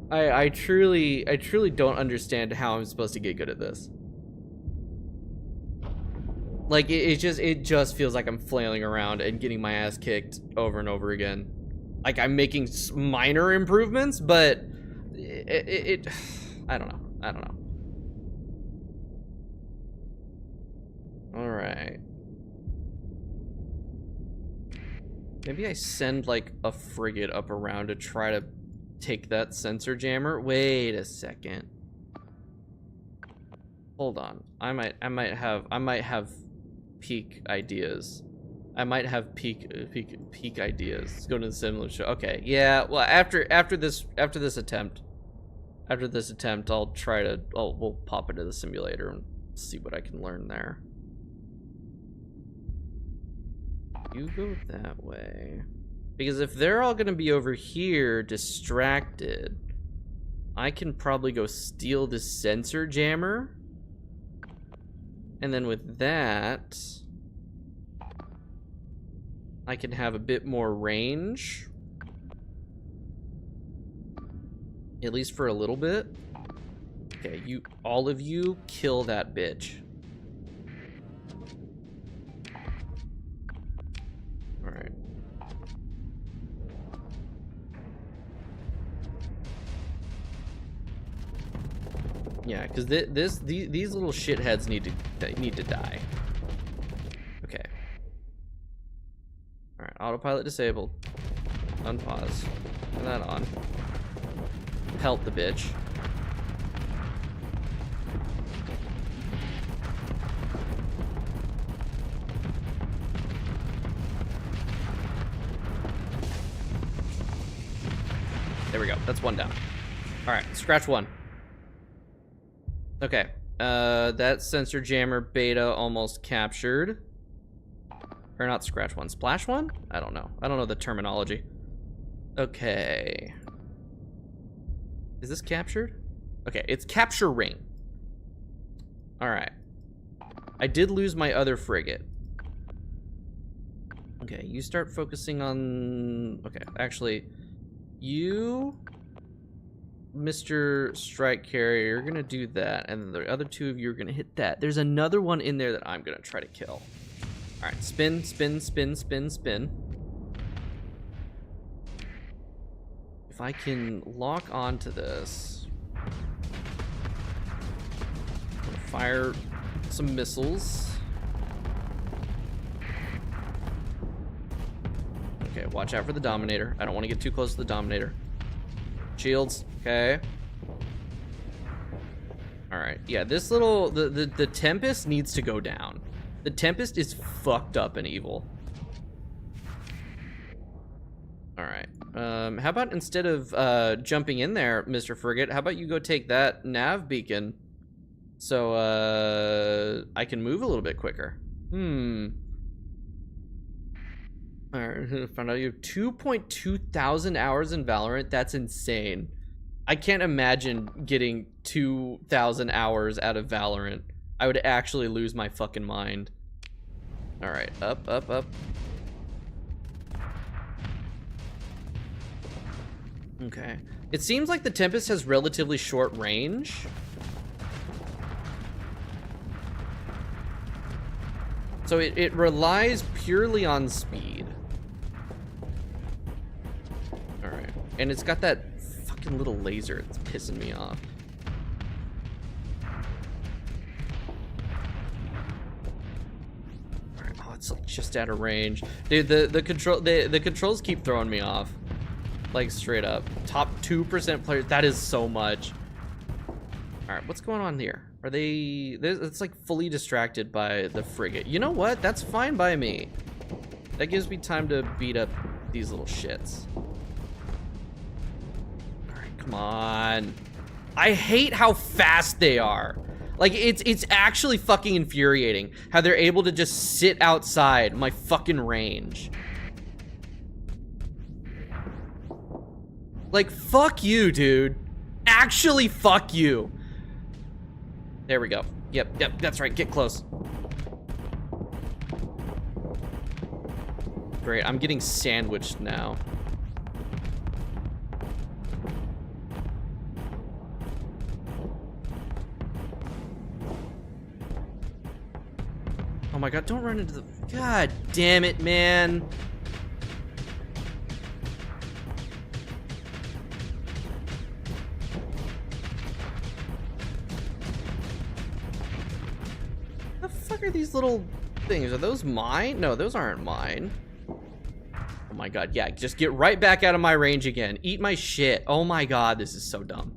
I truly don't understand how I'm supposed to get good at this. Like it just feels like I'm flailing around and getting my ass kicked over and over again. Like I'm making minor improvements, but I don't know. All right. Maybe I send like a frigate up around to try to take that sensor jammer. Wait a second. Hold on. I might have peak ideas. I might have peak ideas. Let's go to the similar show. Okay. Yeah. Well, after this attempt, I'll try to. We'll pop into the simulator and see what I can learn there. You go that way. Because if they're all gonna be over here distracted, I can probably go steal the sensor jammer. And then with that, I can have a bit more range. At least for a little bit. Okay, all of you kill that bitch. Alright. Yeah, because these little shitheads need to die. Okay. Alright, autopilot disabled. Unpause. Turn that on. Help the bitch. There we go. That's one down. Alright, scratch one. Okay. That sensor jammer beta almost captured. Or not scratch one, splash one? I don't know. I don't know the terminology. Okay. Is this captured? Okay, it's capture ring. Alright. I did lose my other frigate. Okay, you start focusing on... Okay, actually, you... Mr. Strike Carrier, you're gonna do that, and the other two of you are gonna hit that. There's another one in there that I'm gonna try to kill. Alright, spin, spin, spin, spin, spin. If I can lock onto this, I'm gonna fire some missiles. Okay, watch out for the Dominator. I don't want to get too close to the Dominator. Shields, okay. Alright, yeah, this little, the Tempest needs to go down. The Tempest is fucked up and evil. Alright, how about instead of jumping in there, Mr. Frigate, how about you go take that nav beacon so I can move a little bit quicker. Alright, found out you have 2.2 thousand hours in Valorant. That's insane. I can't imagine getting 2,000 hours out of Valorant. I would actually lose my fucking mind. Alright, up, up, up. Okay. It seems like the Tempest has relatively short range. So it relies purely on speed. Alright. And it's got that fucking little laser that's pissing me off. Alright, oh, it's like just out of range. Dude, the controls keep throwing me off. Like straight up. Top 2% players. That is so much. Alright, what's going on here? Are they... It's like fully distracted by the frigate. You know what? That's fine by me. That gives me time to beat up these little shits. Alright, come on. I hate how fast they are. Like, it's actually fucking infuriating how they're able to just sit outside my fucking range. Like, fuck you, dude. Actually, fuck you. There we go. Yep, that's right. Get close. Great, I'm getting sandwiched now. Oh my god, don't run into the... God damn it, man. Are these little things? Are those mine? No, those aren't mine. Oh my god, yeah, just get right back out of my range again. Eat my shit. Oh my god, this is so dumb.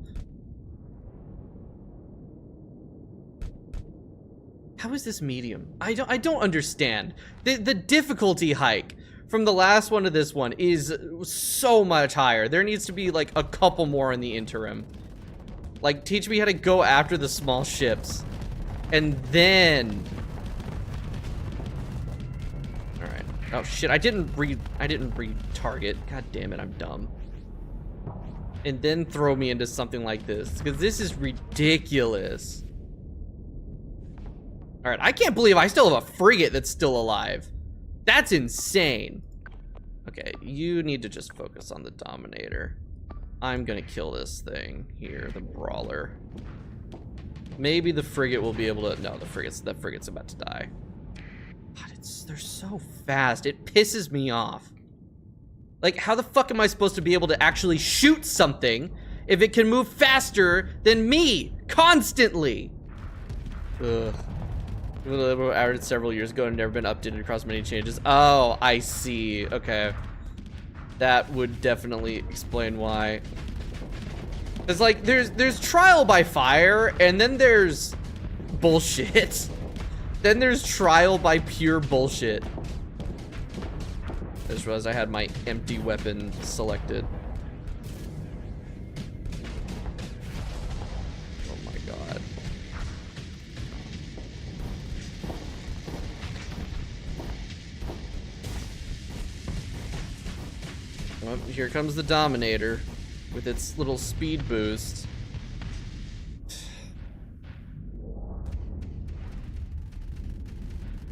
How is this medium? I don't understand. The difficulty hike from the last one to this one is so much higher. There needs to be like a couple more in the interim. Like, teach me how to go after the small ships. And then... Oh shit, I didn't re-target. God damn it, I'm dumb. And then throw me into something like this, because this is ridiculous. Alright, I can't believe I still have a frigate that's still alive. That's insane. Okay, you need to just focus on the Dominator. I'm gonna kill this thing here, the Brawler. Maybe the frigate will be able to... No, the frigate's about to die. God, they're so fast. It pisses me off. Like, how the fuck am I supposed to be able to actually shoot something if it can move faster than me constantly? Ugh. Added several years ago and never been updated across many changes. Oh, I see. Okay. That would definitely explain why. It's like there's trial by fire, and then there's bullshit. Then there's trial by pure bullshit. I just realized I had my empty weapon selected. Oh my god. Well, here comes the Dominator with its little speed boost.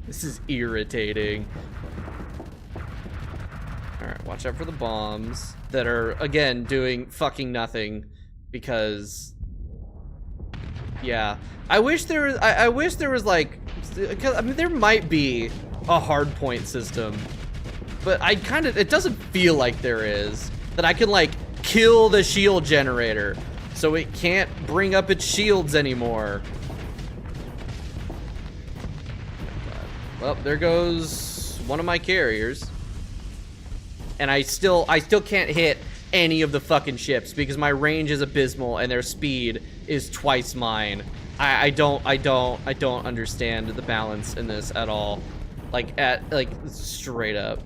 This is irritating. Alright, watch out for the bombs that are, again, doing fucking nothing because, yeah. I wish there was, I wish there was like, I mean, there might be a hard point system, but it doesn't feel like there is. That I can, like, kill the shield generator so it can't bring up its shields anymore. Well, there goes one of my carriers. And I still can't hit any of the fucking ships because my range is abysmal and their speed is twice mine. I don't understand the balance in this at all. Like straight up.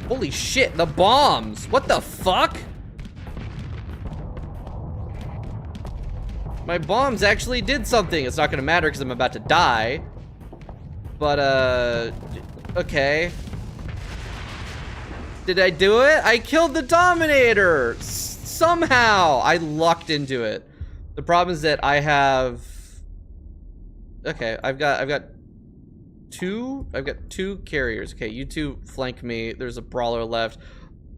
Holy shit, the bombs! What the fuck? My bombs actually did something. It's not gonna matter because I'm about to die. But, okay. Did I do it? I killed the Dominator! Somehow! I lucked into it. The problem is that I have... Okay, I've got two carriers. Okay, you two flank me. There's a brawler left.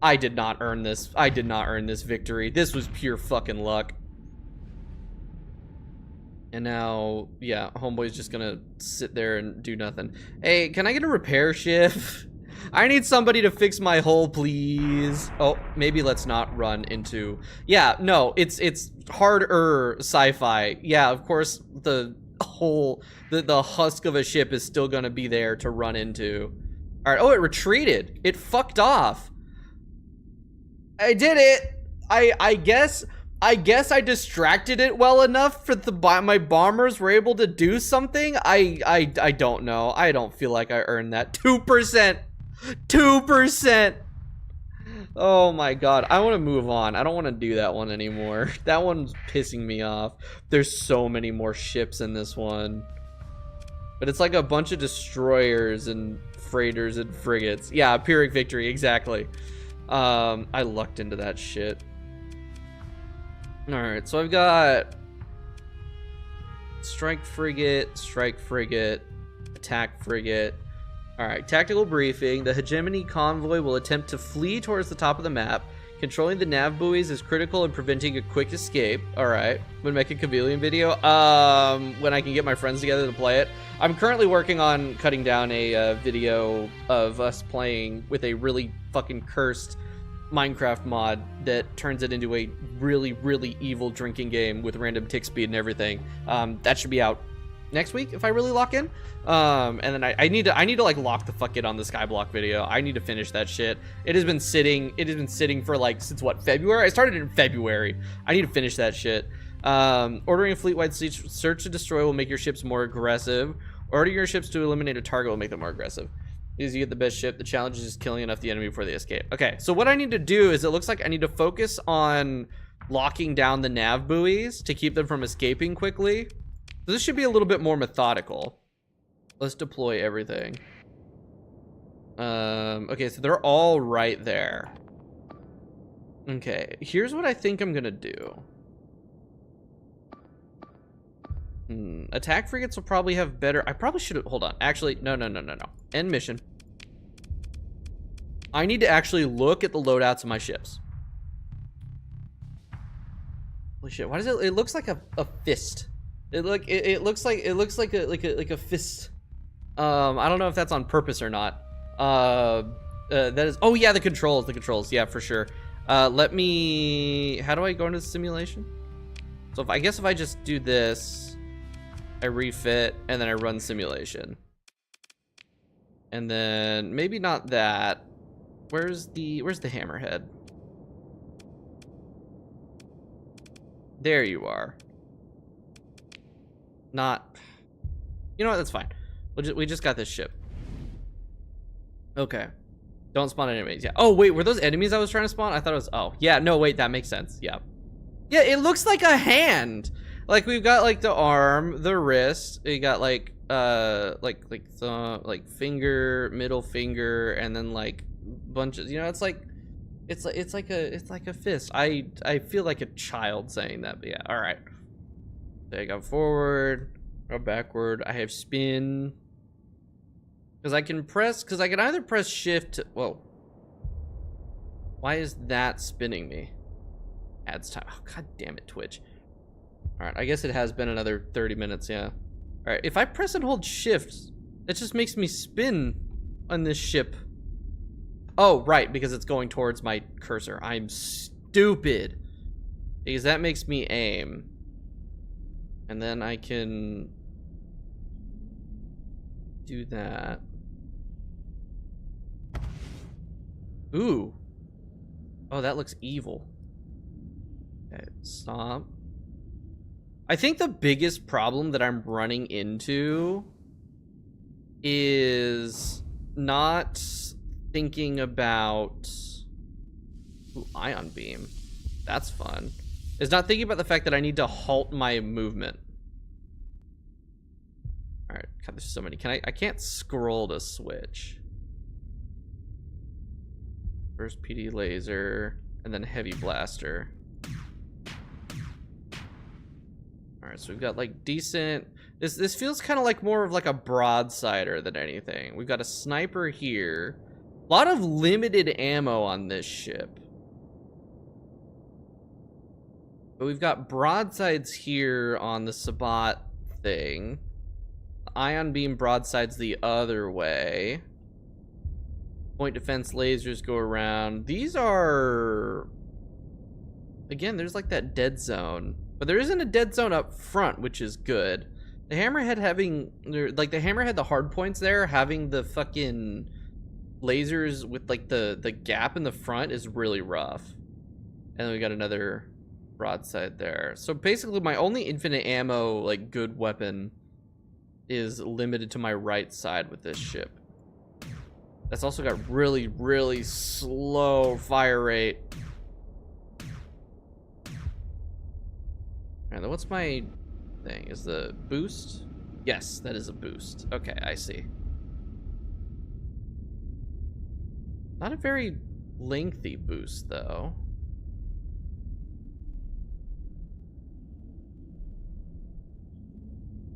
I did not earn this. I did not earn this victory. This was pure fucking luck. And now, yeah, homeboy's just gonna sit there and do nothing. Hey, can I get a repair ship? I need somebody to fix my hull, please. Oh, maybe let's not run into... Yeah, no, it's harder sci-fi. Yeah, of course, the husk of a ship is still gonna be there to run into. All right, oh, it retreated. It fucked off. I did it. I guess I distracted it well enough for my bombers were able to do something. I don't know. I don't feel like I earned that. 2%. 2%. Oh my god. I want to move on. I don't want to do that one anymore. That one's pissing me off. There's so many more ships in this one. But it's like a bunch of destroyers and freighters and frigates. Yeah, Pyrrhic victory, exactly. I lucked into that shit. Alright, so I've got strike frigate, attack frigate. Alright, tactical briefing. The hegemony convoy will attempt to flee towards the top of the map. Controlling the nav buoys is critical in preventing a quick escape. Alright, I'm gonna make a Chameleon video when I can get my friends together to play it. I'm currently working on cutting down a video of us playing with a really fucking cursed Minecraft mod that turns it into a really, really evil drinking game with random tick speed and everything. That should be out next week if I really lock in. And then I need to like lock the fuck in on the Skyblock video. I need to finish that shit. It has been sitting for like since what, February? I started in February. I need to finish that shit. Ordering a fleet-wide search and destroy will make your ships more aggressive. Ordering your ships to eliminate a target will make them more aggressive. As you get the best ship, the challenge is just killing enough the enemy before they escape. Okay, so what I need to do is it looks like I need to focus on locking down the nav buoys to keep them from escaping quickly. So this should be a little bit more methodical. Let's deploy everything. Okay, so they're all right there. Okay, here's what I think I'm gonna do. Attack frigates will probably have better... I probably should have... Hold on. Actually, no. End mission. I need to actually look at the loadouts of my ships. Holy shit! Why does it? It looks like a fist. It looks like a fist. I don't know if that's on purpose or not. That is. Oh yeah, the controls. Yeah, for sure. Let me. How do I go into the simulation? So I guess if I just do this, I refit, and then I run simulation. And then maybe not that. Where's the hammerhead? There you are. Not. You know what? That's fine. We just got this ship. Okay. Don't spawn enemies. Yeah. Oh wait, were those enemies I was trying to spawn? I thought it was. Oh yeah. No wait, that makes sense. Yeah. Yeah. It looks like a hand. Like we've got like the arm, the wrist. We got like finger, middle finger, and then like bunches. You know, it's like a fist. I feel like a child saying that, but yeah. All right. So I go forward, go backward. I have spin. Because I can either press shift. Whoa. Why is that spinning me? Adds time. Oh, god damn it, Twitch. All right, I guess it has been another 30 minutes, yeah. All right, if I press and hold shift, it just makes me spin on this ship. Oh, right, because it's going towards my cursor. I'm stupid. Because that makes me aim. And then I can do that. Ooh. Oh, that looks evil. Okay, stop. I think the biggest problem that I'm running into is not thinking about ion beam. That's fun. Is not thinking about the fact that I need to halt my movement. All right, God, there's so many. I can't scroll to switch. First PD laser, and then heavy blaster. All right, so we've got like decent. This feels kind of like more of like a broadsider than anything. We've got a sniper here. A lot of limited ammo on this ship. But we've got broadsides here on the Sabat thing. Ion beam broadsides the other way. Point defense lasers go around. These are... Again, there's like that dead zone. But there isn't a dead zone up front, which is good. The hammerhead having... Like, the hammerhead, the hard points there, having the fucking lasers with, like, the gap in the front is really rough. And then we got another broadside there. So basically, my only infinite ammo, like, good weapon is limited to my right side with this ship. That's also got really, really slow fire rate. And then what's my thing? Is the boost? Yes, that is a boost. Okay, I see. Not a very lengthy boost, though.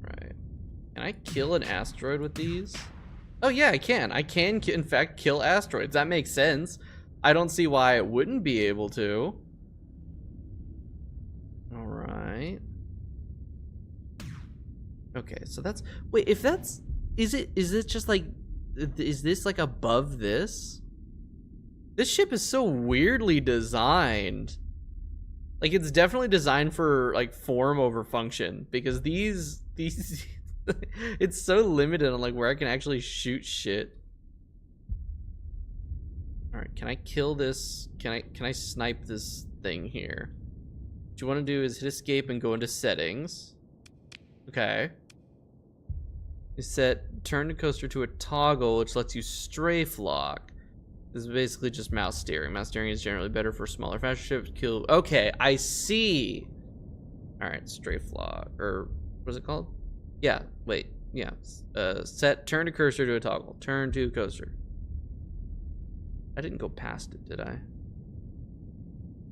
Right. Can I kill an asteroid with these? Oh yeah, I can. I can, in fact, kill asteroids. That makes sense. I don't see why it wouldn't be able to. All right. Okay, so that's... Wait, if that's... Is it just like... Is this like above this? This ship is so weirdly designed. Like, it's definitely designed for, like, form over function. Because these it's so limited on, like, where I can actually shoot shit. Alright, can I kill this? Can I snipe this thing here? What you want to do is hit escape and go into settings. Okay. You set turn the coaster to a toggle, which lets you strafe lock. This is basically just mouse steering. Mouse steering is generally better for smaller, faster ships. Kill. Okay, I see. All right, strafe lock, or what is it called? Yeah. Wait. Yeah. Set turn to cursor to a toggle. Turn to coaster. I didn't go past it, did I?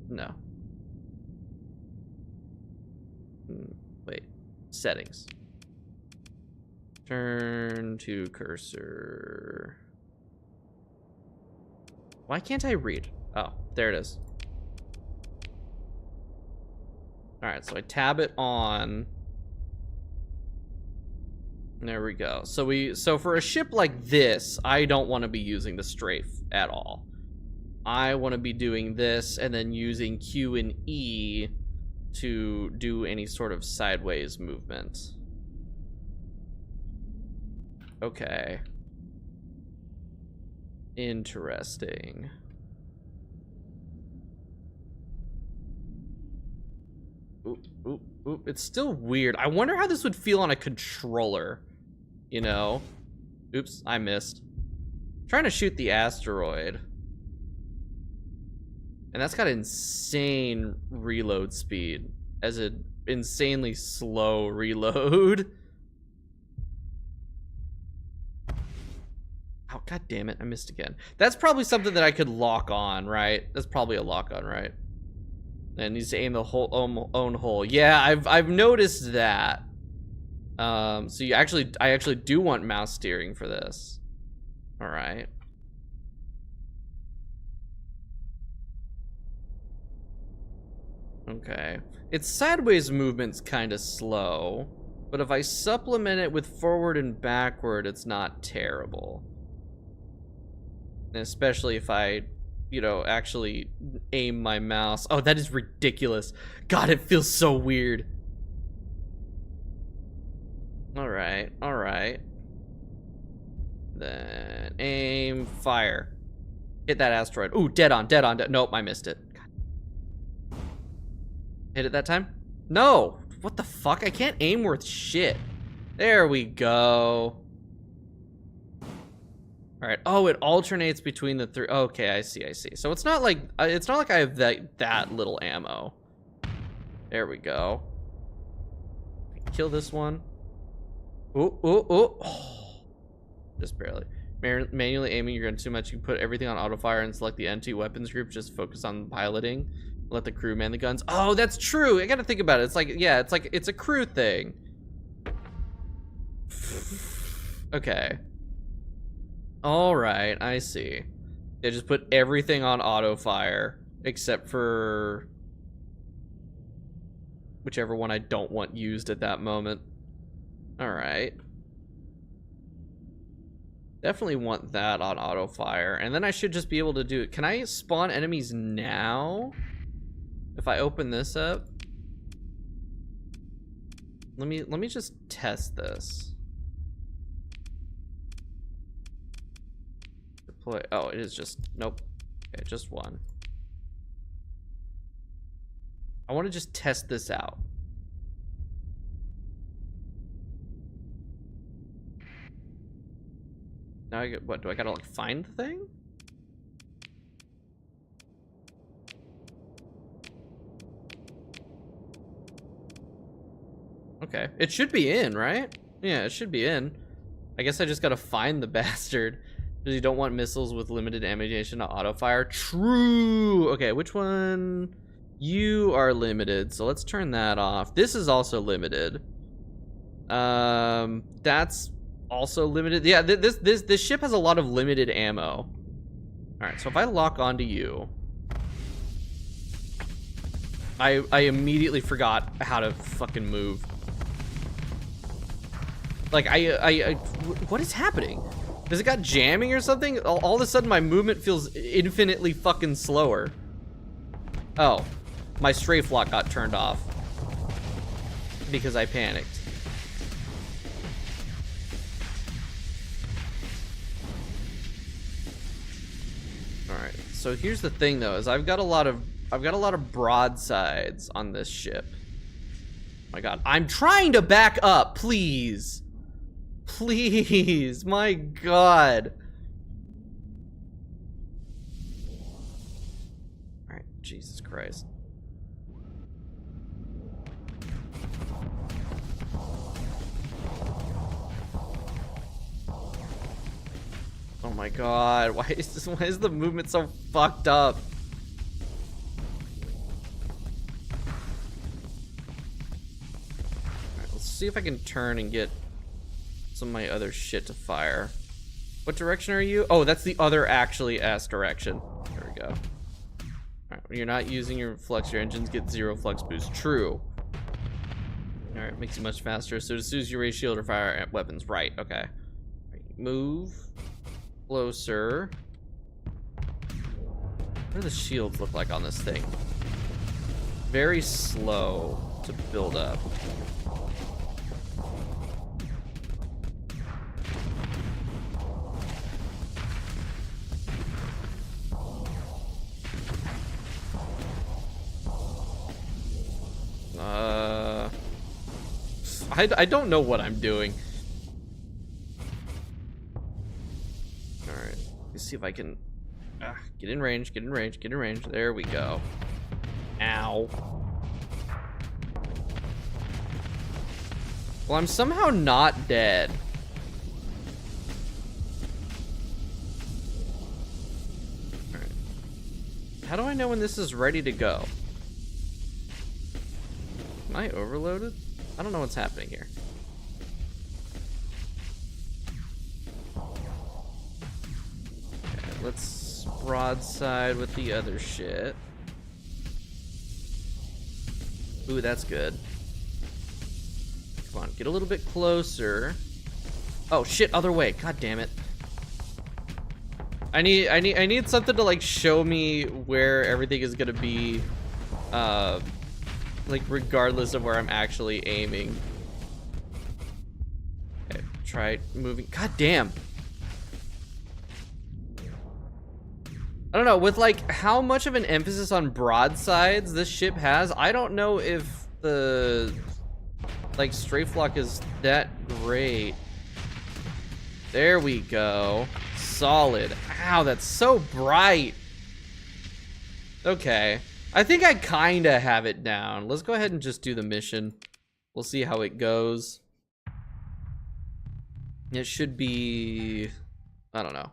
No. Wait. Settings. Turn to cursor. Why can't I read? Oh, there it is. All right, so I tab it on. There we go. So for a ship like this, I don't want to be using the strafe at all. I want to be doing this and then using Q and E to do any sort of sideways movement. Okay. Interesting. Oop, oop, oop. It's still weird. I wonder how this would feel on a controller, you know? Oops, I missed. I'm trying to shoot the asteroid. And that's got insane reload speed, as an insanely slow reload. Oh, god damn it, I missed again. That's probably something that I could lock on, right? That's probably a lock on, right? And it needs to aim the whole own hole. Yeah, I've noticed that. So I actually do want mouse steering for this. All right. Okay. Its sideways movement's kind of slow, but if I supplement it with forward and backward, it's not terrible. And especially if I, you know, actually aim my mouse. Oh, that is ridiculous. God, it feels so weird. All right, all right. Then aim, fire. Hit that asteroid. Ooh, dead on, dead on, dead. Nope, I missed it. God. Hit it that time? No! What the fuck? I can't aim worth shit. There we go. All right. Oh, it alternates between the three. Okay, I see. I see. So it's not like I have that little ammo. There we go. Kill this one. Ooh, ooh, ooh. Oh, just barely. Manually aiming, you're going too much. You can put everything on auto fire and select the N2 weapons group. Just focus on piloting. Let the crew man the guns. Oh, that's true. I got to think about it. It's like, yeah, it's a crew thing. Okay. All right, I see. They just put everything on auto fire except for whichever one I don't want used at that moment. All right. Definitely want that on auto fire, and then I should just be able to do it. Can I spawn enemies now? If I open this up, let me just test this. Deploy. Oh, it is just nope. Okay, just one. I want to just test this out. Now I get what? Do I gotta like find the thing? Okay, it should be in, right? Yeah, it should be in. I guess I just gotta find the bastard. Because you don't want missiles with limited ammunition to auto fire. True. Okay, which one? You are limited, so let's turn that off. This is also limited. That's also limited. Yeah, this ship has a lot of limited ammo. All right, so if I lock onto you, I immediately forgot how to fucking move. Like what is happening? Does it got jamming or something? All of a sudden my movement feels infinitely fucking slower. Oh, my strafe lock got turned off because I panicked. All right, so here's the thing though, is I've got a lot of broadsides on this ship. Oh my God, I'm trying to back up, please. Please, my God. All right, Jesus Christ. Oh my God, why is the movement so fucked up? All right, let's see if I can turn and get some of my other shit to fire. What direction are you? Oh, that's the other actually ass direction. There we go. All right, when you're not using your flux, your engines get 0 flux boost. True. All right, makes you much faster. So as soon as you raise shield or fire weapons, right? Okay. Move closer. What do the shields look like on this thing? very slow to build up. I don't know what I'm doing. All right, let's see if I can get in range, get in range, get in range. There we go. Ow. Well, I'm somehow not dead. All right. How do I know when this is ready to go? Am I overloaded? I don't know what's happening here. Okay, let's broadside with the other shit. Ooh, that's good. Come on, get a little bit closer. Oh shit, other way. God damn it. I need something to like show me where everything is gonna be, like regardless of where I'm actually aiming. Okay, try moving. God damn. I don't know, with like how much of an emphasis on broadsides this ship has, I don't know if the like strafe lock is that great. There we go. Solid. Ow, that's so bright. Okay. I think I kinda have it down. Let's go ahead and just do the mission. We'll see how it goes. It should be, I don't know.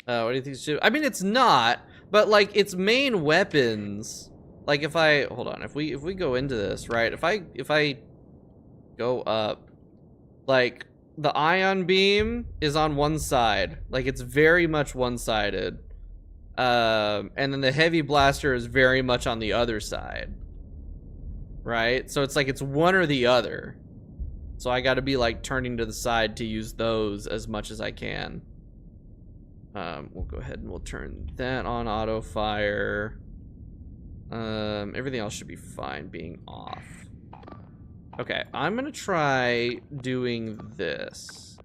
What do you think it should? I mean, it's not, but like its main weapons. Like if I hold on, if we go into this, right? If I go up, like the ion beam is on one side, like it's very much one-sided. And then the heavy blaster is very much on the other side, right? So it's like it's one or the other. So I got to be like turning to the side to use those as much as I can. We'll go ahead and we'll turn that on auto fire. Everything else should be fine being off. Okay, I'm gonna try doing this.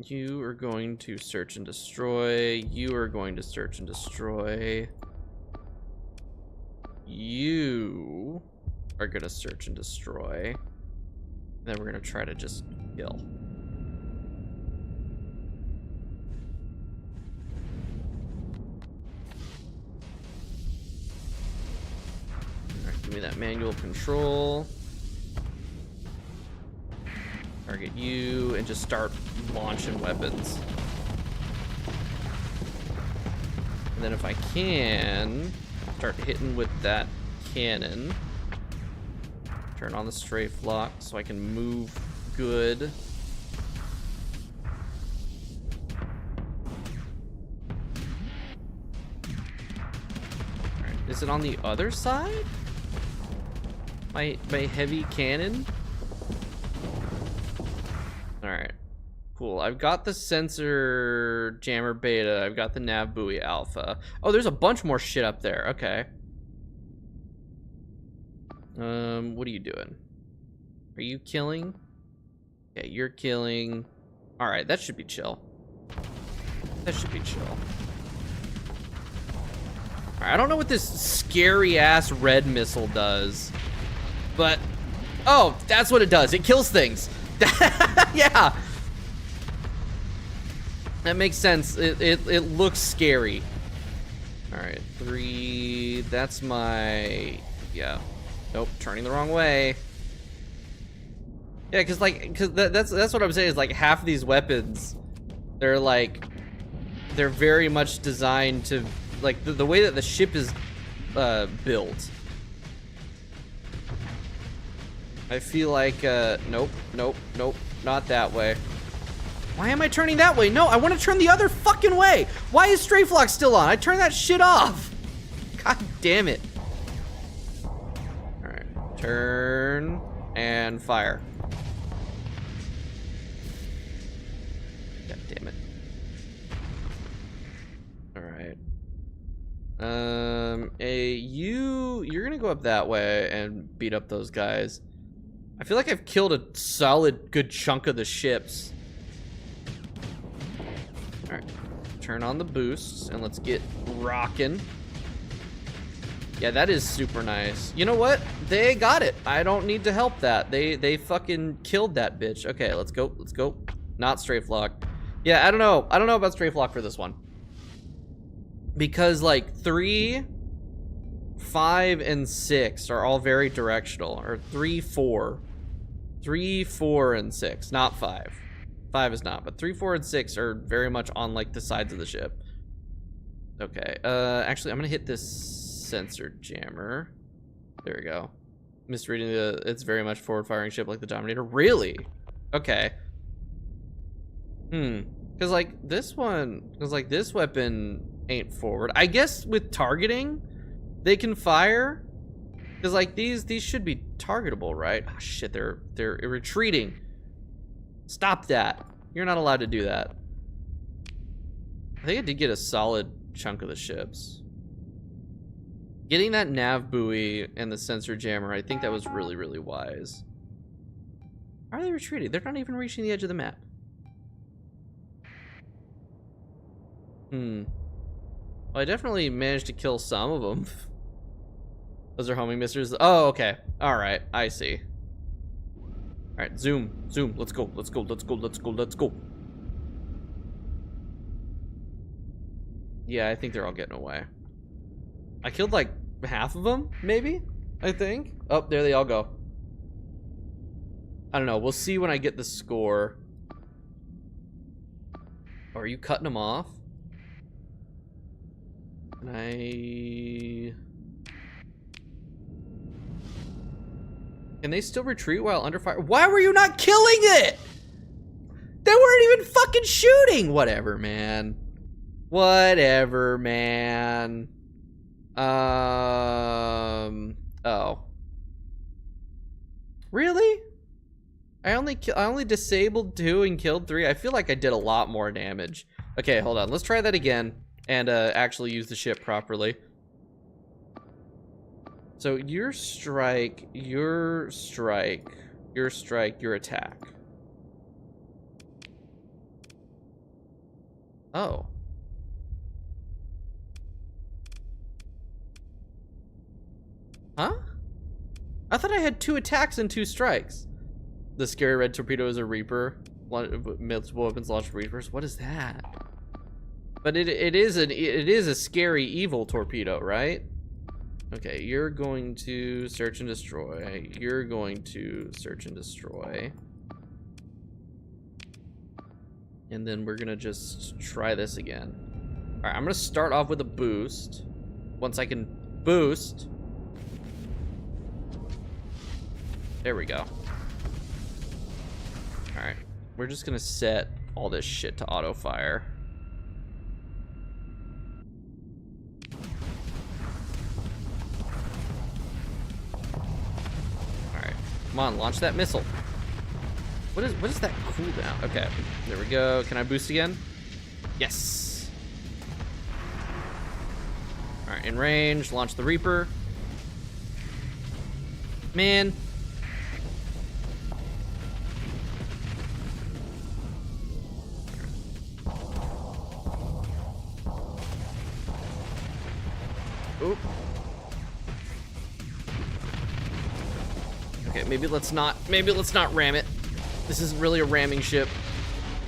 You are going to search and destroy. You are going to search and destroy. You are gonna search and destroy. And then we're gonna try to just kill. Alright, give me that manual control. Target you and just start launching weapons. And then if I can, start hitting with that cannon. Turn on the strafe lock so I can move good. Alright, is it on the other side? My heavy cannon? Alright, cool. I've got the sensor jammer beta. I've got the nav buoy alpha. Oh, there's a bunch more shit up there. Okay. What are you doing? Are you killing? Yeah, you're killing. Alright, that should be chill. That should be chill. Alright, I don't know what this scary ass red missile does, but oh, that's what it does. It kills things. Yeah, that makes sense. It looks scary. All right, 3. That's my, yeah. Nope, turning the wrong way. Yeah, cause that's what I'm saying is like half of these weapons, they're very much designed to like the way that the ship is built. I feel like, nope, not that way. Why am I turning that way? No, I want to turn the other fucking way. Why is strafe lock still on? I turned that shit off. God damn it. All right, turn and fire. God damn it. All right. You're gonna go up that way and beat up those guys. I feel like I've killed a solid good chunk of the ships. All right, turn on the boosts and let's get rocking. Yeah, that is super nice. You know what? They got it. I don't need to help that. They fucking killed that bitch. Okay, let's go. Let's go. Not strafe lock. Yeah, I don't know. I don't know about strafe lock for this one. Because like 3, 5, and 6 are all very directional. Or 3, 4. 3, 4, and 6. Not 5. 5 is not, but 3, 4, and 6 are very much on like the sides of the ship. Okay, actually I'm gonna hit this sensor jammer. There we go. Misreading it's very much forward firing ship like the Dominator. Really? Okay. Because like this weapon ain't forward. I guess with targeting, they can fire. Because like these should be targetable, right? Oh shit, they're retreating. Stop that. You're not allowed to do that. I think I did get a solid chunk of the ships. Getting that nav buoy and the sensor jammer, I think that was really, really wise. How are they retreating? They're not even reaching the edge of the map. Well, I definitely managed to kill some of them. Those are homing misters. Oh, okay. Alright, I see. Alright, zoom. Let's go. Yeah, I think they're all getting away. I killed like half of them, maybe? I think. Oh, there they all go. I don't know. We'll see when I get the score. Oh, are you cutting them off? Can they still retreat while under fire? Why were you not killing it? They weren't even fucking shooting. Whatever, man. Whatever, man. Oh. Really? I only disabled 2 and killed 3. I feel like I did a lot more damage. Okay, hold on. Let's try that again and actually use the ship properly. So your strike, your attack. Oh. Huh? I thought I had 2 attacks and 2 strikes. The scary red torpedo is a Reaper. Multiple weapons launch Reapers. What is that? But it is a scary evil torpedo, right? Okay, you're going to search and destroy. You're going to search and destroy. And then we're gonna just try this again. All right, I'm gonna start off with a boost. Once I can boost. There we go. All right, we're just gonna set all this shit to auto fire. All right, come on, launch that missile. What is that cooldown? Okay, there we go. Can I boost again? Yes. All right, in range, launch the Reaper. Man. Oop. Okay, maybe let's not ram it. This isn't really a ramming ship.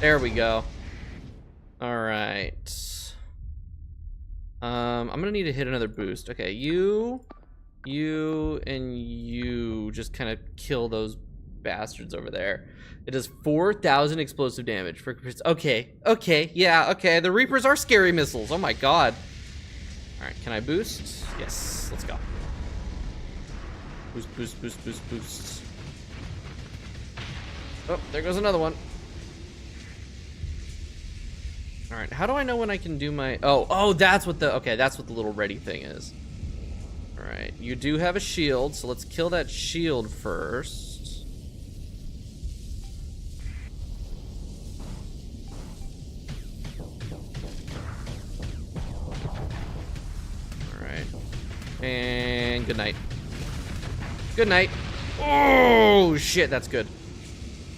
There we go. All right. I'm gonna need to hit another boost. Okay, you, and you just kind of kill those bastards over there. It does 4,000 explosive damage. Okay, yeah, okay. The Reapers are scary missiles. Oh my god. All right, can I boost? Yes, let's go. Boost. Oh, there goes another one. All right, how do I know when I can do my... Oh, that's what the... Okay, that's what the little ready thing is. All right, you do have a shield, so let's kill that shield first. Good night. Good night. Oh, shit, that's good.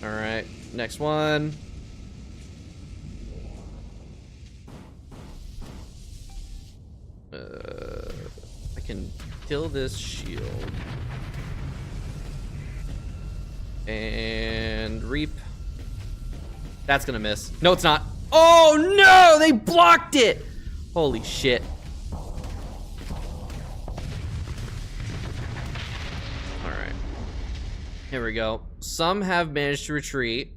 All right, next one. I can kill this shield. And reap. That's gonna miss. No, it's not. Oh no, they blocked it. Holy shit. All right, here we go. Some have managed to retreat,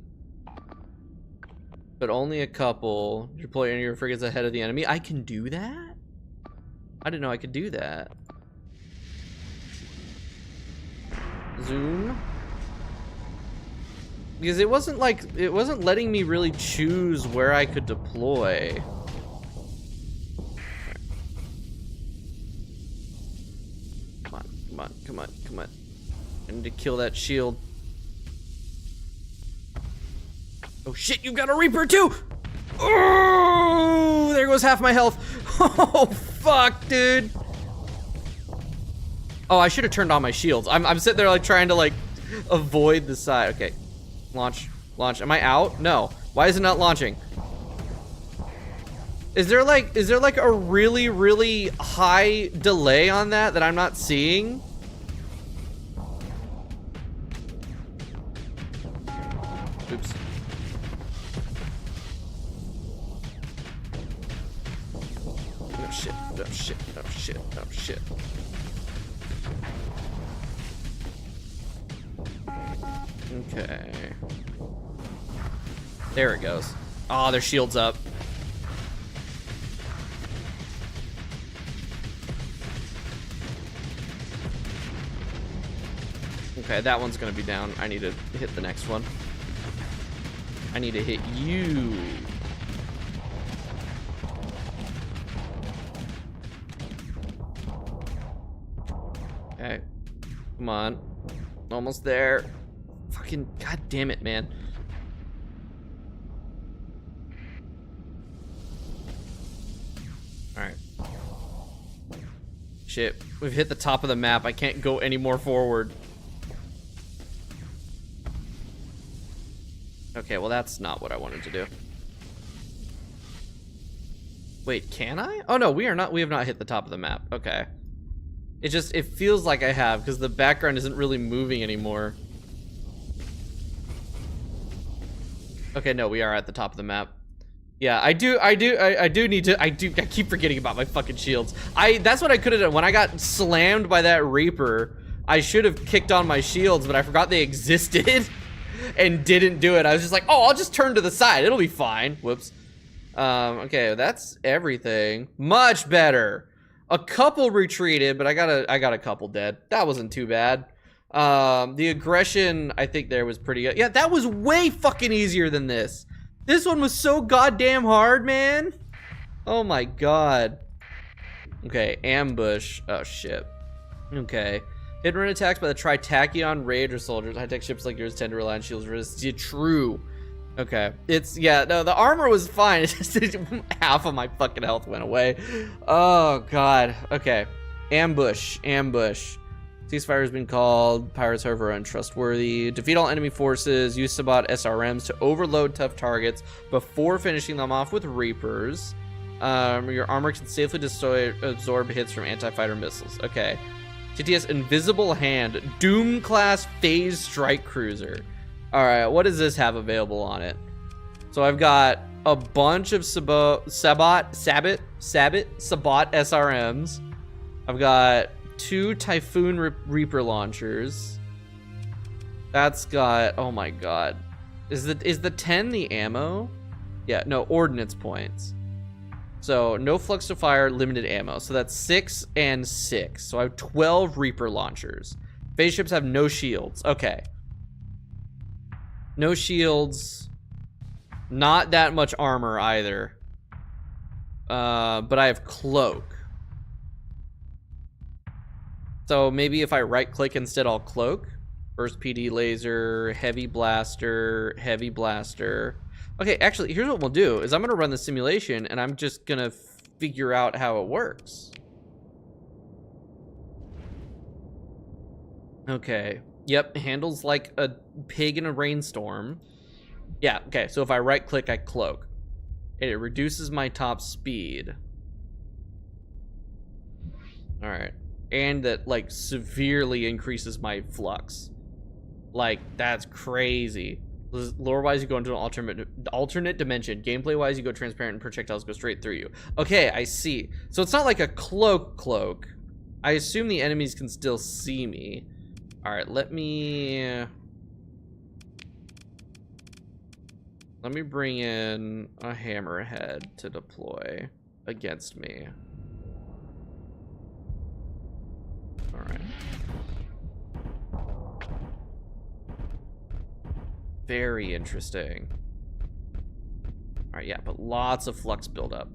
but only a couple. Deploy any of your frigates ahead of the enemy. I can do that? I didn't know I could do that. Zoom. Because it wasn't letting me really choose where I could deploy. Come on, come on, come on, come on. I need to kill that shield. Oh shit, you've got a Reaper too! Oh, there goes half my health. Oh fuck, dude. Oh, I should have turned on my shields. I'm sitting there like trying to like avoid the side. Okay. Launch, launch. Am I out? No. Why is it not launching? Is there like a really, really high delay on that I'm not seeing? Oops. Oh shit, oh shit, oh shit, oh shit. Okay. There it goes. Oh, their shield's up. Okay, that one's gonna be down. I need to hit the next one. I need to hit you. Okay. Come on. Almost there. Fucking god damn it, man. Alright. Shit. We've hit the top of the map. I can't go any more forward. Okay, well that's not what I wanted to do. Wait, can I? Oh no, we have not hit the top of the map. Okay. It feels like I have, because the background isn't really moving anymore. Okay, no, we are at the top of the map. Yeah, I keep forgetting about my fucking shields. That's what I could have done. When I got slammed by that Reaper, I should have kicked on my shields, but I forgot they existed and didn't do it. I was just like, oh, I'll just turn to the side. It'll be fine. Whoops. Okay, that's everything. Much better. A couple retreated, but I got a couple dead. That wasn't too bad. The aggression, I think there was pretty good. Yeah, that was way fucking easier than this. This one was so goddamn hard, man. Oh my god. Okay, ambush. Oh shit. Okay. Hit and run attacks by the Tritachyon Raider soldiers. High-tech ships like yours tend to rely on shields resist. Yeah, true. Okay. No, the armor was fine. It's just half of my fucking health went away. Oh god. Okay. Ambush. Ceasefire has been called. Pirates, however, are untrustworthy. Defeat all enemy forces. Use Sabot SRMs to overload tough targets before finishing them off with Reapers. Your armor can safely absorb hits from anti-fighter missiles. Okay. TTS Invisible Hand. Doom class phase strike cruiser. Alright, what does this have available on it? So I've got a bunch of Sabot SRMs. I've got 2 Typhoon Reaper launchers. That's got, oh my god. Is the 10 the ammo? Yeah, no, ordnance points. So no flux to fire, limited ammo. So that's 6 and 6. So I have 12 Reaper launchers. Phase ships have no shields. Okay. No shields. Not that much armor either. But I have cloak. So maybe if I right click instead, I'll cloak. Burst PD laser, heavy blaster. Okay, actually, here's what we'll do is I'm gonna run the simulation and I'm just gonna figure out how it works. Okay. Yep, handles like a pig in a rainstorm. Yeah, okay, so if I right click, I cloak. It reduces my top speed. Alright. And that, like, severely increases my flux. Like, that's crazy. Lore-wise, you go into an alternate dimension. Gameplay-wise, you go transparent and projectiles go straight through you. Okay, I see. So it's not like a cloak. I assume the enemies can still see me. Alright, let me bring in a hammerhead to deploy against me. Alright. Very interesting. Alright, yeah, but lots of flux buildup.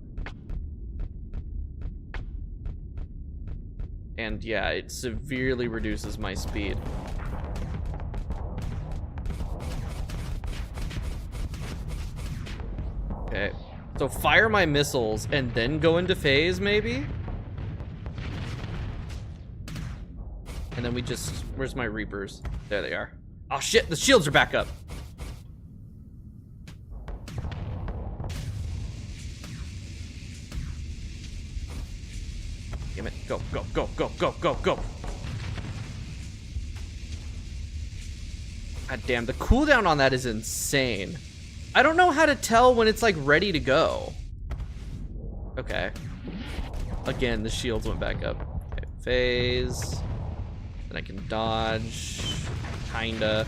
And yeah, it severely reduces my speed. Okay, so fire my missiles and then go into phase, maybe? And then we just, where's my Reapers? There they are. Oh shit, the shields are back up. Damn it, go. God damn, the cooldown on that is insane. I don't know how to tell when it's like ready to go. Okay. Again, the shields went back up. Okay, phase. Then I can dodge. Kinda.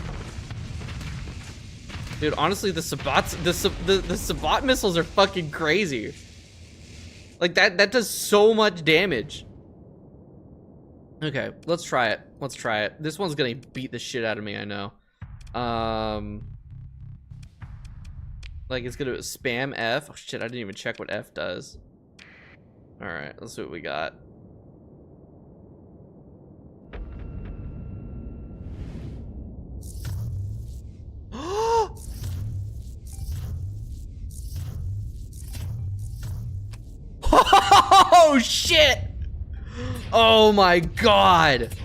Dude, honestly, the Sabbat missiles are fucking crazy. Like that does so much damage. Okay, let's try it. This one's gonna beat the shit out of me, I know. Like it's gonna spam F. Oh shit, I didn't even check what F does. Alright, let's see what we got. Oh shit! Oh my god!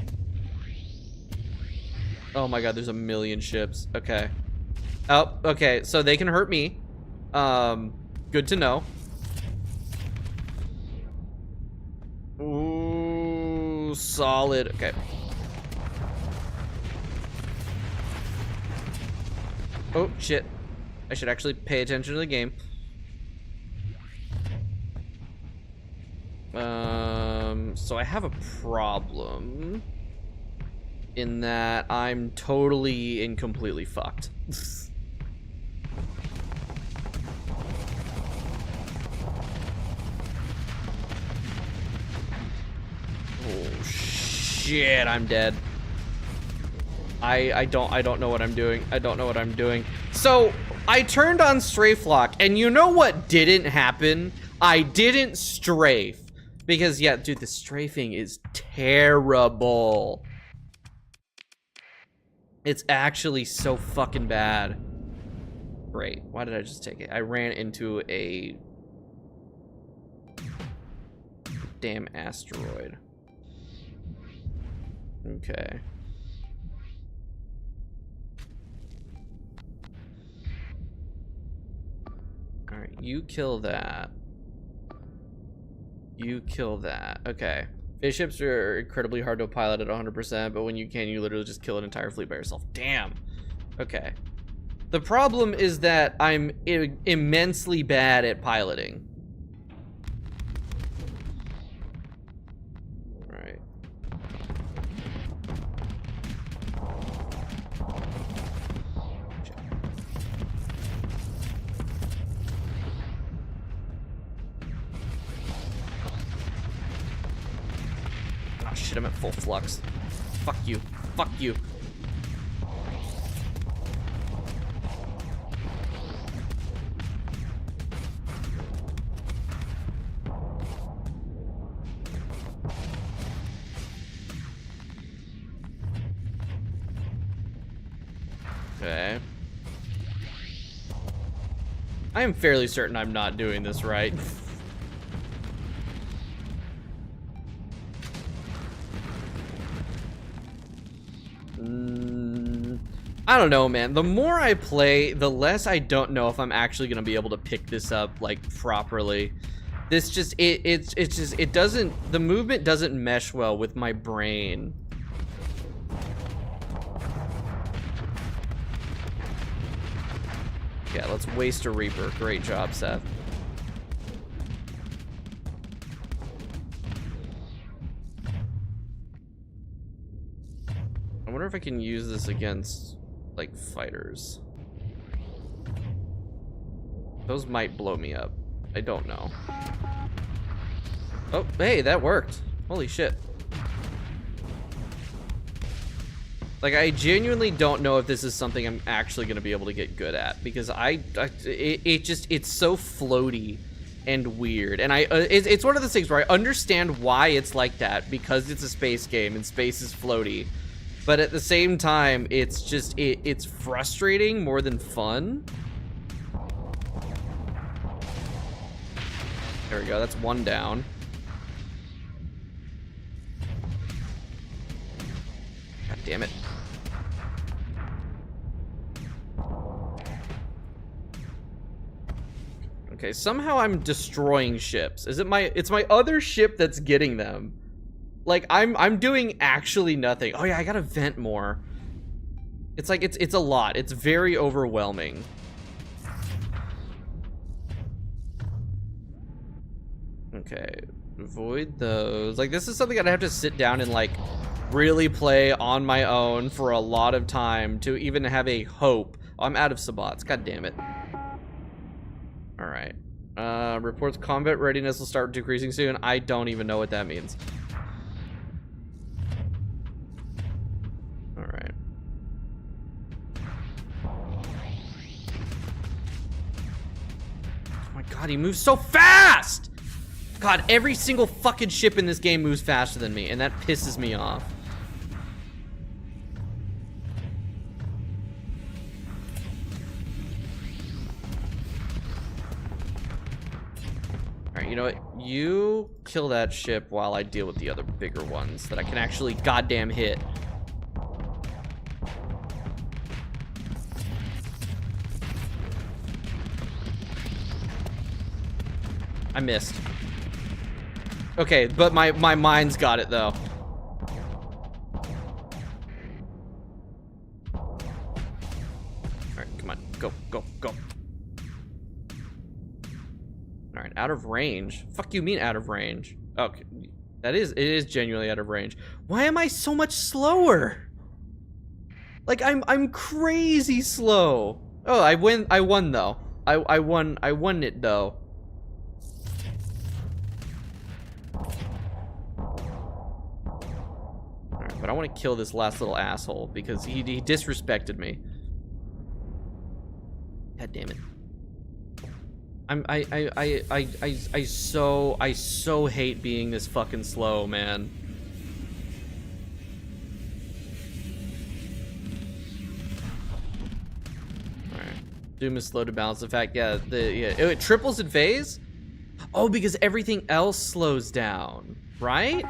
Oh my god, there's a million ships. Okay. Oh, okay, so they can hurt me. Good to know. Ooh, solid. Okay. Oh shit. I should actually pay attention to the game. So I have a problem in that I'm totally and completely fucked. Oh shit, I'm dead. I don't know what I'm doing. I don't know what I'm doing. So I turned on strafe lock, and you know what didn't happen? I didn't strafe. Because, yeah, dude, the strafing is terrible. It's actually so fucking bad. Great. Why did I just take it? I ran into a damn asteroid. Okay. Alright, you kill that. You kill that. Okay. Phase ships are incredibly hard to pilot at 100%, but when you can, you literally just kill an entire fleet by yourself. Damn. Okay. The problem is that I'm immensely bad at piloting. Right. Oh shit, I'm at full flux. Fuck you. Fuck you. Okay. I am fairly certain I'm not doing this right. I don't know, man. The more I play, the less I don't know if I'm actually gonna be able to pick this up like properly. This just it doesn't, the movement doesn't mesh well with my brain. Yeah, let's waste a Reaper. Great job, Seth. I wonder if I can use this against like fighters. Those might blow me up. I don't know. Oh, hey, that worked. Holy shit. Like, I genuinely don't know if this is something I'm actually going to be able to get good at, because it's so floaty and weird. And it's one of those things where I understand why it's like that, because it's a space game and space is floaty. But at the same time, it's just, it's frustrating more than fun. There we go, that's one down. God damn it. Okay, somehow I'm destroying ships. Is it it's my other ship that's getting them. Like, I'm doing actually nothing. Oh yeah, I gotta vent more. It's like, it's a lot. It's very overwhelming. Okay, avoid those. Like, this is something I'd have to sit down and like really play on my own for a lot of time to even have a hope. Oh, I'm out of sabots. God damn it. All right. Reports combat readiness will start decreasing soon. I don't even know what that means. All right. Oh my god, he moves so fast! God, every single fucking ship in this game moves faster than me, and that pisses me off. Alright, you know what? You kill that ship while I deal with the other bigger ones that I can actually goddamn hit. I missed. Okay, but my mind's got it though. Alright, come on. Go, go, go. Alright, out of range. Fuck you mean out of range? Okay. It is genuinely out of range. Why am I so much slower? Like, I'm crazy slow. Oh, I won though. I won it though. But I want to kill this last little asshole because he disrespected me. God damn it. I so hate being this fucking slow, man. All right. Doom is slow to balance the fact. Yeah, it triples in phase. Oh, because everything else slows down, right?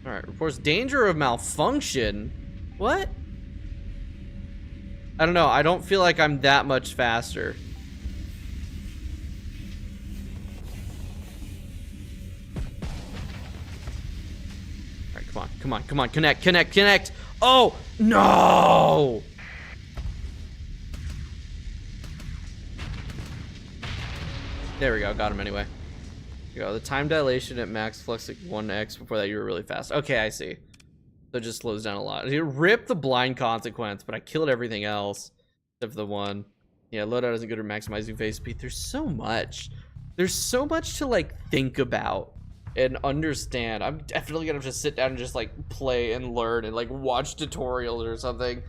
All right, reports danger of malfunction. What? I don't know. I don't feel like I'm that much faster. All right, come on, come on, come on. Connect, connect, connect. Oh, no. There we go. Got him anyway. Here we go. The time dilation at max flux like 1x. Before that, you were really fast. Okay, I see. So it just slows down a lot. It ripped the blind consequence, but I killed everything else except for the one. Yeah, loadout isn't good at maximizing phase speed. There's so much. There's so much to like think about and understand. I'm definitely gonna just sit down and just like play and learn and like watch tutorials or something.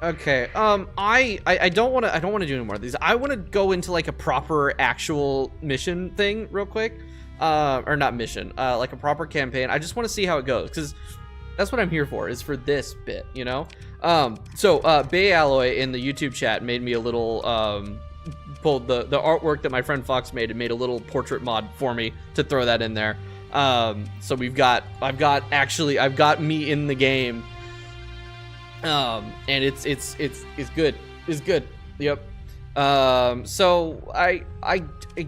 Okay, I don't want to do any more of these. I want to go into like a proper actual mission thing real quick. Or not mission, like a proper campaign. I just want to see how it goes, because that's what I'm here for, is for this bit, you know? So Bay Alloy in the YouTube chat made me a little, pulled the artwork that my friend Fox made and made a little portrait mod for me to throw that in there. So I've got me in the game. And it's good. It's good. Yep. So I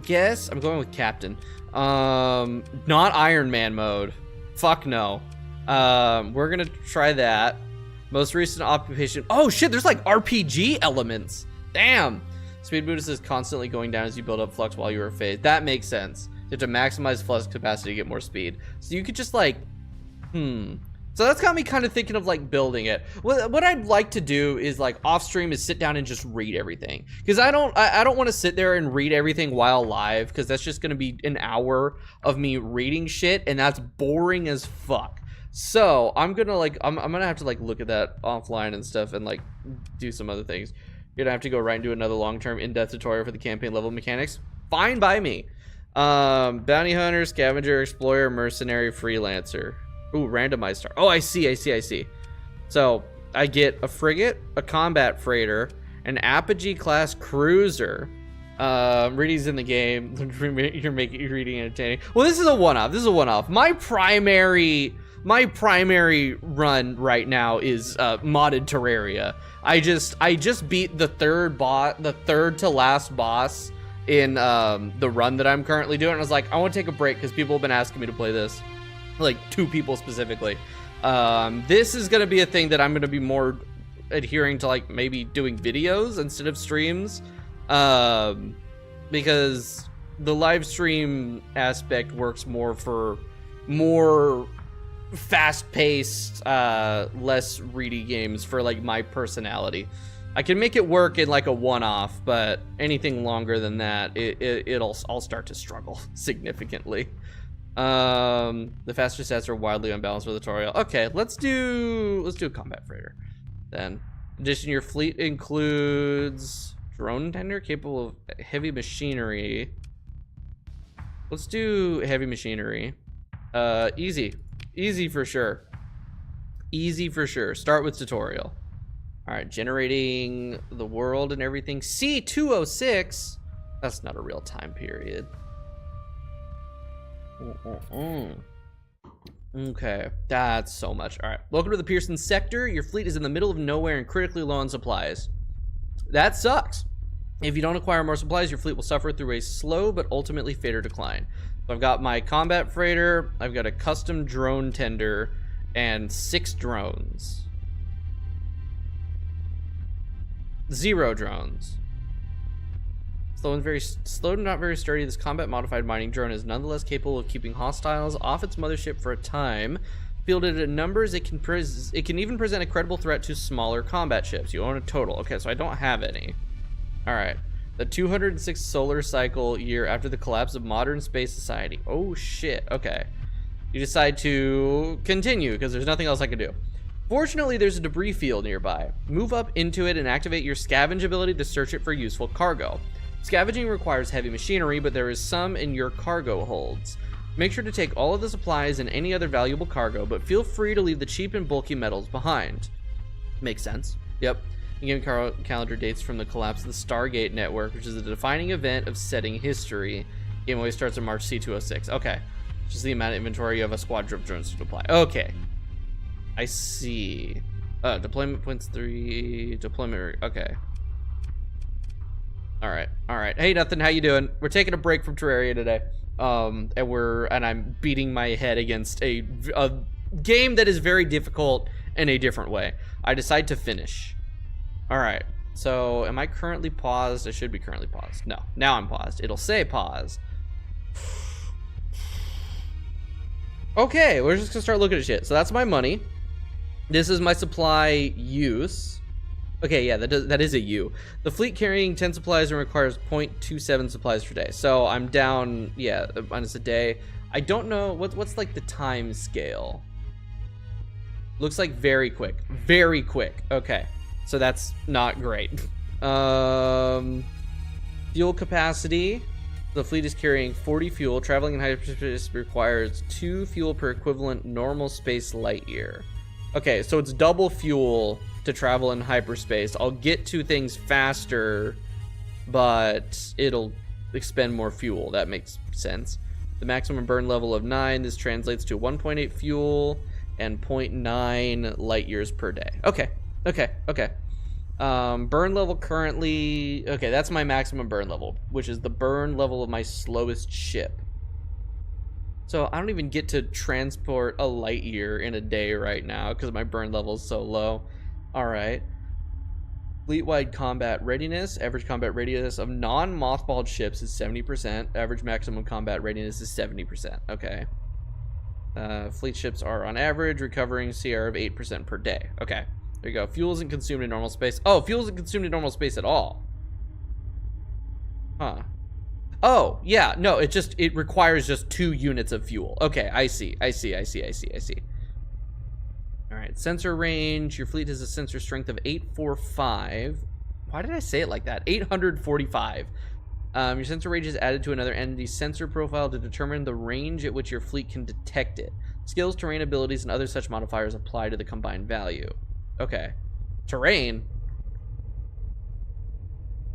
guess I'm going with Captain. Not Iron Man mode. Fuck no. We're gonna try that. Most recent occupation. Oh shit, there's like RPG elements. Damn. Speed boost is constantly going down as you build up flux while you are phased. That makes sense. You have to maximize flux capacity to get more speed. So you could just like, So that's got me kind of thinking of like building it. What I'd like to do is like off stream is sit down and just read everything. Because I don't want to sit there and read everything while live, because that's just gonna be an hour of me reading shit, and that's boring as fuck. So I'm gonna like I'm gonna have to like look at that offline and stuff and like do some other things. You're gonna have to go right and do another long-term in-depth tutorial for the campaign level mechanics. Fine by me. Bounty hunter, scavenger, explorer, mercenary, freelancer. Ooh, randomized star. Oh, I see. So I get a frigate, a combat freighter, an apogee class cruiser. Reading's in the game. You're making reading entertaining. Well, this is a one-off. My primary run right now is modded Terraria. I just beat the third to last boss in the run that I'm currently doing. I was like, I want to take a break because people have been asking me to play this, like 2 people specifically. This is gonna be a thing that I'm gonna be more adhering to, like maybe doing videos instead of streams, because the live stream aspect works more for more fast-paced, less ready games for like my personality. I can make it work in like a one-off, but anything longer than that, I'll start to struggle significantly. The faster stats are wildly unbalanced for the tutorial. Okay, let's do a combat freighter then. In addition, your fleet includes drone tender capable of heavy machinery. Let's do heavy machinery. Easy for sure. Start with tutorial. All right, generating the world and everything. C206. That's not a real time period. Okay, that's so much. All right, welcome to the Pearson sector. Your fleet is in the middle of nowhere and critically low on supplies. That sucks. If you don't acquire more supplies, your fleet will suffer through a slow but ultimately fatal decline. So I've got my combat freighter, I've got a custom drone tender, and 6 drones. 0 drones. Slow and not very sturdy, this combat modified mining drone is nonetheless capable of keeping hostiles off its mothership for a time. Fielded in numbers, it can even present a credible threat to smaller combat ships. You own a total. Okay, so I don't have any. All right. The 206th solar cycle year after the collapse of modern space society. Oh shit. Okay. You decide to continue because there's nothing else I can do. Fortunately, there's a debris field nearby. Move up into it and activate your scavenge ability to search it for useful cargo. Scavenging requires heavy machinery, but there is some in your cargo holds. Make sure to take all of the supplies and any other valuable cargo, but feel free to leave the cheap and bulky metals behind. Makes sense. Yep. In-game calendar dates from the collapse of the Stargate network, which is a defining event of setting history. Game always starts on March C206. Okay. Just the amount of inventory you have a squadron of drones to deploy. Okay. I see. Deployment points 3. Deployment. Okay. All right. Hey, nothing. How you doing? We're taking a break from Terraria today. And I'm beating my head against a game that is very difficult in a different way. I decide to finish. All right. So, am I currently paused? I should be currently paused. No. Now I'm paused. It'll say pause. Okay, we're just gonna start looking at shit. So that's my money. This is my supply use. Okay, yeah, that is a U. The fleet carrying 10 supplies and requires 0.27 supplies per day. So I'm down, yeah, minus a day. I don't know, what's like the time scale? Looks like very quick. Very quick. Okay, so that's not great. Fuel capacity. The fleet is carrying 40 fuel. Traveling in hyperspace requires 2 fuel per equivalent normal space light year. Okay, so it's double fuel to travel in hyperspace. I'll get to things faster, but it'll expend more fuel. That makes sense. The maximum burn level of 9. This translates to 1.8 fuel and 0.9 light years per day. Okay. Burn level currently... Okay, that's my maximum burn level, which is the burn level of my slowest ship. So I don't even get to transport a light year in a day right now because my burn level is so low. All right. Fleet-wide combat readiness. Average combat readiness of non-mothballed ships is 70%. Average maximum combat readiness is 70%. Okay. Fleet ships are on average recovering CR of 8% per day. Okay. There you go. Fuel isn't consumed in normal space. Oh, fuel isn't consumed in normal space at all. Huh. Oh, yeah. No, it requires just 2 units of fuel. Okay, I see. All right, sensor range. Your fleet has a sensor strength of 845. Why did I say it like that? 845. Your sensor range is added to another entity's sensor profile to determine the range at which your fleet can detect it. Skills, terrain abilities, and other such modifiers apply to the combined value. Okay. Terrain?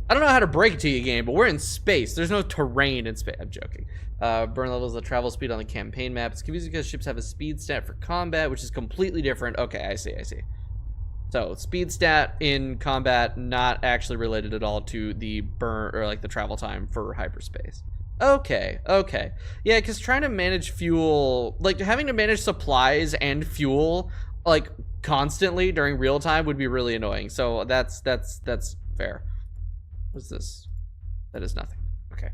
I don't know how to break it to you, game, but we're in space. There's no terrain in space. I'm joking. Burn level is the travel speed on the campaign map. It's confusing because ships have a speed stat for combat, which is completely different. Okay, I see. So, speed stat in combat, not actually related at all to the burn, or like the travel time for hyperspace. Okay. Yeah, because trying to manage fuel, like having to manage supplies and fuel, like constantly during real time would be really annoying. So that's fair. What's this? That is nothing. Okay.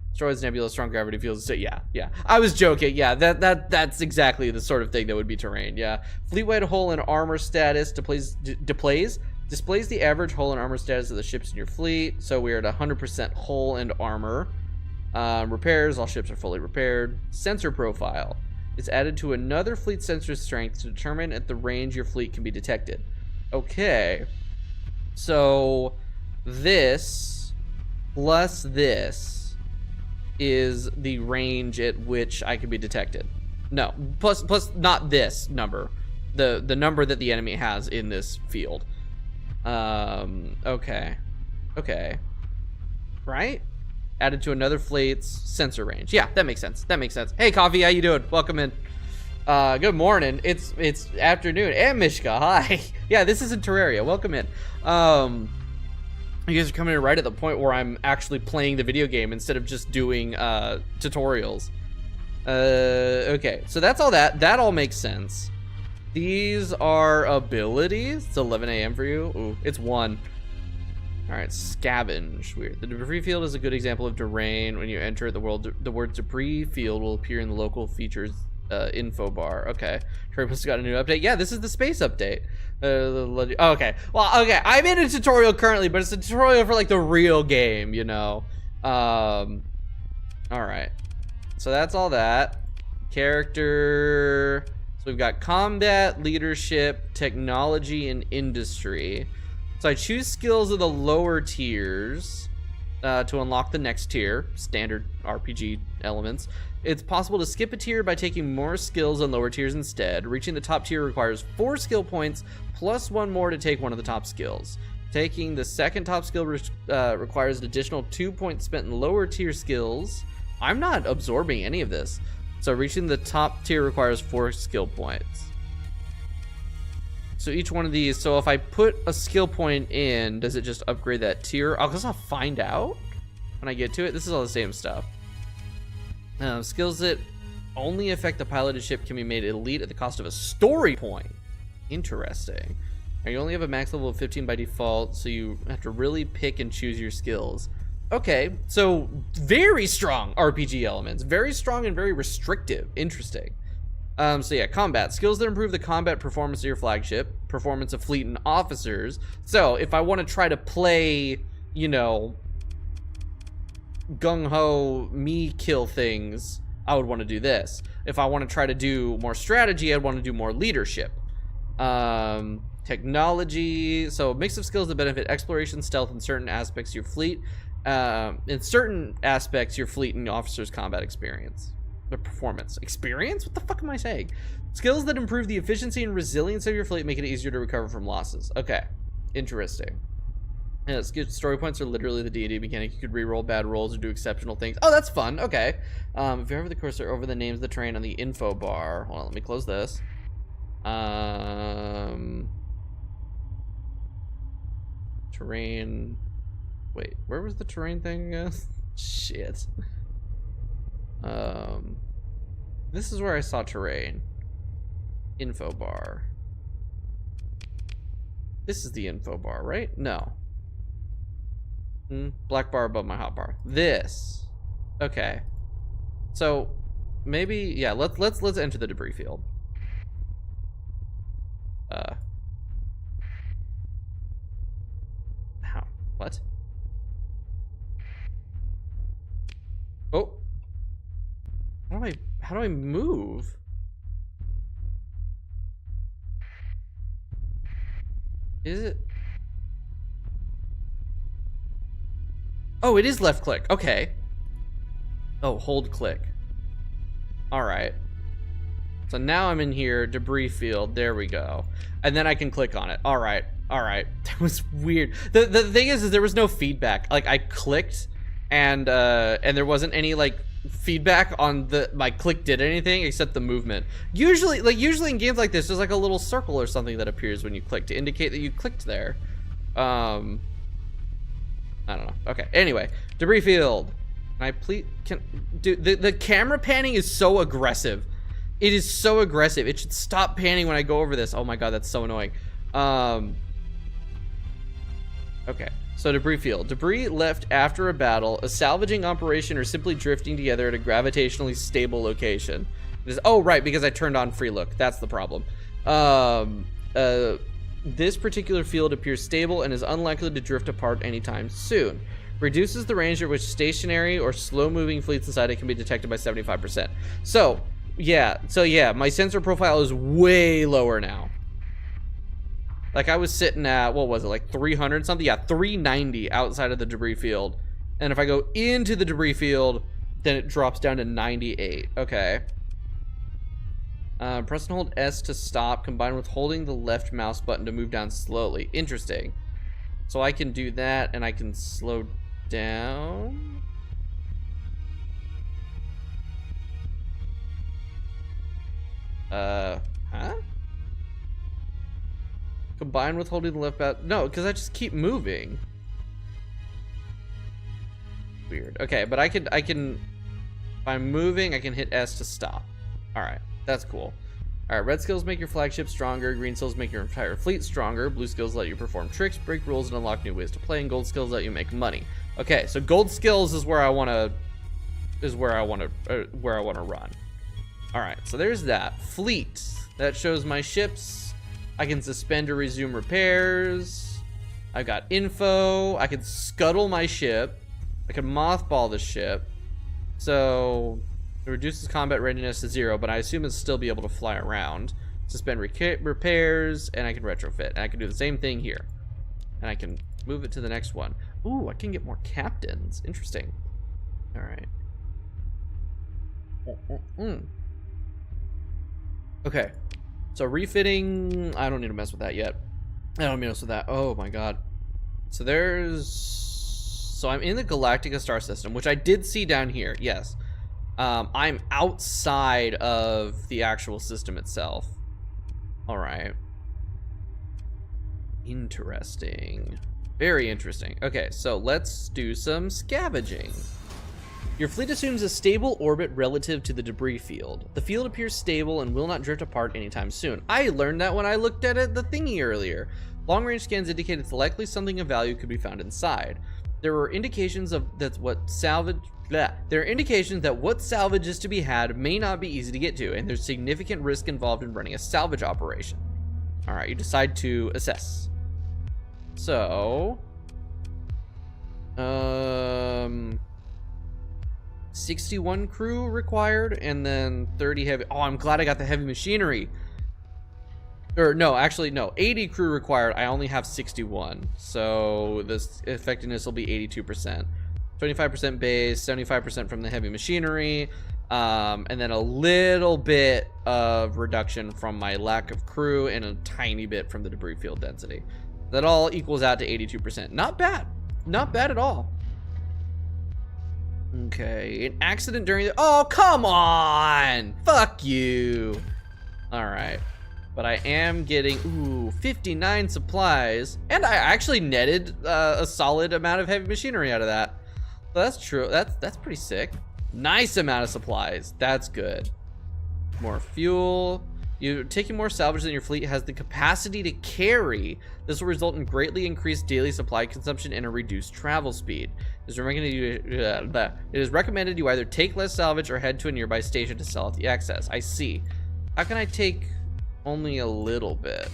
Destroys nebula, strong gravity fields. So yeah. I was joking. Yeah, that's exactly the sort of thing that would be terrain. Yeah. Fleet-wide hull and armor status displays the average hull and armor status of the ships in your fleet. So we're at 100% hull and armor. Repairs. All ships are fully repaired. Sensor profile. It's added to another fleet sensor strength to determine at the range your fleet can be detected. Okay. So this plus this is the range at which I can be detected. No, plus not this number. The number that the enemy has in this field. Okay. Right? Added to another fleet's sensor range. Yeah, that makes sense. Hey, Coffee, how you doing? Welcome in. Good morning. It's afternoon. And Mishka, hi. Yeah, this isn't Terraria. Welcome in. You guys are coming in right at the point where I'm actually playing the video game instead of just doing tutorials. Okay, so that's all that. That all makes sense. These are abilities. It's 11 a.m. for you. Ooh, it's 1. All right, scavenge. Weird. The debris field is a good example of terrain. When you enter the world, the word debris field will appear in the local features info bar. Okay. Terraria got a new update. Yeah, this is the space update. Okay. Well, okay. I'm in a tutorial currently, but it's a tutorial for like the real game, you know. All right. So that's all that. Character. So we've got combat, leadership, technology, and industry. So I choose skills of the lower tiers to unlock the next tier, standard RPG elements. It's possible to skip a tier by taking more skills on lower tiers instead. Reaching the top tier requires 4 skill points plus 1 more to take one of the top skills. Taking the second top skill requires an additional 2 points spent in lower tier skills. I'm not absorbing any of this. So reaching the top tier requires 4 skill points. So each one of these, so if I put a skill point in, does it just upgrade that tier? I guess I'll find out when I get to it. This is all the same stuff. Skills that only affect the piloted ship can be made elite at the cost of a story point. Interesting. You only have a max level of 15 by default, so you have to really pick and choose your skills. Okay, so very strong RPG elements. Very strong and very restrictive. Interesting. So yeah, combat. Skills that improve the combat performance of your flagship, performance of fleet and officers. So if I want to try to play, you know, gung-ho me kill things, I would want to do this. If I want to try to do more strategy, I'd want to do more leadership. Technology. So a mix of skills that benefit exploration, stealth, and certain aspects of your fleet. In certain aspects, your fleet and officers' combat experience. The performance. Experience? What the fuck am I saying? Skills that improve the efficiency and resilience of your fleet, make it easier to recover from losses. Okay. Interesting. Yeah, story points are literally the D&D mechanic. You could re-roll bad rolls or do exceptional things. Oh, that's fun. Okay. If you hover the cursor over the names of the terrain on the info bar. Hold on, let me close this. Terrain. Wait, where was the terrain thing again? Shit. This is where I saw terrain. Info bar. This is the info bar, right? No. Black bar above my hot bar. This. Okay. So maybe, yeah, let's enter the debris field. How? What? Oh. How do I move? Is it? Oh, it is left click. Okay. Oh, hold click. All right. So now I'm in here, debris field. There we go. And then I can click on it. All right. All right. That was weird. The thing is there was no feedback. Like I clicked and there wasn't any like feedback on my click did anything except the movement. Usually in games like this, there's like a little circle or something that appears when you click to indicate that you clicked there. I don't know. Okay. Anyway, debris field. Can I please? The camera panning is so aggressive. It is so aggressive. It should stop panning when I go over this. Oh my god, that's so annoying. Okay. So debris field. Debris left after a battle, a salvaging operation, or simply drifting together at a gravitationally stable location. Oh right, because I turned on free look. That's the problem. This particular field appears stable and is unlikely to drift apart anytime soon. Reduces the range at which stationary or slow-moving fleets inside it can be detected by 75%. So yeah, my sensor profile is way lower now. Like I was sitting at, what was it, like 300 something? Yeah, 390 outside of the debris field. And if I go into the debris field, then it drops down to 98. Okay. Press and hold S to stop, combined with holding the left mouse button to move down slowly. Interesting. So I can do that, and I can slow down. Huh? Combined with holding the left button. No, because I just keep moving. Weird. Okay, but I can. If I'm moving, I can hit S to stop. All right. That's cool. Alright, red skills make your flagship stronger, green skills make your entire fleet stronger, blue skills let you perform tricks, break rules, and unlock new ways to play, and gold skills let you make money. Okay, so gold skills is where I wanna run. Alright, so there's that. Fleet. That shows my ships. I can suspend or resume repairs. I've got info. I can scuttle my ship. I can mothball the ship. So it reduces combat readiness to 0, but I assume it'll still be able to fly around. Suspend repairs, and I can retrofit. And I can do the same thing here. And I can move it to the next one. Ooh, I can get more captains. Interesting. All right. Okay. So refitting, I don't need to mess with that yet. I don't need to mess with that. Oh my god. So I'm in the Galactica star system, which I did see down here. Yes. I'm outside of the actual system itself. All right. Interesting. Very interesting. Okay, so let's do some scavenging. Your fleet assumes a stable orbit relative to the debris field. The field appears stable and will not drift apart anytime soon. I learned that when I looked at the thingy earlier. Long-range scans indicate it's likely something of value could be found inside. There are indications that what salvage is to be had may not be easy to get to, and there's significant risk involved in running a salvage operation. All right, you decide to assess. So, 61 crew required, and then 30 heavy. Oh, I'm glad I got the heavy machinery. Or no, actually no, 80 crew required. I only have 61, so this effectiveness will be 82%. 25% base, 75% from the heavy machinery, and then a little bit of reduction from my lack of crew, and a tiny bit from the debris field density. That all equals out to 82%. Not bad. Not bad at all. Okay, an accident during the... Oh, come on! Fuck you. All right. But I am getting, ooh, 59 supplies. And I actually netted a solid amount of heavy machinery out of that. So that's true. That's pretty sick. Nice amount of supplies. That's good. More fuel. You're taking more salvage than your fleet has the capacity to carry. This will result in greatly increased daily supply consumption and a reduced travel speed. It is recommended you either take less salvage or head to a nearby station to sell out the excess. I see. How can I take only a little bit?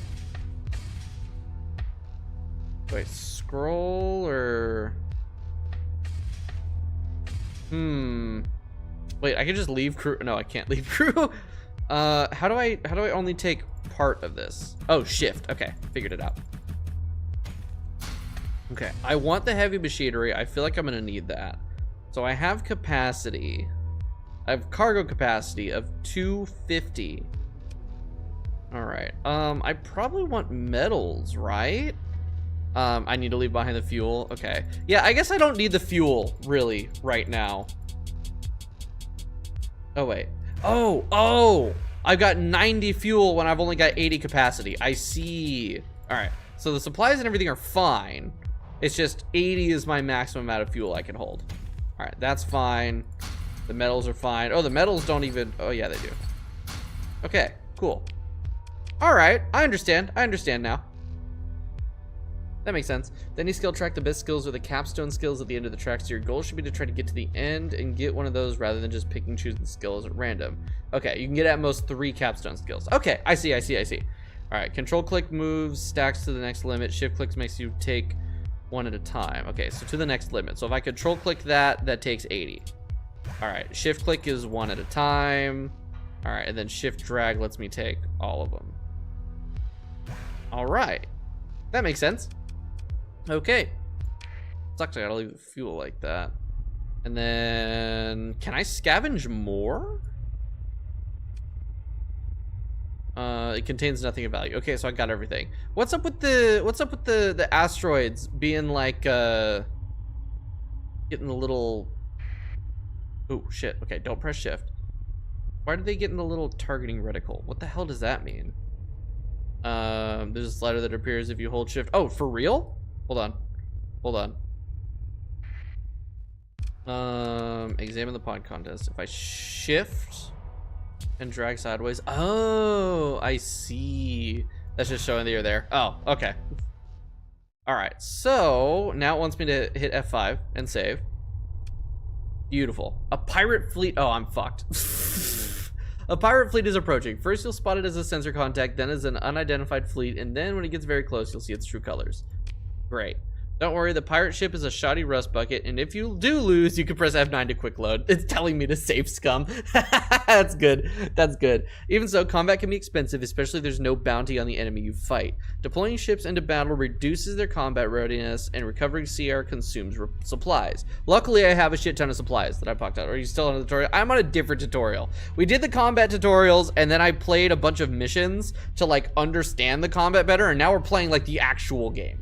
Do I scroll or... Wait, I can just leave crew. No, I can't leave crew. How do I only take part of this? Oh, shift. Okay, figured it out. Okay, I want the heavy machinery. I feel like I'm gonna need that. So I have capacity. I have cargo capacity of 250. All right. I probably want metals, right? I need to leave behind the fuel. Okay. Yeah, I guess I don't need the fuel really right now. Oh wait. Oh, I've got 90 fuel when I've only got 80 capacity. I see. All right, so the supplies and everything are fine. It's just 80 is my maximum amount of fuel I can hold. All right, that's fine. The metals are fine. Oh, the metals don't even, oh yeah, they do. Okay, cool. All right, I understand now. That makes sense. Then you skill track the best skills or the capstone skills at the end of the track, so your goal should be to try to get to the end and get one of those rather than just picking choosing skills at random. Okay, you can get at most 3 capstone skills. Okay, I see. All right, control click moves, stacks to the next limit. Shift clicks makes you take one at a time. Okay, so to the next limit. So if I control click that, that takes 80. All right, shift click is 1 at a time. All right, and then shift drag lets me take all of them. All right, that makes sense. Okay. Sucks I gotta leave the fuel like that. And then can I scavenge more? It contains nothing of value. Okay, so I got everything. What's up with the asteroids being like getting the little... Oh shit. Okay, don't press shift. Why did they get in the little targeting reticle? What the hell does that mean? There's a slider that appears if you hold shift. Oh, for real? Hold on. Examine the pod contest. If I shift and drag sideways. Oh, I see. That's just showing that you're there. Oh, okay. All right. So now it wants me to hit F5 and save. Beautiful. A pirate fleet. Oh, I'm fucked. A pirate fleet is approaching. First, you'll spot it as a sensor contact, then as an unidentified fleet, and then when it gets very close, you'll see its true colors. Great. Don't worry, the pirate ship is a shoddy rust bucket, and if you do lose, you can press F9 to quick load. It's telling me to save scum. That's good. That's good. Even so, combat can be expensive, especially if there's no bounty on the enemy you fight. Deploying ships into battle reduces their combat readiness, and recovering CR consumes supplies. Luckily, I have a shit ton of supplies that I popped out. Are you still on the tutorial? I'm on a different tutorial. We did the combat tutorials, and then I played a bunch of missions to like understand the combat better, and now we're playing like the actual game.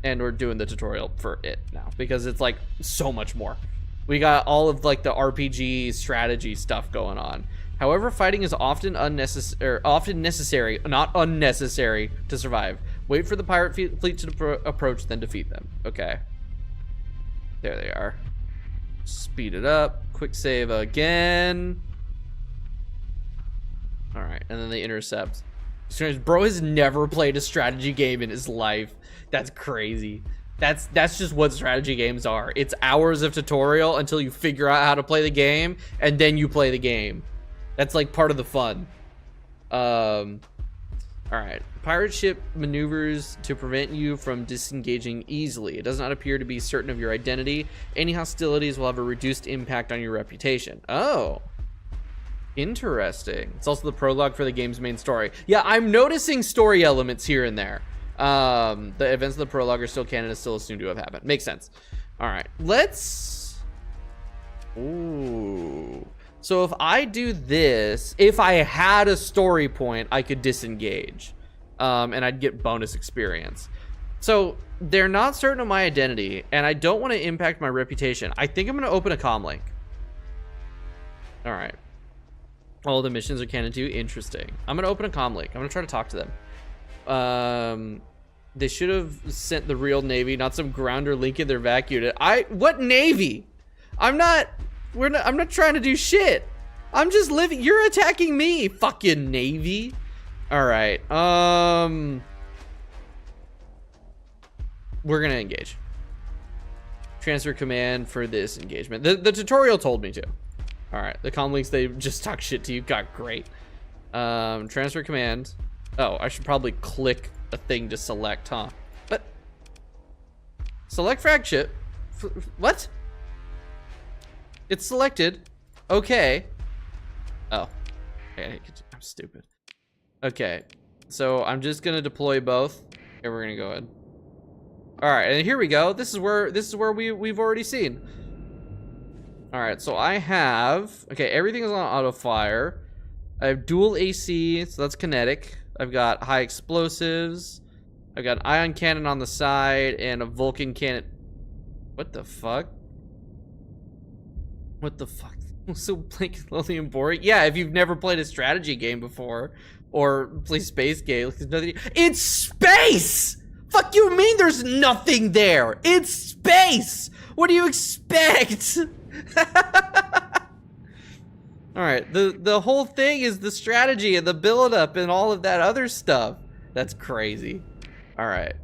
And we're doing the tutorial for it now because it's like so much more. We got all of like the RPG strategy stuff going on. However, fighting is often necessary, not unnecessary to survive. Wait for the pirate fleet to approach, then defeat them. Okay. There they are. Speed it up. Quick save again. All right, and then they intercept. Bro has never played a strategy game in his life. That's crazy. That's just what strategy games are. It's hours of tutorial until you figure out how to play the game, and then you play the game. That's like part of the fun. All right. Pirate ship maneuvers to prevent you from disengaging easily. It does not appear to be certain of your identity. Any hostilities will have a reduced impact on your reputation. Oh. Interesting. It's also the prologue for the game's main story. Yeah, I'm noticing story elements here and there. The events of the prologue are still canon and still assumed to have happened. Makes sense. All right, let's... Ooh. So if I do this, if I had a story point, I could disengage. and I'd get bonus experience. So they're not certain of my identity, and I don't want to impact my reputation. I think I'm going to open a comm link. All right. All the missions are canon too. Interesting. I'm going to open a comm link. I'm going to try to talk to them. They should have sent the real Navy, not some grounder link in their vac unit. What Navy? I'm not trying to do shit. I'm just living. You're attacking me, fucking Navy. All right. We're gonna engage. Transfer command for this engagement. The tutorial told me to. All right. The comm links, they just talk shit to you. Got great. Transfer command. Oh, I should probably click a thing to select, huh? But select flagship. What? It's selected. Okay. Oh, I'm stupid. Okay, so I'm just gonna deploy both. Okay, we're gonna go ahead. All right, and here we go. This is where we've already seen. All right, so I have, okay, everything is on auto fire. I have dual AC, so that's kinetic. I've got high explosives. I've got an ion cannon on the side and a Vulcan cannon. What the fuck? What the fuck? So blank, lonely, and boring. Yeah, if you've never played a strategy game before or play space game, it's space. Fuck you mean there's nothing there? It's space. What do you expect? All right, the whole thing is the strategy and the build-up and all of that other stuff. That's crazy. All right.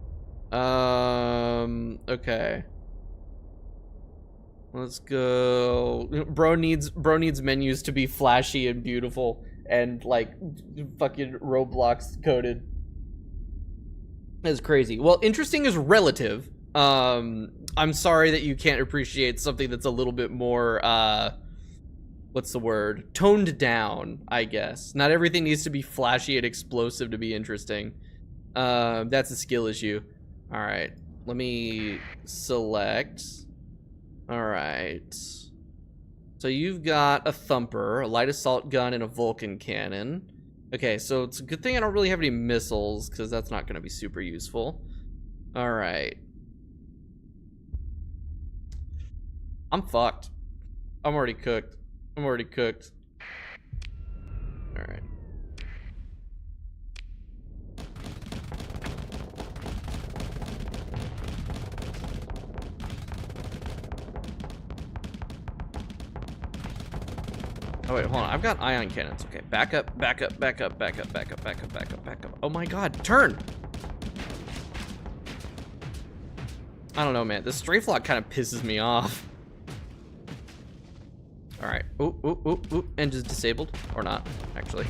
Okay. Let's go. Bro needs menus to be flashy and beautiful and like fucking Roblox coded. That's crazy. Well, interesting is relative. I'm sorry that you can't appreciate something that's a little bit more what's the word? Toned down, I guess. Not everything needs to be flashy and explosive to be interesting. That's a skill issue. All right. Let me select. All right. So you've got a thumper, a light assault gun, and a Vulcan cannon. Okay, so it's a good thing I don't really have any missiles, because that's not going to be super useful. All right. I'm fucked. I'm already cooked. I'm already cooked. All right. Oh wait, hold on. I've got ion cannons. Okay, back up, back up, back up, back up, back up, back up, back up, back up. Oh my god, turn! I don't know, man. This strafe lock kind of pisses me off. All right. Oop, oop, oop, oop. Engine's disabled. Or not, actually.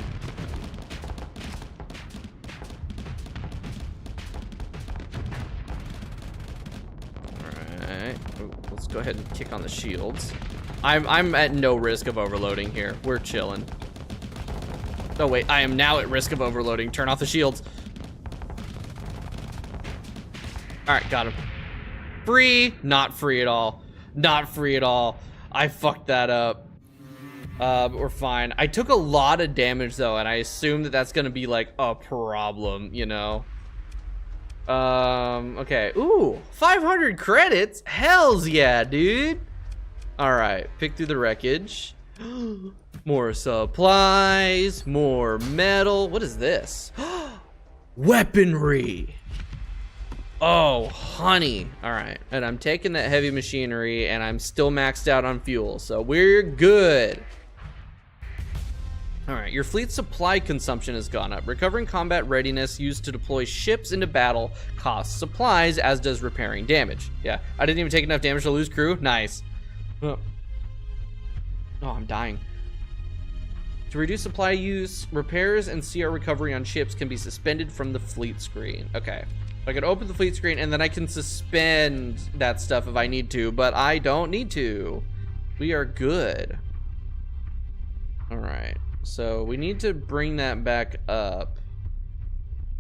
All right. Ooh, let's go ahead and kick on the shields. I'm at no risk of overloading here. We're chilling. Oh wait, I am now at risk of overloading. Turn off the shields. All right, got him. Free, not free at all. Not free at all. I fucked that up. But we're fine. I took a lot of damage though, and I assume that that's gonna be like a problem, you know? Okay. Ooh, 500 credits? Hells yeah, dude. All right, pick through the wreckage. More supplies, more metal. What is this? Weaponry. Oh, honey. All right, and I'm taking that heavy machinery, and I'm still maxed out on fuel, so we're good. All right, your fleet supply consumption has gone up. Recovering combat readiness used to deploy ships into battle costs supplies, as does repairing damage. Yeah, I didn't even take enough damage to lose crew. Nice. Oh, I'm dying. To reduce supply use, repairs and CR recovery on ships can be suspended from the fleet screen. Okay. I can open the fleet screen and then I can suspend that stuff if I need to, but I don't need to. We are good. All right. So we need to bring that back up.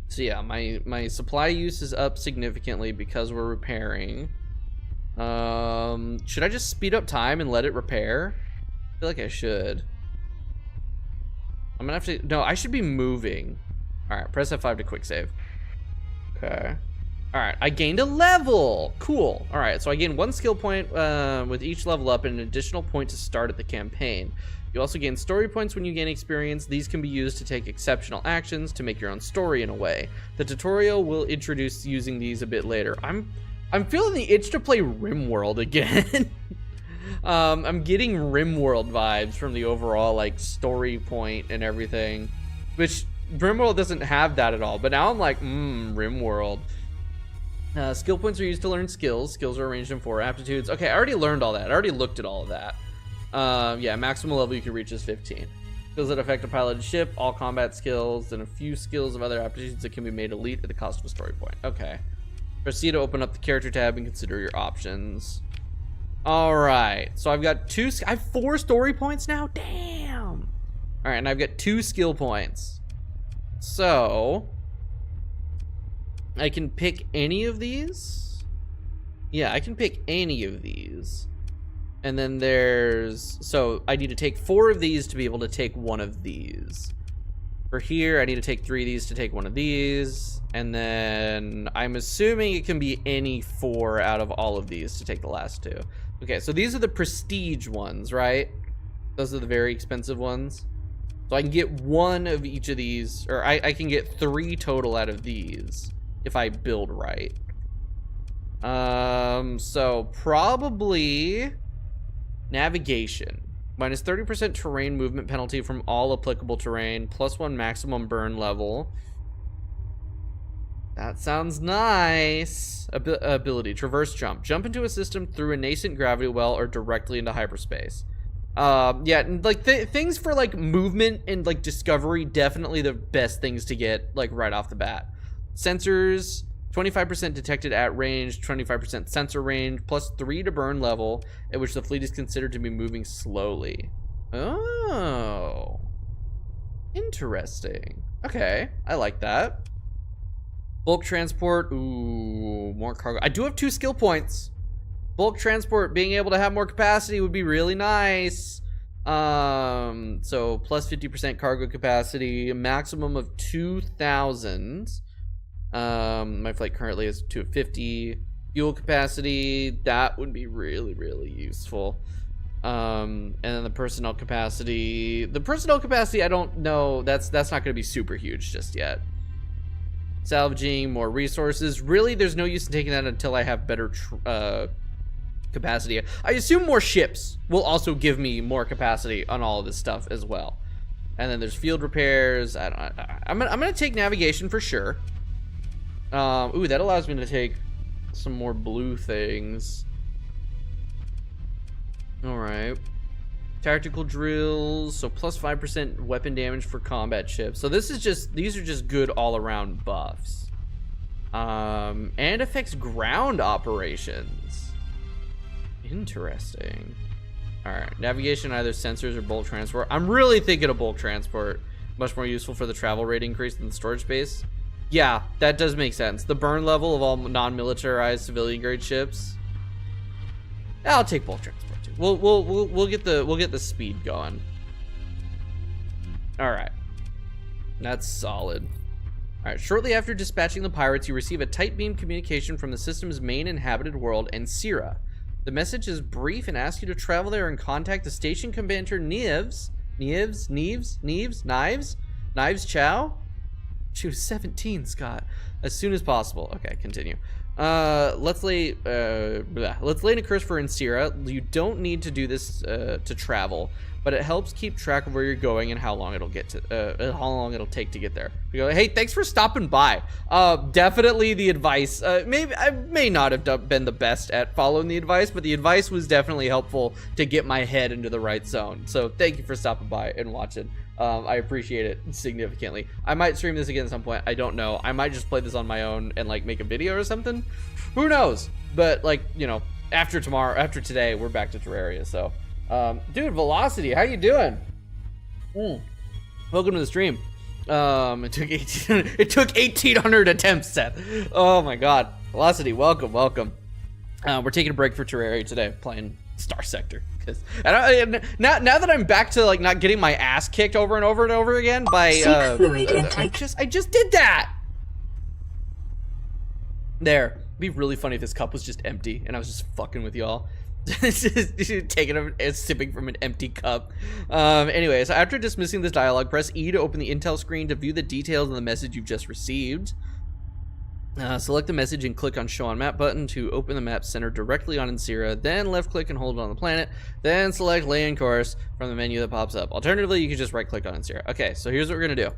So yeah, my supply use is up significantly because we're repairing. Should I just speed up time and let it repair? I feel like I should. I'm gonna have to, no, I should be moving. All right, press F5 to quick save. Okay. All right, I gained a level. Cool. All right, so I gained 1 skill point with each level up and an additional point to start at the campaign. You also gain story points when you gain experience. These can be used to take exceptional actions to make your own story in a way. The tutorial will introduce using these a bit later. I'm feeling the itch to play RimWorld again. I'm getting RimWorld vibes from the overall like story point and everything, which RimWorld doesn't have that at all. But now I'm like, RimWorld. Skill points are used to learn skills. Skills are arranged in 4 aptitudes. Okay, I already learned all that. I already looked at all of that. Yeah, maximum level you can reach is 15. Skills that affect a piloted ship, all combat skills, and a few skills of other aptitudes that can be made elite at the cost of a story point. Okay. Proceed to open up the character tab and consider your options. All right, so I've got I have 4 story points now. Damn. All right, and I've got 2 skill points. So I can pick any of these. Yeah, I can pick any of these. And then so I need to take 4 of these to be able to take 1 of these. For here, I need to take 3 of these to take 1 of these. And then I'm assuming it can be any 4 out of all of these to take the last 2. Okay, so these are the prestige ones, right? Those are the very expensive ones. So I can get 1 of each of these, or I can get 3 total out of these if I build right. So probably navigation. Minus 30% terrain movement penalty from all applicable terrain, plus 1 maximum burn level. That sounds nice. Ability, traverse jump. Jump into a system through a nascent gravity well or directly into hyperspace. Yeah, like things for like movement and like discovery, definitely the best things to get like right off the bat. Sensors, 25% detected at range, 25% sensor range, plus 3 to burn level, at which the fleet is considered to be moving slowly. Oh, interesting. Okay, I like that. Bulk transport, ooh, more cargo. I do have 2 skill points. Bulk transport, being able to have more capacity would be really nice. So plus 50% cargo capacity, a maximum of 2,000. My flight currently is 250. Fuel capacity, that would be really, really useful. And then the personnel capacity, I don't know, that's not going to be super huge just yet. Salvaging, more resources. Really, there's no use in taking that until I have better capacity. I assume more ships will also give me more capacity on all of this stuff as well. And then there's field repairs. I'm gonna take navigation for sure. Ooh, that allows me to take some more blue things. All right. Tactical drills, so plus 5% weapon damage for combat ships. So these are just good all-around buffs. And affects ground operations. Interesting. All right, navigation, either sensors or bulk transport. I'm really thinking of bulk transport. Much more useful for the travel rate increase than the storage space. Yeah, that does make sense. The burn level of all non-militarized civilian grade ships. I'll take bulk transport too. We'll get the speed going. All right, that's solid. All right, shortly after dispatching the pirates, you receive a tight beam communication from the system's main inhabited world, Ansira. The message is brief and asks you to travel there and contact the station commander Knives Chow. She was 17, Scott. As soon as possible. Okay, continue. Let's lay in a curse for Ansira. You don't need to do this to travel, but it helps keep track of where you're going and how long it'll take to get there. We go, hey, thanks for stopping by. Definitely the advice. Maybe I may not have been the best at following the advice, but the advice was definitely helpful to get my head into the right zone. So thank you for stopping by and watching. I appreciate it significantly. I might stream this again at some point. I don't know. I might just play this on my own and like make a video or something. Who knows? But like, you know, after today, we're back to Terraria. So, dude, Velocity, how you doing? Welcome to the stream. It took 1,800 attempts, Seth. Oh my God, Velocity, welcome. We're taking a break for Terraria today, playing Starsector, because now that I'm back to like not getting my ass kicked over and over and over again by I just did that. There. It'd be really funny if this cup was just empty and I was just fucking with y'all. Taking a sipping from an empty cup. Anyway, so after dismissing this dialogue, press E to open the intel screen to view the details of the message you've just received. Select the message and click on Show on Map button to open the map centered directly on Ensira. Then left click and hold it on the planet. Then select Lay in Course from the menu that pops up. Alternatively, you can just right click on Ensira. Okay, so here's what we're gonna do.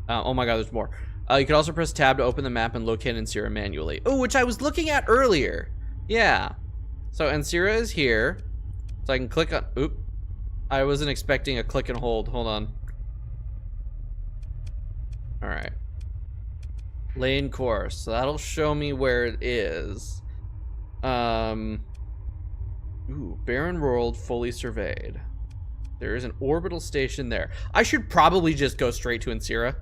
Oh my god, there's more. You can also press tab to open the map and locate Ensira manually. Oh, which I was looking at earlier. Yeah. So Ensira is here. So I can click on, oop. I wasn't expecting a click and hold. Hold on. All right. Lane course. So that'll show me where it is. Ooh, barren world fully surveyed. There is an orbital station there. I should probably just go straight to Ensira.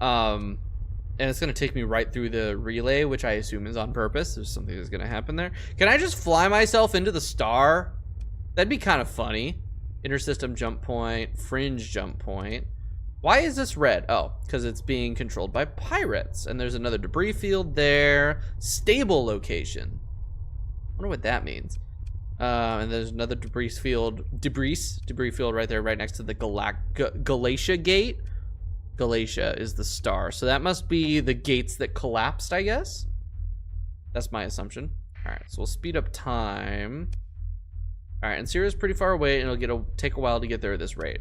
And it's gonna take me right through the relay, which I assume is on purpose. There's something that's gonna happen there. Can I just fly myself into the star? That'd be kind of funny. Intersystem jump point, fringe jump point. Why is this red? Oh, because it's being controlled by pirates. And there's another debris field there. Stable location. I wonder what that means. And there's another debris field right there, right next to the Galatia gate. Galatia is the star, so that must be the gates that collapsed, I guess. That's my assumption. All right, so we'll speed up time. All right, and Ensira is pretty far away, and it'll take a while to get there at this rate.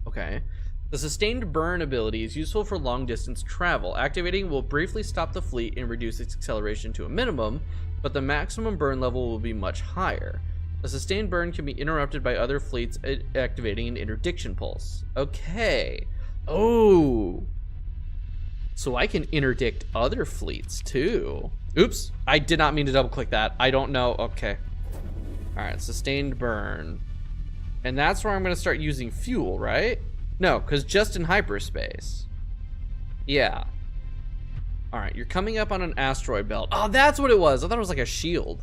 Okay. The sustained burn ability is useful for long distance travel. Activating will briefly stop the fleet and reduce its acceleration to a minimum, but the maximum burn level will be much higher. A sustained burn can be interrupted by other fleets activating an interdiction pulse. Okay. Oh. So I can interdict other fleets too. Oops. I did not mean to double click that. I don't know. Okay. All right. Sustained burn. And that's where I'm going to start using fuel, right? No, because just in hyperspace. Yeah. All right. You're coming up on an asteroid belt. Oh, that's what it was. I thought it was like a shield.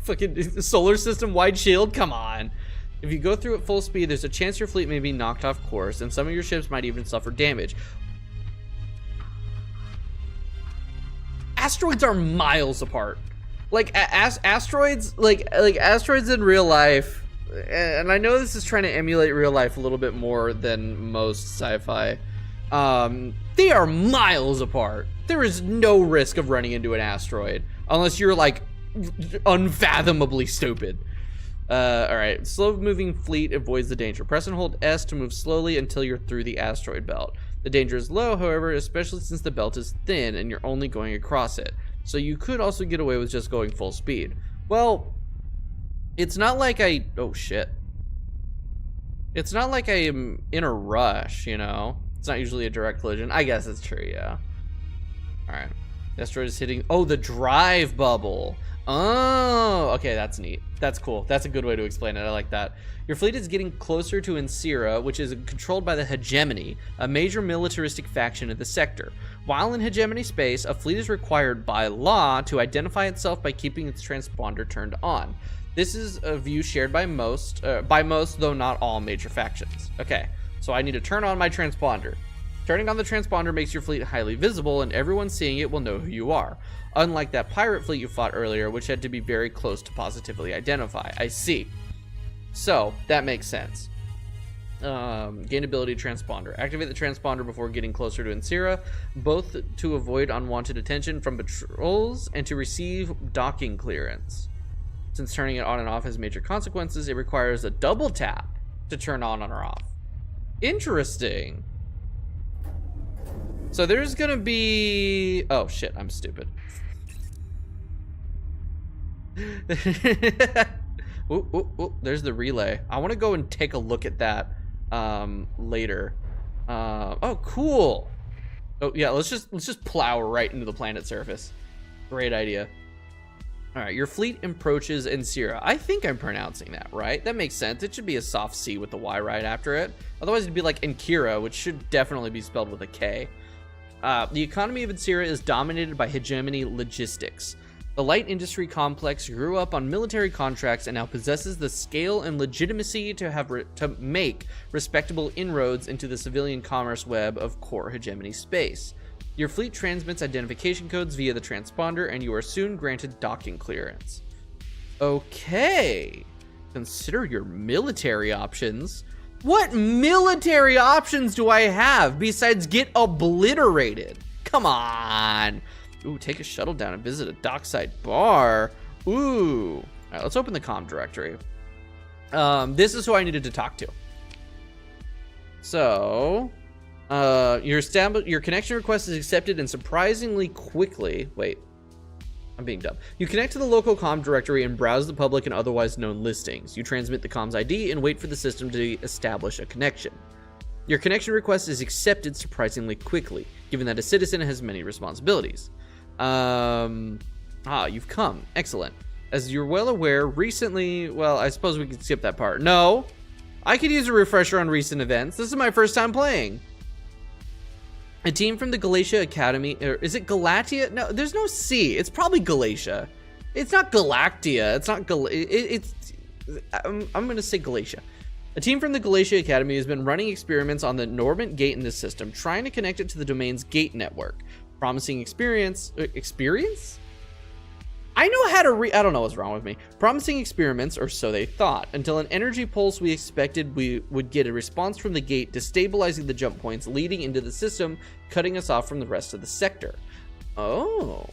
Fucking solar system wide shield. Come on. If you go through at full speed, there's a chance your fleet may be knocked off course, and some of your ships might even suffer damage. Asteroids are miles apart. Like asteroids, like asteroids in real life, and I know this is trying to emulate real life a little bit more than most sci-fi. They are miles apart. There is no risk of running into an asteroid unless you're like unfathomably stupid. All right, slow moving fleet avoids the danger. Press and hold S to move slowly until you're through the asteroid belt. The danger is low, however, especially since the belt is thin and you're only going across it. So you could also get away with just going full speed. Well, it's not like oh shit. It's not like I am in a rush, you know? It's not usually a direct collision. I guess it's true, yeah. All right, the asteroid is hitting, oh, the drive bubble. Oh, okay, that's neat. That's cool. That's a good way to explain it. I like that. Your fleet is getting closer to Ensira, which is controlled by the Hegemony, a major militaristic faction of the sector. While in Hegemony space, a fleet is required by law to identify itself by keeping its transponder turned on. This is a view shared by most, though not all major factions. Okay, so I need to turn on my transponder. Turning on the transponder makes your fleet highly visible, and everyone seeing it will know who you are. Unlike that pirate fleet you fought earlier, which had to be very close to positively identify. I see. So, that makes sense. Gain ability transponder. Activate the transponder before getting closer to Ensira, both to avoid unwanted attention from patrols and to receive docking clearance. Since turning it on and off has major consequences, it requires a double tap to turn on or off. Interesting. So there's gonna be... Oh shit, I'm stupid. Ooh, there's the relay. I want to go and take a look at that later. Oh, cool. Oh yeah, let's just plow right into the planet surface. Great idea. All right, your fleet approaches Ensira. I think I'm pronouncing that right. That makes sense. It should be a soft C with the Y right after it. Otherwise, it'd be like Enkira, which should definitely be spelled with a K. The economy of Ensira is dominated by hegemony logistics. The light industry complex grew up on military contracts and now possesses the scale and legitimacy to make respectable inroads into the civilian commerce web of core hegemony space. Your fleet transmits identification codes via the transponder, and you are soon granted docking clearance. Okay. Consider your military options. What military options do I have besides get obliterated? Come on. Ooh, take a shuttle down and visit a dockside bar. Ooh. All right, let's open the comm directory. This is who I needed to talk to. So, your connection request is accepted and surprisingly quickly. Wait, I'm being dumb. You connect to the local comm directory and browse the public and otherwise known listings. You transmit the comms ID and wait for the system to establish a connection. Your connection request is accepted surprisingly quickly, given that a citizen has many responsibilities. You've come. Excellent. As you're well aware, recently, well, I suppose we could skip that part. No, I could use a refresher on recent events. This is my first time playing. A team from the Galatia Academy, or is it Galatia? No, there's no C. It's probably Galatia. It's not Galactia. It's not I'm gonna say Galatia. A team from the Galatia Academy has been running experiments on the Normant gate in this system, trying to connect it to the domain's gate network. Promising experience? I know how to I don't know what's wrong with me. Promising experiments, or so they thought, until an energy pulse we expected we would get a response from the gate, destabilizing the jump points leading into the system, cutting us off from the rest of the sector. Oh.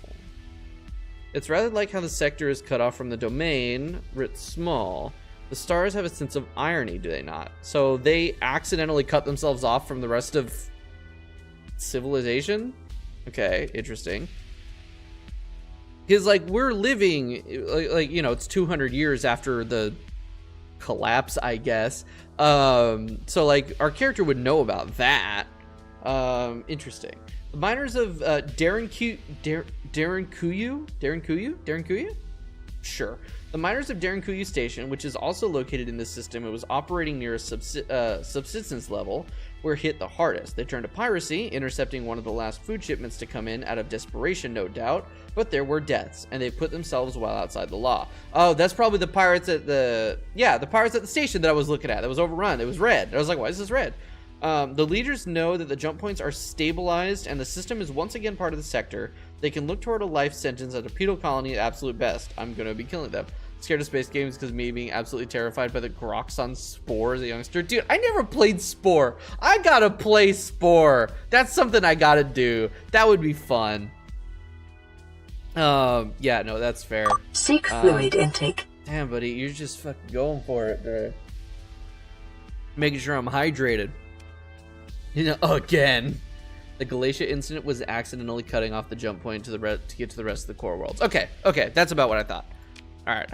It's rather like how the sector is cut off from the domain, writ small. The stars have a sense of irony, do they not? So they accidentally cut themselves off from the rest of civilization? Okay, interesting. Because, like, we're living, like, you know, it's 200 years after the collapse, I guess. So, like, our character would know about that. Interesting. The miners of Darrenkuyu? Sure. The miners of Darrenkuyu Station, which is also located in this system and was operating near a subsistence level, were hit the hardest. They turned to piracy, intercepting one of the last food shipments to come in out of desperation, no doubt, but there were deaths, and they put themselves well outside the law. Oh, that's probably the pirates at the station that I was looking at. That was overrun. It was red. I was like, why is this red? The leaders know that the jump points are stabilized and the system is once again part of the sector. They can look toward a life sentence at a penal colony at absolute best. I'm gonna be killing them. Scared of space games because me being absolutely terrified by the Groxon Spore as a youngster. Dude, I never played Spore. I gotta play Spore. That's something I gotta do. That would be fun. Yeah, no, that's fair. Seek fluid intake. Damn, buddy, you're just fucking going for it, bro. Making sure I'm hydrated. You know, again. The Galatia incident was accidentally cutting off the jump point to get to the rest of the core worlds. Okay, that's about what I thought. All right,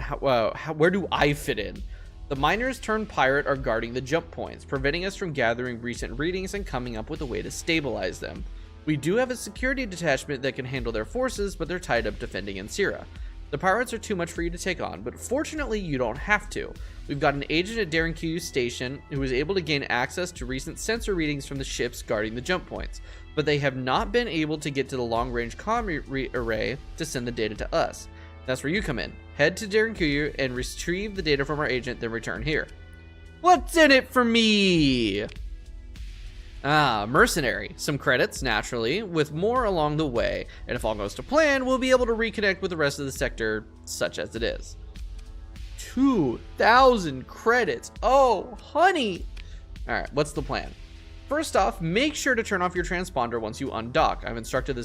where do I fit in? The miners turned pirate are guarding the jump points, preventing us from gathering recent readings and coming up with a way to stabilize them. We do have a security detachment that can handle their forces, but they're tied up defending Ansira. The pirates are too much for you to take on, but fortunately you don't have to. We've got an agent at Darrenkuyu Station who was able to gain access to recent sensor readings from the ships guarding the jump points, but they have not been able to get to the long-range comm array to send the data to us. That's where you come in. Head to Darrenkuyu and retrieve the data from our agent, then return here. What's in it for me? Mercenary. Some credits, naturally, with more along the way. And if all goes to plan, we'll be able to reconnect with the rest of the sector, such as it is. 2,000 credits. Oh, honey. All right, what's the plan? First off, make sure to turn off your transponder once you undock. I've instructed the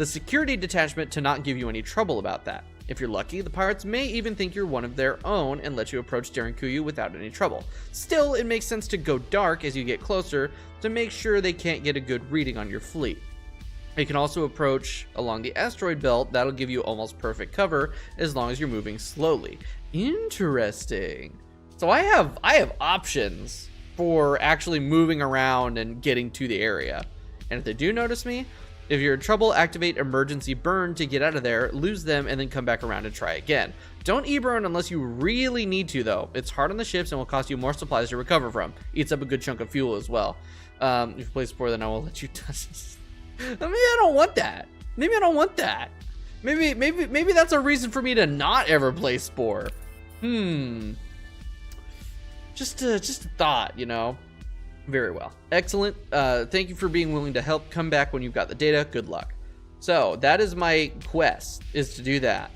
security detachment to not give you any trouble about that. If you're lucky, the pirates may even think you're one of their own and let you approach Darrenkuyu without any trouble. Still, it makes sense to go dark as you get closer to make sure they can't get a good reading on your fleet. You can also approach along the asteroid belt. That'll give you almost perfect cover as long as you're moving slowly. Interesting. So I have options for actually moving around and getting to the area. And if they do notice me, if you're in trouble, activate emergency burn to get out of there, lose them, and then come back around and try again. Don't e-burn unless you really need to, though. It's hard on the ships and will cost you more supplies to recover from. Eats up a good chunk of fuel as well. If you play Spore, then I will let you touch this. Maybe I don't want that. Maybe that's a reason for me to not ever play Spore. Just a thought, you know. Very well. Excellent. Thank you for being willing to help. Come back when you've got the data. Good luck. So that is my quest, is to do that.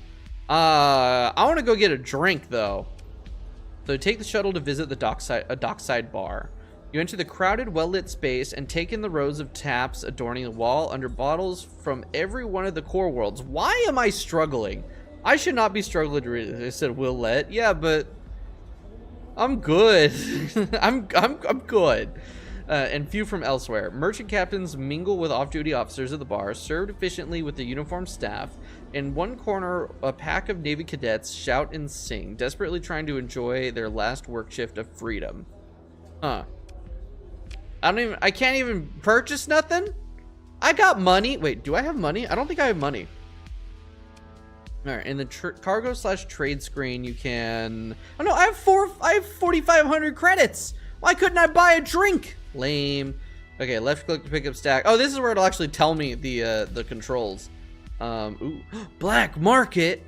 I want to go get a drink though. So take the shuttle to visit the dockside bar. You enter the crowded, well-lit space and take in the rows of taps adorning the wall under bottles from every one of the core worlds. Why am I struggling? I should not be struggling to read this. I said will let. Yeah, but I'm good. I'm good. And few from elsewhere. Merchant captains mingle with off-duty officers at the bar, served efficiently with the uniformed staff. In one corner, a pack of Navy cadets shout and sing, desperately trying to enjoy their last work shift of freedom. Huh. I can't even purchase nothing? I got money. Wait, do I have money? I don't think I have money. All right, in the cargo/trade screen, you can... Oh no, I have 4,500 credits. Why couldn't I buy a drink? Lame. Okay, left click to pick up stack. Oh, this is where it'll actually tell me the controls. Ooh, black market.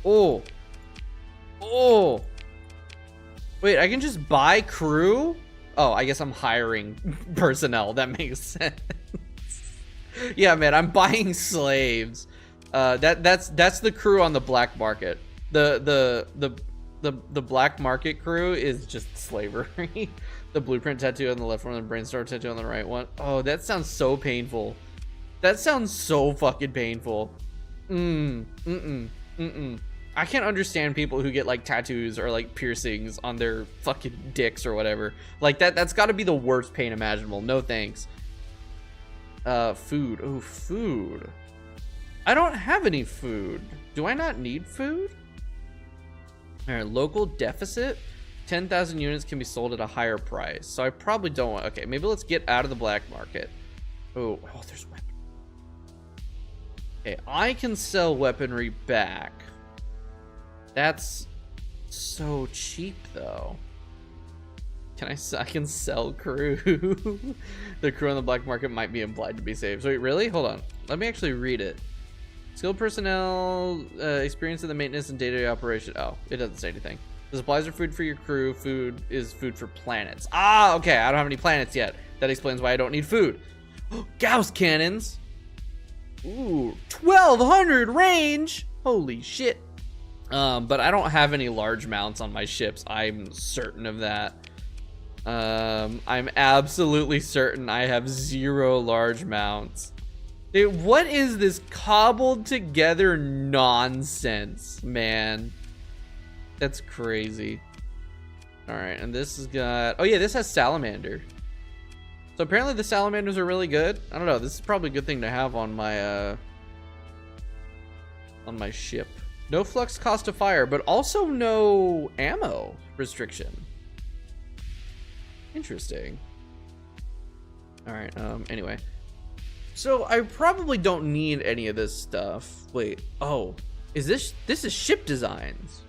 Oh. Wait, I can just buy crew? Oh, I guess I'm hiring personnel. That makes sense. Yeah, man, I'm buying slaves. That's the crew on the black market. The black market crew is just slavery. The blueprint tattoo on the left one and the brainstorm tattoo on the right one. Oh, that sounds so painful. That sounds so fucking painful. I can't understand people who get like tattoos or like piercings on their fucking dicks or whatever. Like that's got to be the worst pain imaginable. No thanks. Food. Oh, food. I don't have any food. Do I not need food? All right, local deficit. 10,000 units can be sold at a higher price. So I probably don't want... Okay, maybe let's get out of the black market. Oh, there's weapon. Okay, I can sell weaponry back. That's so cheap, though. I can sell crew. The crew on the black market might be implied to be saved. So wait, really? Hold on. Let me actually read it. Skilled personnel, experience in the maintenance and day-to-day operation. Oh, it doesn't say anything. The supplies are food for your crew. Food is food for planets. Ah, okay. I don't have any planets yet. That explains why I don't need food. Gauss cannons. Ooh, 1,200 range. Holy shit. But I don't have any large mounts on my ships. I'm certain of that. I'm absolutely certain I have 0 large mounts. Dude, what is this cobbled together nonsense, man? That's crazy. All right, and this has got... Oh yeah, this has salamander. So apparently the salamanders are really good. I don't know. This is probably a good thing to have on my ship. No flux cost of fire, but also no ammo restriction. Interesting. All right. Anyway. So I probably don't need any of this stuff. Wait. Oh, this is ship designs.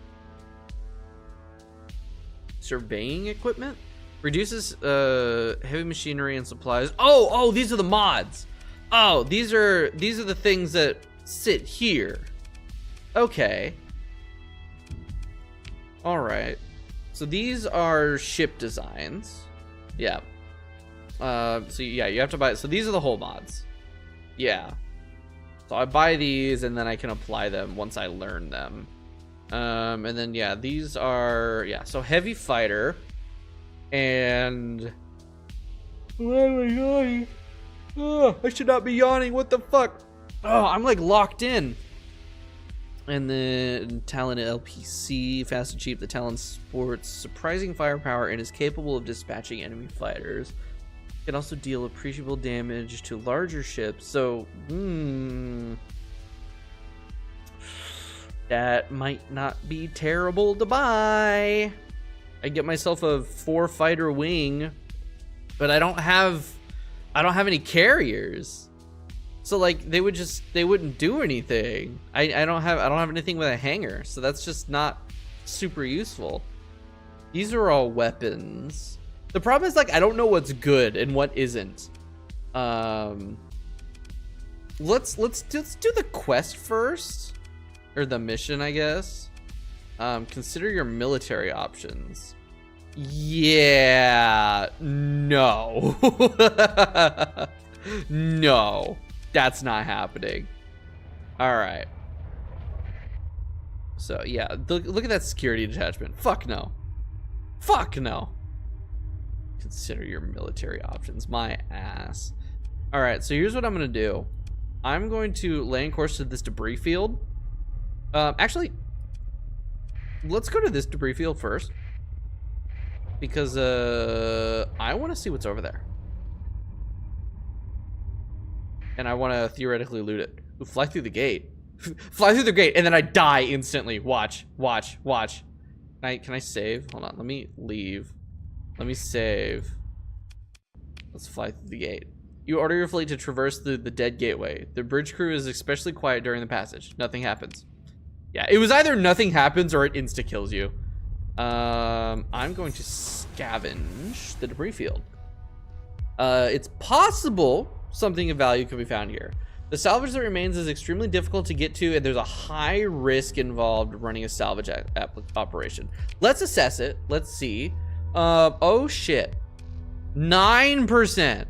Surveying equipment reduces heavy machinery and supplies. Oh, these are the mods. Oh, these are the things that sit here. Okay. All right. So these are ship designs. Yeah. So yeah, you have to buy. So these are the whole mods. Yeah. So I buy these and then I can apply them once I learn them. And then yeah, these are so heavy fighter and why am I yawning? Oh, I should not be yawning. What the fuck? Oh, I'm like locked in. And then Talon LPC, fast and cheap. The Talon sports surprising firepower and is capable of dispatching enemy fighters. Can also deal appreciable damage to larger ships. So, that might not be terrible to buy. I get myself a 4-fighter wing, but I don't have any carriers. So like they wouldn't do anything. I don't have anything with a hangar, so that's just not super useful. These are all weapons. The problem is like I don't know what's good and what isn't. let's do the quest first, or the mission, I guess. Consider your military options. Yeah, no. No, that's not happening. All right. So yeah, look at that security detachment. Fuck no. Fuck no. Consider your military options. My ass. All right, so here's what I'm gonna do. I'm going to land course to this debris field. Actually, let's go to this debris field first, because I want to see what's over there, and I want to theoretically loot it. Ooh, fly through the gate. Fly through the gate, and then I die instantly. Watch. Can I save? Hold on, let me leave. Let me save. Let's fly through the gate. You order your fleet to traverse the dead gateway. The bridge crew is especially quiet during the passage. Nothing happens. Yeah, it was either nothing happens or it insta-kills you. I'm going to scavenge the debris field. It's possible something of value could be found here. The salvage that remains is extremely difficult to get to, and there's a high risk involved running a salvage operation. Let's assess it. Let's see. Oh shit. 9%.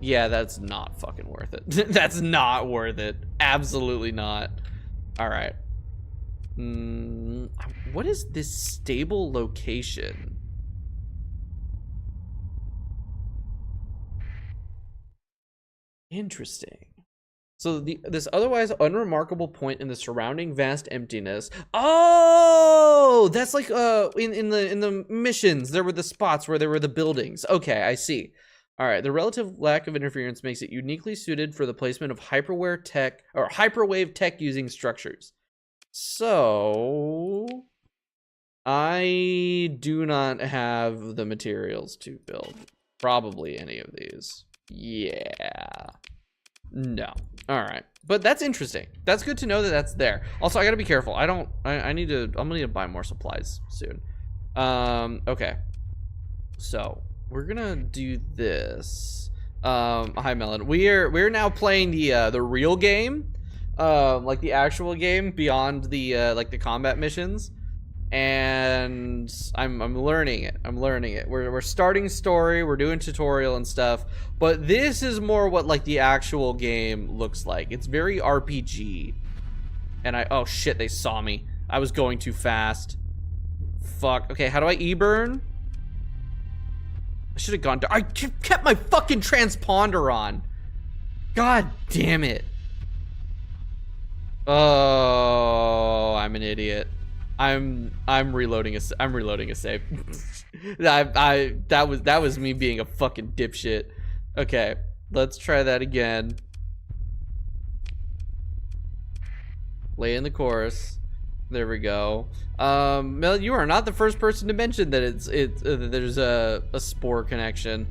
Yeah, that's not fucking worth it. That's not worth it. Absolutely not. All right. What is this stable location? Interesting. So this otherwise unremarkable point in the surrounding vast emptiness. Oh, that's like in the missions there were the spots where there were the buildings. Okay, I see. All right, the relative lack of interference makes it uniquely suited for the placement of hyperwave tech using structures. So I do not have the materials to build probably any of these. Yeah. No. All right. But that's interesting. That's good to know that that's there. Also, I got to be careful. I'm going to need to buy more supplies soon. Okay. So, we're going to do this. Hi Melon. We're now playing the real game. Like the actual game beyond the like the combat missions. And I'm learning it. We're starting story, we're doing tutorial and stuff, but this is more what like the actual game looks like. It's very RPG. And oh shit, they saw me. I was going too fast. Fuck. Okay, how do I e-burn? I should have gone to I kept my fucking transponder on. God damn it. Oh, I'm an idiot. I'm reloading a save. that was me being a fucking dipshit. Okay, let's try that again. Lay in the chorus. There we go. Mel, you are not the first person to mention that there's a spore connection.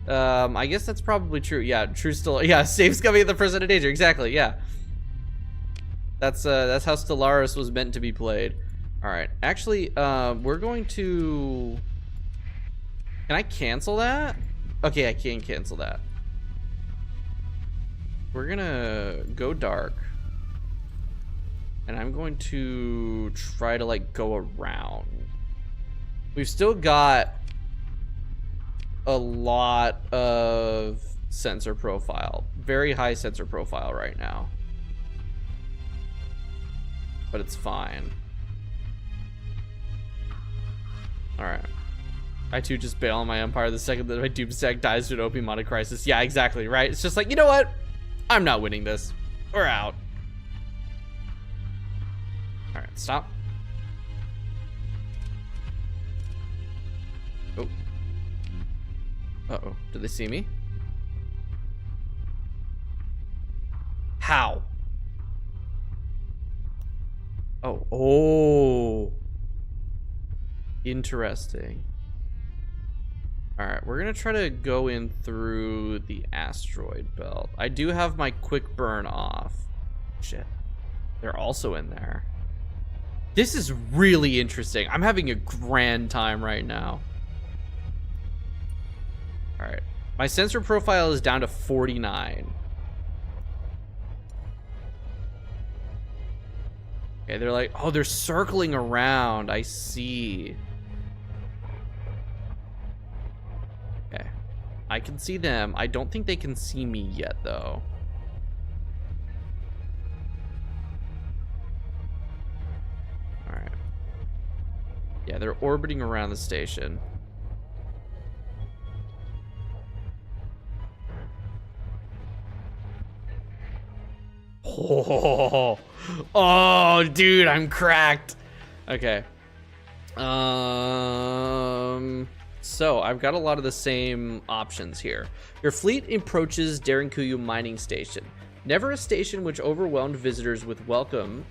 I guess that's probably true. Yeah, true still. Yeah, save's coming at the first sign of danger. Exactly. Yeah. That's how Stellaris was meant to be played. All right, actually, we're going to. Can I cancel that? Okay, I can cancel that. We're gonna go dark, and I'm going to try to like go around. We've still got a lot of sensor profile, very high sensor profile right now, but it's fine. All right. I too just bail on my Empire the second that my Doomstack dies to an OP modded crisis. Yeah, exactly, right? It's just like, you know what? I'm not winning this. We're out. All right, stop. Oh. Uh-oh. Did they see me? How? Oh. Oh. Interesting. All right, we're gonna try to go in through the asteroid belt. I do have my quick burn off. Shit, they're also in there. This is really interesting. I'm having a grand time right now. All right, my sensor profile is down to 49. Okay, they're like, oh, they're circling around. I see. Okay. I can see them. I don't think they can see me yet, though. All right. Yeah, they're orbiting around the station. Oh, dude, I'm cracked. Okay. So I've got a lot of the same options here. Your fleet approaches Derinkuyu mining station. Never a station which overwhelmed visitors with welcome.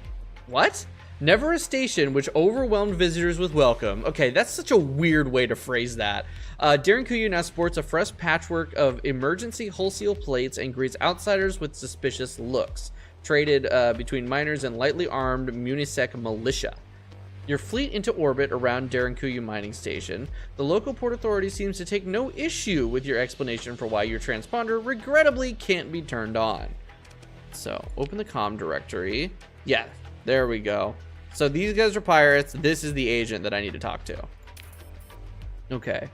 What? Never a station which overwhelmed visitors with welcome. Okay, that's such a weird way to phrase that. Derinkuyu now sports a fresh patchwork of emergency wholesale plates and greets outsiders with suspicious looks. Traded between miners and lightly armed Munisec militia. Your fleet into orbit around Derinkuyu mining station. The local port authority seems to take no issue with your explanation for why your transponder regrettably can't be turned on. So, open the comm directory. Yeah, there we go. So these guys are pirates. This is the agent that I need to talk to. Okay.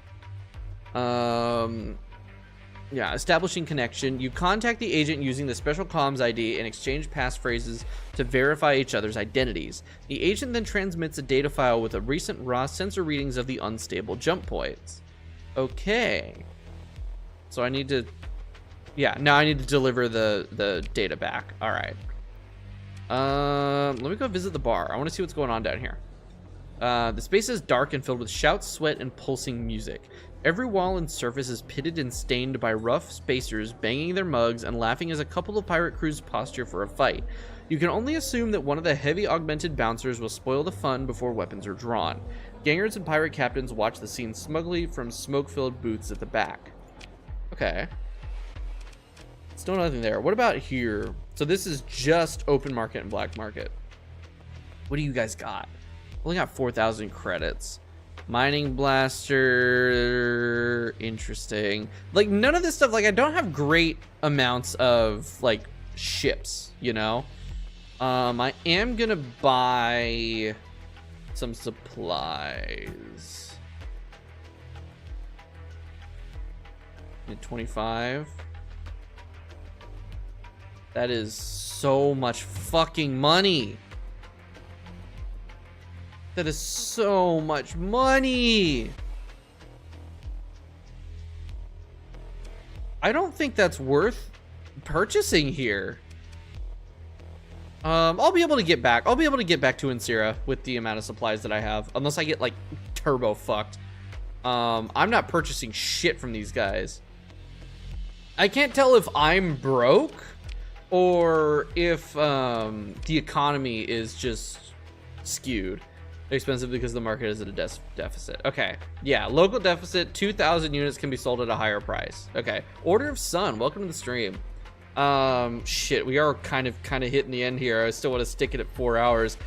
Yeah, establishing connection. You contact the agent using the special comms ID and exchange passphrases to verify each other's identities. The agent then transmits a data file with a recent raw sensor readings of the unstable jump points. Okay. So I need to... Yeah, now I need to deliver the data back. All right. Let me go visit the bar. I want to see what's going on down here. The space is dark and filled with shouts, sweat, and pulsing music. Every wall and surface is pitted and stained by rough spacers banging their mugs and laughing as a couple of pirate crews posture for a fight. You can only assume that one of the heavy augmented bouncers will spoil the fun before weapons are drawn. Gangers and pirate captains watch the scene smugly from smoke-filled booths at the back. Okay. Still nothing there. What about here? So this is just open market and black market. What do you guys got? Only got 4,000 credits. Mining blaster, interesting. Like none of this stuff, like I don't have great amounts of like ships, you know. I am gonna buy some supplies. 25. That is so much fucking money. That is so much money. I don't think that's worth purchasing here. I'll be able to get back. I'll be able to get back to Insira with the amount of supplies that I have, unless I get like turbo fucked. I'm not purchasing shit from these guys. I can't tell if I'm broke or if the economy is just skewed. Expensive because the market is at a deficit. Okay, yeah, local deficit, 2,000 units can be sold at a higher price. Okay, Order of Sun, welcome to the stream. Shit, we are kind of hitting the end here. I still want to stick it at 4 hours.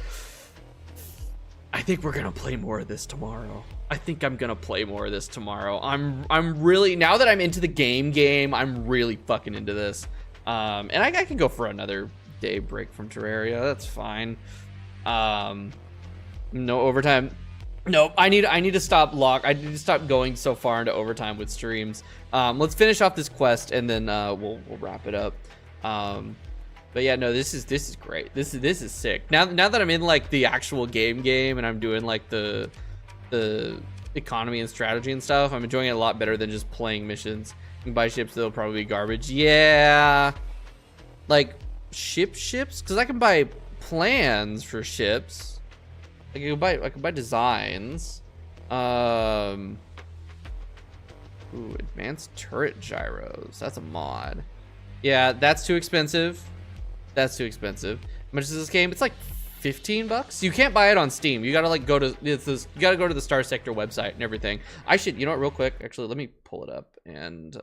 I think we're gonna play more of this tomorrow. I'm really, now that I'm into the game, I'm really fucking into this. And I can go for another day break from Terraria. That's fine. No overtime. Nope. I need to stop I need to stop going so far into overtime with streams. Let's finish off this quest and then we'll wrap it up. But yeah, no, this is great. This is sick. Now that I'm in like the actual game and I'm doing like the economy and strategy and stuff, I'm enjoying it a lot better than just playing missions. You can buy ships, they'll probably be garbage. Yeah. Like ships? Because I can buy plans for ships. I can buy designs. Ooh, advanced turret gyros. That's a mod. Yeah, that's too expensive. How much is this game? It's like $15. You can't buy it on Steam. You gotta like go to the Starsector website and everything. I should, you know what, real quick, actually, let me pull it up and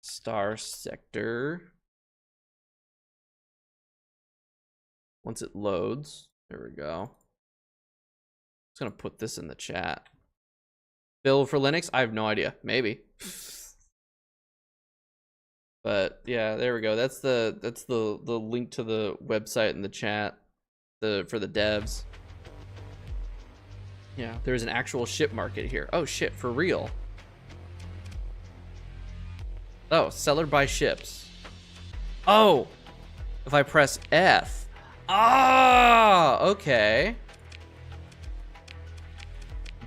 Starsector. Once it loads. There we go. Just gonna put this in the chat. Bill for Linux? I have no idea. Maybe. But yeah, there we go. That's the link to the website in the chat. for the devs. Yeah, there's an actual ship market here. Oh shit, for real. Oh, seller buy ships. Oh, if I press F. Ah, okay.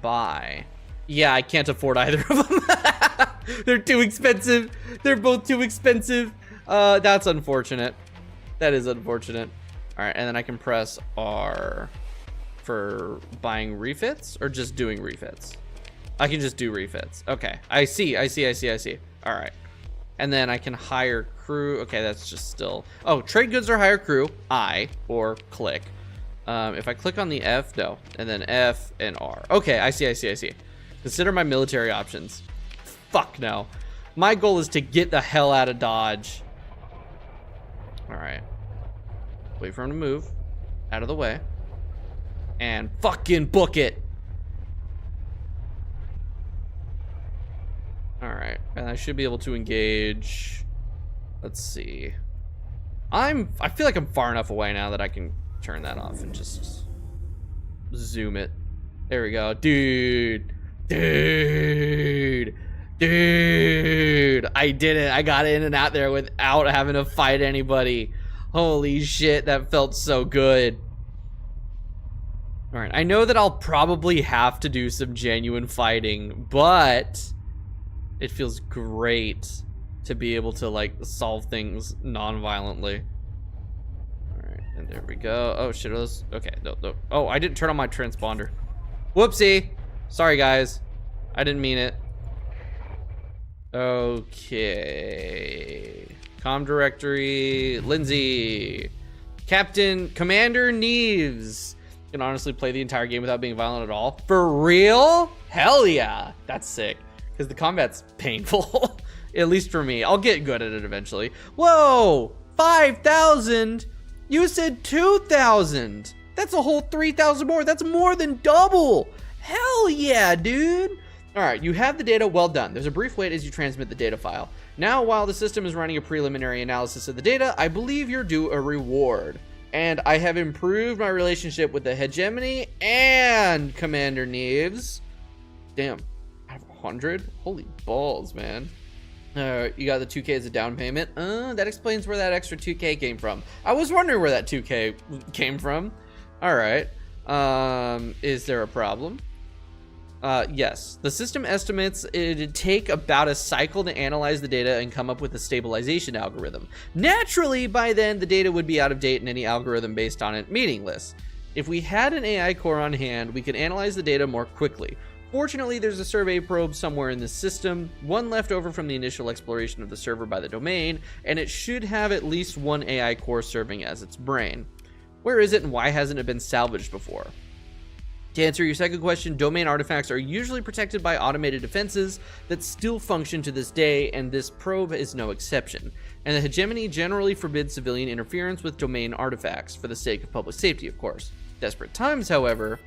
Buy. Yeah, I can't afford either of them. They're too expensive. They're both too expensive. That's unfortunate. That is unfortunate. All right, and then I can press R for buying refits or just doing refits. I can just do refits. Okay, I see. All right. And then I can hire crew. Okay, that's just still. Oh, trade goods or hire crew. I or click. If I click on the F, no. And then F and R. Okay, I see. Consider my military options. Fuck no. My goal is to get the hell out of Dodge. All right. Wait for him to move out of the way. And fucking book it. All right, and I should be able to engage. Let's see. I feel like I'm far enough away now that I can turn that off and just zoom it. There we go. Dude. I did it. I got in and out there without having to fight anybody. Holy shit, that felt so good. All right, I know that I'll probably have to do some genuine fighting, but it feels great to be able to like solve things non-violently. All right, and there we go. Oh shit, those. Okay, no. Oh, I didn't turn on my transponder. Whoopsie. Sorry guys, I didn't mean it. Okay. Comm directory, Lindsay. Commander Neves. Can honestly play the entire game without being violent at all. For real? Hell yeah. That's sick. Because the combat's painful. At least for me. I'll get good at it eventually. Whoa! 5,000? You said 2,000. That's a whole 3,000 more. That's more than double. Hell yeah, dude. All right, you have the data. Well done. There's a brief wait as you transmit the data file. Now, while the system is running a preliminary analysis of the data, I believe you're due a reward. And I have improved my relationship with the hegemony and Commander Neves. Damn. Out of 100? Holy balls, man. You got the 2K as a down payment. That explains where that extra 2K came from. I was wondering where that 2K came from. All right. Is there a problem? Yes. The system estimates it'd take about a cycle to analyze the data and come up with a stabilization algorithm. Naturally, by then, the data would be out of date and any algorithm based on it meaningless. If we had an AI core on hand, we could analyze the data more quickly. Fortunately, there's a survey probe somewhere in the system, one left over from the initial exploration of the server by the domain, and it should have at least one AI core serving as its brain. Where is it and why hasn't it been salvaged before? To answer your second question, domain artifacts are usually protected by automated defenses that still function to this day, and this probe is no exception. And the hegemony generally forbids civilian interference with domain artifacts, for the sake of public safety, of course. Desperate times, however,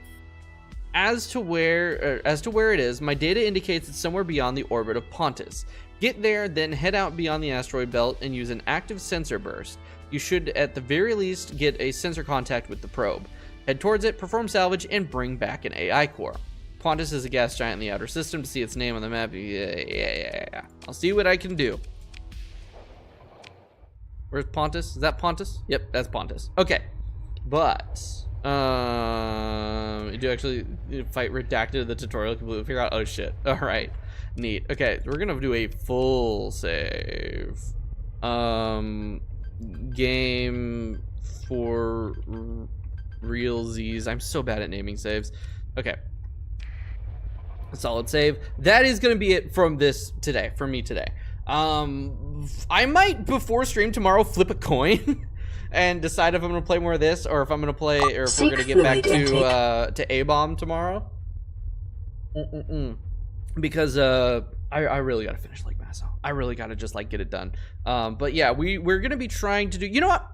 as to where it is, my data indicates it's somewhere beyond the orbit of Pontus. Get there, then head out beyond the asteroid belt and use an active sensor burst. You should, at the very least, get a sensor contact with the probe. Head towards it, perform salvage, and bring back an AI core. Pontus is a gas giant in the outer system. To see its name on the map, yeah. I'll see what I can do. Where's Pontus? Is that Pontus? Yep, that's Pontus. Okay, but you do actually fight redacted the tutorial completely figure out. Oh shit! All right, neat. Okay, we're gonna do a full save. Game for real Z's. I'm so bad at naming saves. Okay. A solid save. That is going to be it from this today, from me today. I might, before stream tomorrow, flip a coin and decide if I'm going to play more of this or if I'm going to play, or if we're going to get back to A-Bomb tomorrow. Because, I really got to finish Lake Masso. I really got to just, like, get it done. But yeah, we're going to be trying to do, you know what?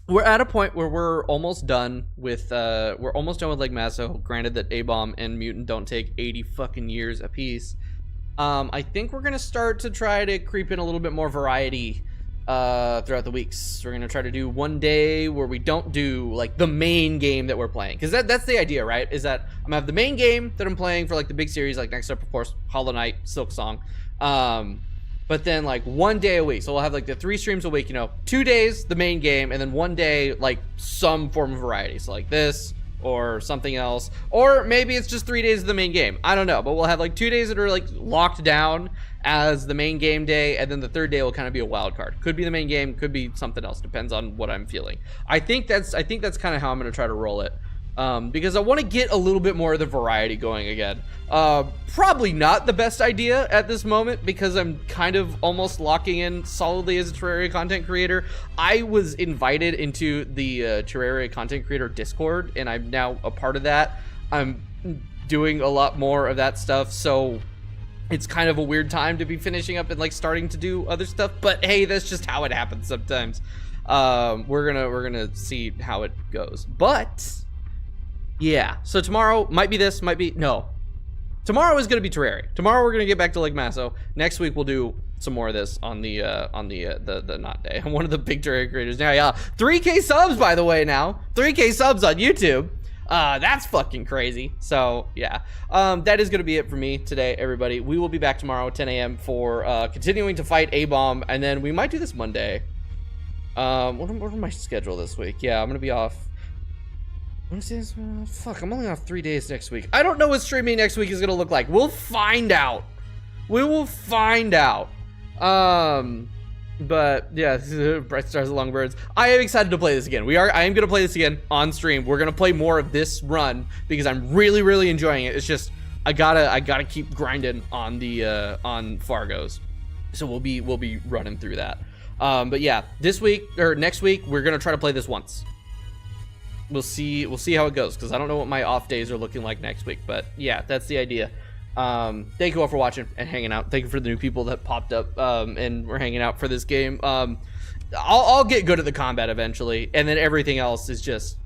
We're at a point where we're almost done with Lake Masso. Granted that A-Bomb and Mutant don't take 80 fucking years apiece. I think we're gonna start to try to creep in a little bit more variety throughout the weeks. We're gonna try to do one day where we don't do like the main game that we're playing, because that's the idea, right? Is that I'm gonna have the main game that I'm playing for like the big series, like next up, of course, Hollow Knight, Silk Song. But then like one day a week, so we'll have like the 3 streams a week, you know, 2 days the main game, and then one day like some form of variety, so like this or something else, or maybe it's just 3 days of the main game. I don't know, but we'll have like 2 days that are like locked down as the main game day, and then the 3rd day will kind of be a wild card. Could be the main game, could be something else, depends on what I'm feeling. I think that's kind of how I'm gonna try to roll it, because I want to get a little bit more of the variety going again. Probably not the best idea at this moment, because I'm kind of almost locking in solidly as a Terraria content creator. I was invited into the Terraria content creator Discord, and I'm now a part of that. I'm doing a lot more of that stuff, so it's kind of a weird time to be finishing up and like starting to do other stuff, but hey, that's just how it happens sometimes. We're gonna see how it goes, but yeah, so tomorrow might be this, might be no. Tomorrow is gonna be Terraria. Tomorrow we're gonna get back to Lake Masso. Next week we'll do some more of this on the not day. I'm one of the big Terraria creators now. Yeah, 3K subs by the way now. 3K subs on YouTube. That's fucking crazy. So yeah, that is gonna be it for me today, everybody. We will be back tomorrow at 10 a.m. for continuing to fight A-Bomb, and then we might do this Monday. What are my schedule this week? Yeah, I'm gonna be off. Wednesdays, fuck, I'm only off 3 days next week. I don't know what streaming next week is gonna look like. We'll find out. We will find out. But yeah, Bright Stars Along Birds. I am excited to play this again. I am gonna play this again on stream. We're gonna play more of this run because I'm really enjoying it. It's just I gotta keep grinding on the on Fargo's. So we'll be running through that. But yeah, this week or next week we're gonna try to play this once. We'll see how it goes, because I don't know what my off days are looking like next week, but yeah, that's the idea. Thank you all for watching and hanging out. Thank you for the new people that popped up and were hanging out for this game. I'll get good at the combat eventually, and then everything else is just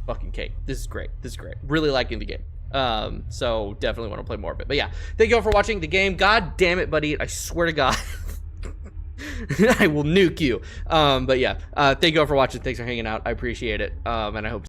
fucking cake. This is great. Really liking the game. So definitely want to play more of it. But yeah, thank you all for watching the game. God damn it, buddy. I swear to God. I will nuke you. But yeah, thank you all for watching. Thanks for hanging out. I appreciate it. And I hope